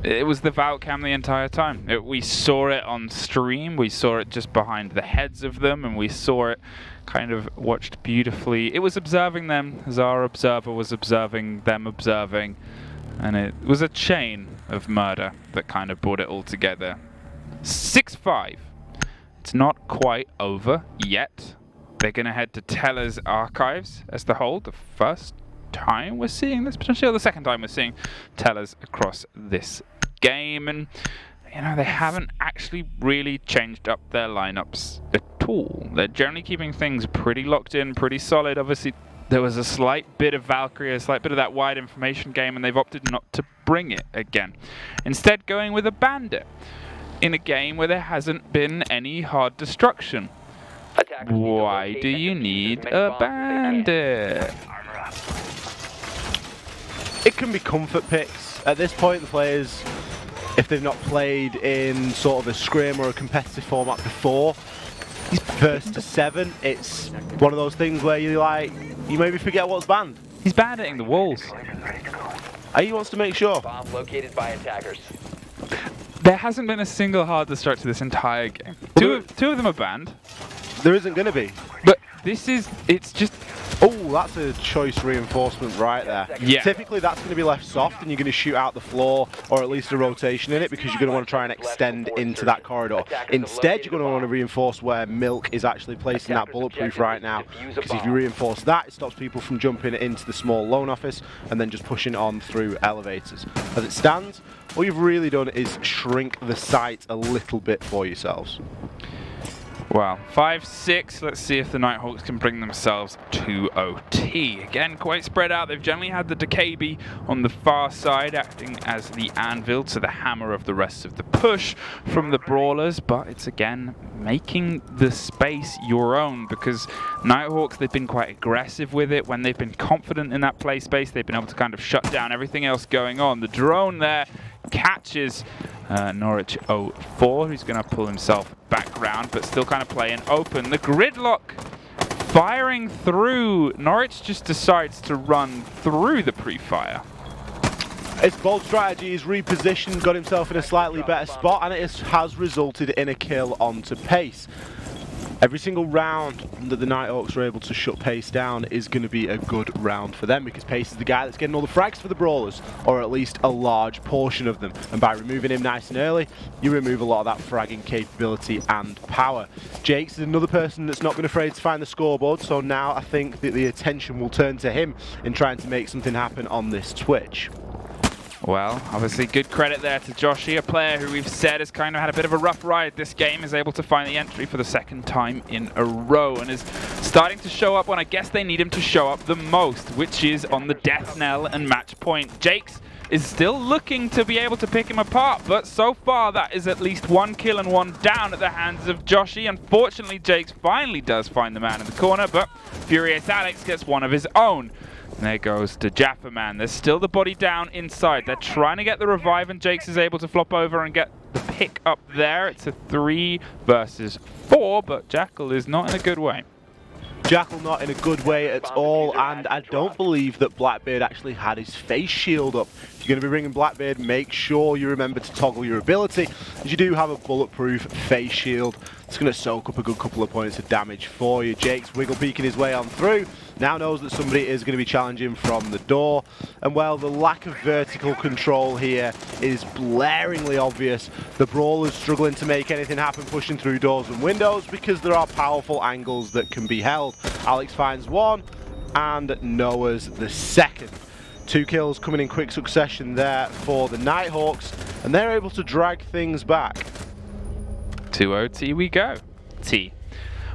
it was the Valcam the entire time. We saw it on stream, we saw it just behind the heads of them, and we saw it kind of watched beautifully. It was observing them as our observer was observing them observing, and it was a chain of murder that kind of brought it all together. 6-5. It's not quite over yet. They're going to head to Teller's archives as the whole. The first time we're seeing this, potentially, or the second time we're seeing Teller's across this game, and you know, they haven't actually really changed up their lineups at all. They're generally keeping things pretty locked in, pretty solid. Obviously, there was a slight bit of Valkyrie, a slight bit of that wide information game, and they've opted not to bring it again. Instead, going with a Bandit in a game where there hasn't been any hard destruction. Attackers need to Why locate do and you defuse need as many a bombs as they can. Bandit? It can be comfort picks. At this point, the players, if they've not played in sort of a scrim or a competitive format before, first to 7, it's one of those things where you maybe forget what's banned. He's banditing the walls. He wants to make sure. Bomb located by attackers. There hasn't been a single hard destruct to this entire game. Two of them are banned, There isn't going to be. but it's just, Oh, that's a choice reinforcement right there. Yeah. Typically, that's going to be left soft, and you're going to shoot out the floor, or at least a rotation in it, because you're going to want to try and extend into that corridor. Instead, you're going to want to reinforce where Milk is actually placing that bulletproof right now, because if you reinforce that, it stops people from jumping into the small loan office and then just pushing on through elevators. As it stands, all you've really done is shrink the site a little bit for yourselves. wow, 5-6. Let's see if the Nighthawks can bring themselves to OT. Again, quite spread out. They've generally had the Decabi on the far side, acting as the anvil to the hammer of the rest of the push from the Brawlers, but it's again making the space your own, because Nighthawks, they've been quite aggressive with it. When they've been confident in that play space, they've been able to kind of shut down everything else going on. The drone there catches Norwich 04, who's going to pull himself back round, but still kind of playing open. The gridlock firing through. Norwich just decides to run through the pre-fire. His bold strategy is repositioned, got himself in a slightly better spot, and it has resulted in a kill onto Pace. Every single round that the Nighthawks are able to shut Pace down is going to be a good round for them, because Pace is the guy that's getting all the frags for the Brawlers, or at least a large portion of them. And by removing him nice and early, you remove a lot of that fragging capability and power. Jakes is another person that's not been afraid to find the scoreboard, so now I think that the attention will turn to him in trying to make something happen on this Twitch. Well, obviously good credit there to Joshi, a player who we've said has kind of had a bit of a rough ride this game, is able to find the entry for the second time in a row, and is starting to show up when I guess they need him to show up the most, which is on the death knell and match point. Jakes is still looking to be able to pick him apart, but so far that is at least 1 kill and 1 down at the hands of Joshi. Unfortunately, Jakes finally does find the man in the corner, but Furious Alex gets one of his own. And there goes to Jaffa Man. There's still the body down inside. They're trying to get the revive, and Jakes is able to flop over and get the pick up there. It's a 3 versus 4, but Jackal is not in a good way. Jackal not in a good way at all, and I don't believe that Blackbeard actually had his face shield up. If you're going to be bringing Blackbeard, make sure you remember to toggle your ability, as you do have a bulletproof face shield. It's going to soak up a good couple of points of damage for you. Jake's wiggle peeking his way on through. Now knows that somebody is going to be challenging from the door. And well, the lack of vertical control here is blaringly obvious. The Brawlers struggling to make anything happen, pushing through doors and windows, because there are powerful angles that can be held. Alex finds one, and Noah's the second. 2 kills coming in quick succession there for the Nighthawks, and they're able to drag things back. To OT we go. T.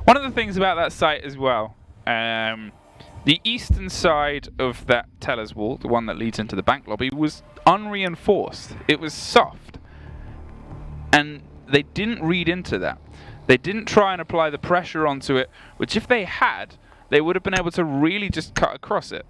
One of the things about that site as well, the eastern side of that teller's wall, the one that leads into the bank lobby, was unreinforced. It was soft. And they didn't read into that. They didn't try and apply the pressure onto it, which if they had, they would have been able to really just cut across it.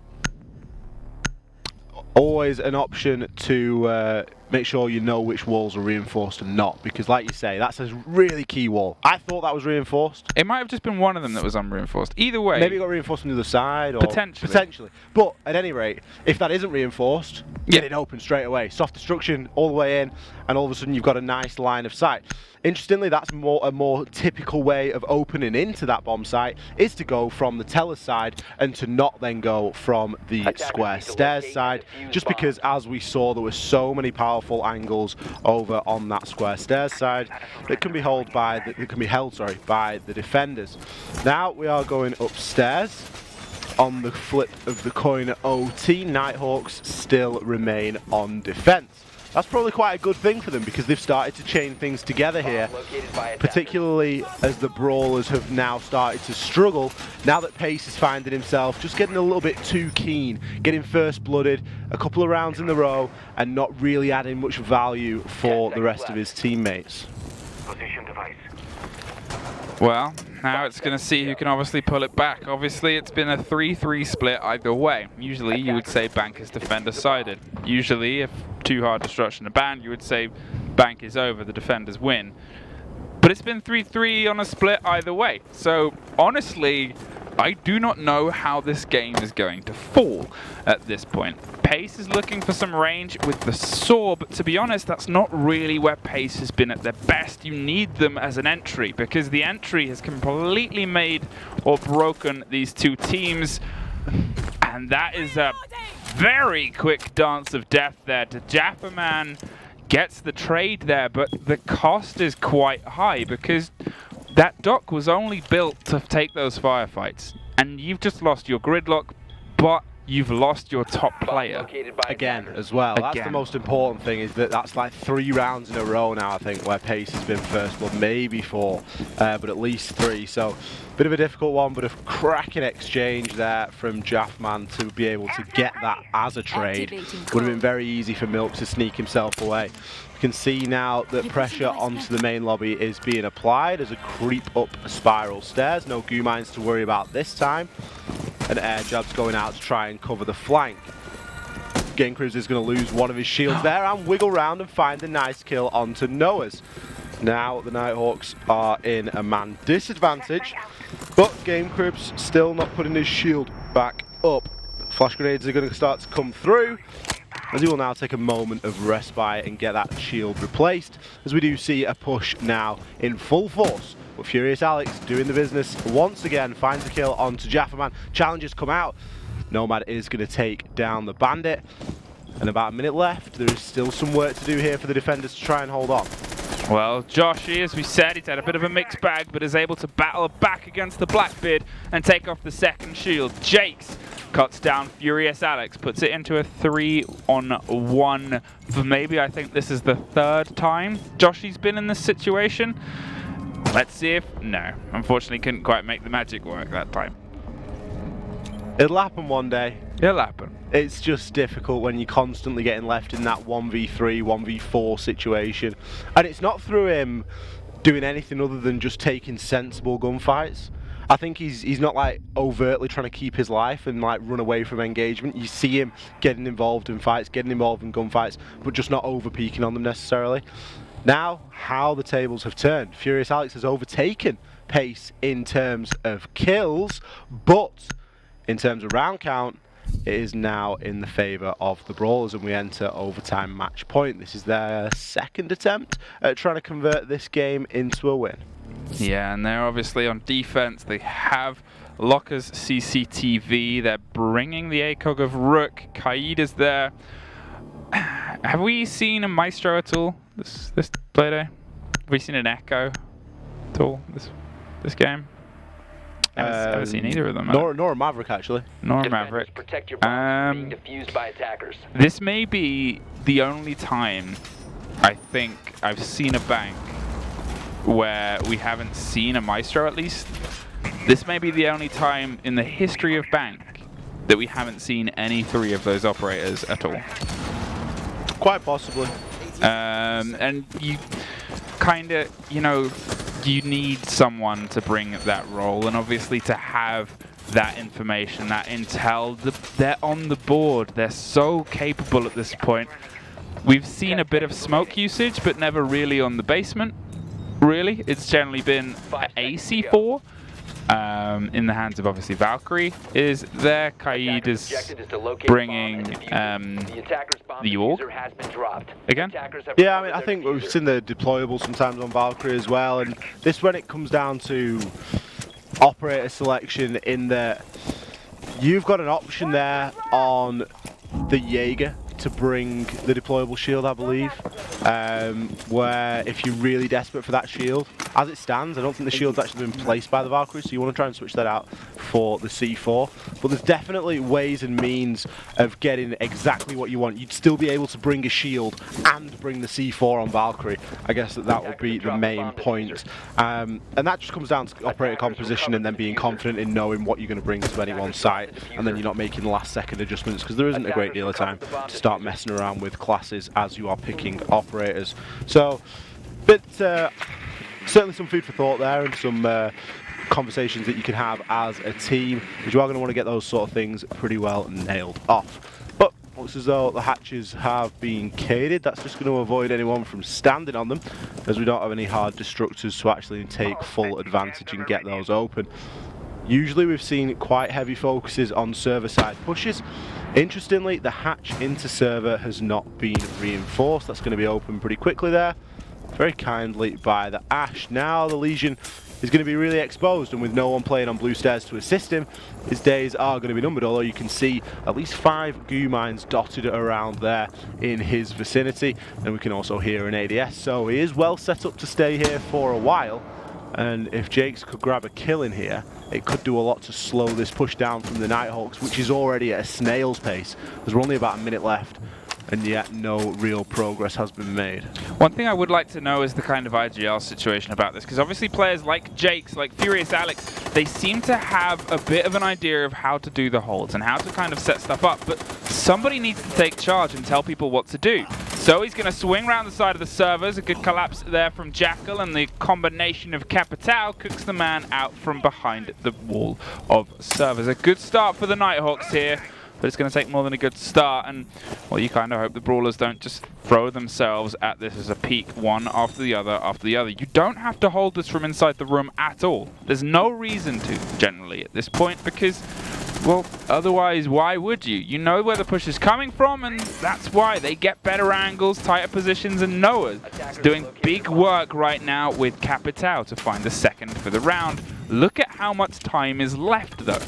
Always an option to make sure you know which walls are reinforced and not, because like you say, that's a really key wall. I thought that was reinforced. It might have just been one of them that was unreinforced. Either way. Maybe it got reinforced from the other side. Or Potentially. But at any rate, if that isn't reinforced, get it open straight away. Soft destruction all the way in, and all of a sudden you've got a nice line of sight. Interestingly, that's a more typical way of opening into that bomb site, is to go from the teller side and to not then go from the square stairs side, just because, as we saw, there were so many powerful angles over on that square stairs side that can be held by the defenders. Now we are going upstairs. On the flip of the coin, OT, Nighthawks still remain on defense. That's probably quite a good thing for them because they've started to chain things together here, Located by attackers. particularly as the Brawlers have now started to struggle. Now that Pace is finding himself just getting a little bit too keen, getting first blooded a couple of rounds in a row and not really adding much value for the rest of his teammates. Position device. Well, now it's going to see who can obviously pull it back. Obviously, it's been a 3-3 split either way. Usually, you would say Bank is defender-sided. Usually, if too hard destruction to ban, you would say Bank is over, the defenders win. But it's been 3-3 on a split either way. So, honestly, I do not know how this game is going to fall at this point. Pace is looking for some range with the saw, but to be honest, that's not really where Pace has been at their best. You need them as an entry, because the entry has completely made or broken these two teams. And that is a very quick dance of death there to Jafferman. Gets the trade there, but the cost is quite high because that dock was only built to take those firefights, and you've just lost your gridlock, but you've lost your top player. Located by Again, attackers. as well. That's the Again. most important thing, is that that's like 3 rounds in a row now, I think, where Pace has been first blood, maybe 4, but at least 3. So, bit of a difficult one, but a cracking exchange there from Jaffman to be able to get that as a trade. Would have been very easy for Milk to sneak himself away. You can see now that pressure onto the main lobby is being applied as a creep up spiral stairs. No goo mines to worry about this time. And air jab's going out to try and cover the flank. Game Cruiser is going to lose one of his shields there and wiggle round and find a nice kill onto Noah's. Now the Nighthawks are in a man disadvantage, but Game Cribs still not putting his shield back up. Flash grenades are going to start to come through, as he will now take a moment of respite and get that shield replaced, as we do see a push now in full force. But Furious Alex doing the business once again, finds a kill onto Jafferman. Challenges come out. Nomad is going to take down the Bandit. And about a minute left. There is still some work to do here for the defenders to try and hold on. Well, Joshy, as we said, he's had a bit of a mixed bag, but is able to battle back against the Blackbeard and take off the second shield. Jakes cuts down Furious Alex, puts it into a 3-on-1 for maybe, I think this is the 3rd time Joshy's been in this situation. Let's see if... No, unfortunately couldn't quite make the magic work that time. It'll happen one day. It'll happen. It's just difficult when you're constantly getting left in that 1v3, 1v4 situation. And it's not through him doing anything other than just taking sensible gunfights. I think he's not like overtly trying to keep his life and like run away from engagement. You see him getting involved in fights, getting involved in gunfights, but just not over peaking on them necessarily. Now, how the tables have turned. Furious Alex has overtaken Pace in terms of kills, but in terms of round count, it is now in the favour of the Brawlers, and we enter overtime match point. This is their 2nd attempt at trying to convert this game into a win. Yeah, and they're obviously on defense. They have Locker's CCTV. They're bringing the ACOG of Rook. Kaid is there. Have we seen a Maestro at all this playday? Have we seen an Echo at all this game? I haven't seen either of them. Nor a Maverick, actually. Nor a Defenders, Maverick. protect your bombs from being defused by attackers. This may be the only time I think I've seen a Bank where we haven't seen a Maestro, at least. This may be the only time in the history of Bank that we haven't seen any 3 of those operators at all. Quite possibly. And you kind of, you need someone to bring that role, and obviously to have that information, that intel. They're on the board. They're so capable at this point. We've seen a bit of smoke usage, but never really on the basement. Really, it's generally been AC4 in the hands of obviously Valkyrie is there. Kaid is bringing the Org again. Yeah, I mean, I think we've seen the deployable sometimes on Valkyrie as well, and this when it comes down to operator selection, in that you've got an option there on the Jaeger to bring the deployable shield, I believe, where if you're really desperate for that shield, as it stands, I don't think the shield's actually been placed by the Valkyrie, so you want to try and switch that out for the C4. But there's definitely ways and means of getting exactly what you want. You'd still be able to bring a shield and bring the C4 on Valkyrie. I guess that would be the main point. And that just comes down to operator composition and then being confident in knowing what you're going to bring to anyone's site, and then you're not making last second adjustments, because there isn't a great deal of time to start messing around with classes as you are picking operators. So, certainly some food for thought there, and some conversations that you can have as a team, but you are going to want to get those sort of things pretty well nailed off. But looks as though the hatches have been caded. That's just going to avoid anyone from standing on them, as we don't have any hard destructors to actually take full advantage and get those open. Usually we've seen quite heavy focuses on server side pushes. Interestingly, the hatch into server has not been reinforced. That's going to be open pretty quickly there, very kindly by the Ash. Now the Legion is going to be really exposed, and with no one playing on blue stairs to assist him, his days are going to be numbered, although you can see at least 5 goo mines dotted around there in his vicinity, and we can also hear an ADS, so he is well set up to stay here for a while. And if Jakes could grab a kill in here, it could do a lot to slow this push down from the Nighthawks, which is already at a snail's pace. There's only about a minute left, and yet no real progress has been made. One thing I would like to know is the kind of IGL situation about this, because obviously players like Jakes, like Furious Alex, they seem to have a bit of an idea of how to do the holds and how to kind of set stuff up, but somebody needs to take charge and tell people what to do. So he's going to swing around the side of the servers. A good collapse there from Jackal, and the combination of Capitao cooks the man out from behind the wall of servers. A good start for the Nighthawks here, but it's going to take more than a good start, and well, you kind of hope the Brawlers don't just throw themselves at this as a peak, one after the other after the other. You don't have to hold this from inside the room at all. There's no reason to, generally, at this point, because, well, otherwise, why would you? You know where the push is coming from, and that's why they get better angles, tighter positions, and Noah is doing big work right now with Capitao to find the second for the round. Look at how much time is left, though.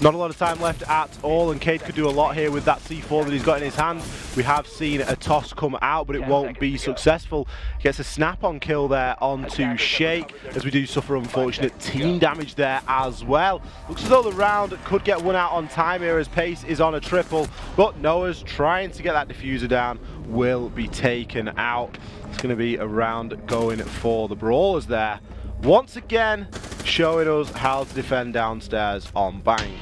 Not a lot of time left at all, and Cade could do a lot here with that C4 that he's got in his hand. We have seen a toss come out, but it won't be successful. Gets a snap-on kill there onto Shake, as we do suffer unfortunate team damage there as well. Looks as though the round could get won out on time here, as Pace is on a triple, but Noah's trying to get that diffuser down, will be taken out. It's going to be a round going for the Brawlers there. Once again, showing us how to defend downstairs on Bank.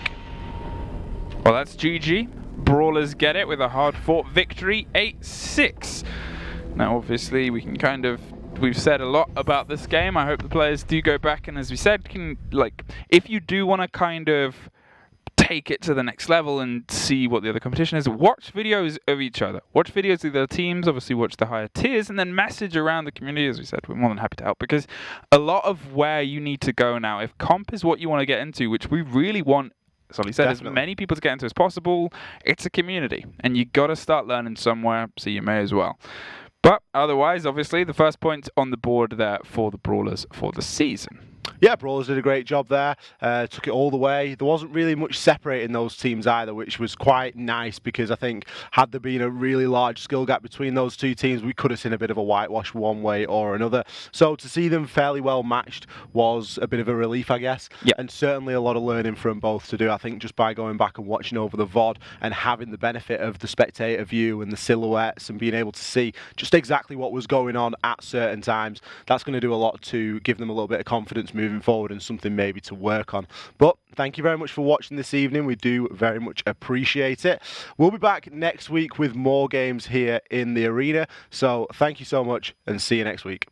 Well, that's GG. Brawlers get it with a hard-fought victory, 8-6. Now, obviously, we can kind of... We've said a lot about this game. I hope the players do go back and, as we said, can, like, if you do want to kind of take it to the next level and see what the other competition is, watch videos of each other. Watch videos of the teams, obviously watch the higher tiers, and then message around the community. As we said, we're more than happy to help, because a lot of where you need to go now, if comp is what you want to get into, which we really want, as Ollie said, as many people to get into as possible, it's a community, and you got to start learning somewhere, so you may as well. But otherwise, obviously, the first point on the board there for the Brawlers for the season. Yeah, Brawlers did a great job there, took it all the way. There wasn't really much separating those teams either, which was quite nice, because I think had there been a really large skill gap between those two teams, we could have seen a bit of a whitewash one way or another. So to see them fairly well matched was a bit of a relief, I guess, and certainly a lot of learning from both to do. I think just by going back and watching over the VOD and having the benefit of the spectator view and the silhouettes and being able to see just exactly what was going on at certain times, that's going to do a lot to give them a little bit of confidence moving forward and something maybe to work on. But thank you very much for watching this evening. We do very much appreciate it. We'll be back next week with more games here in the arena. So thank you so much, and see you next week.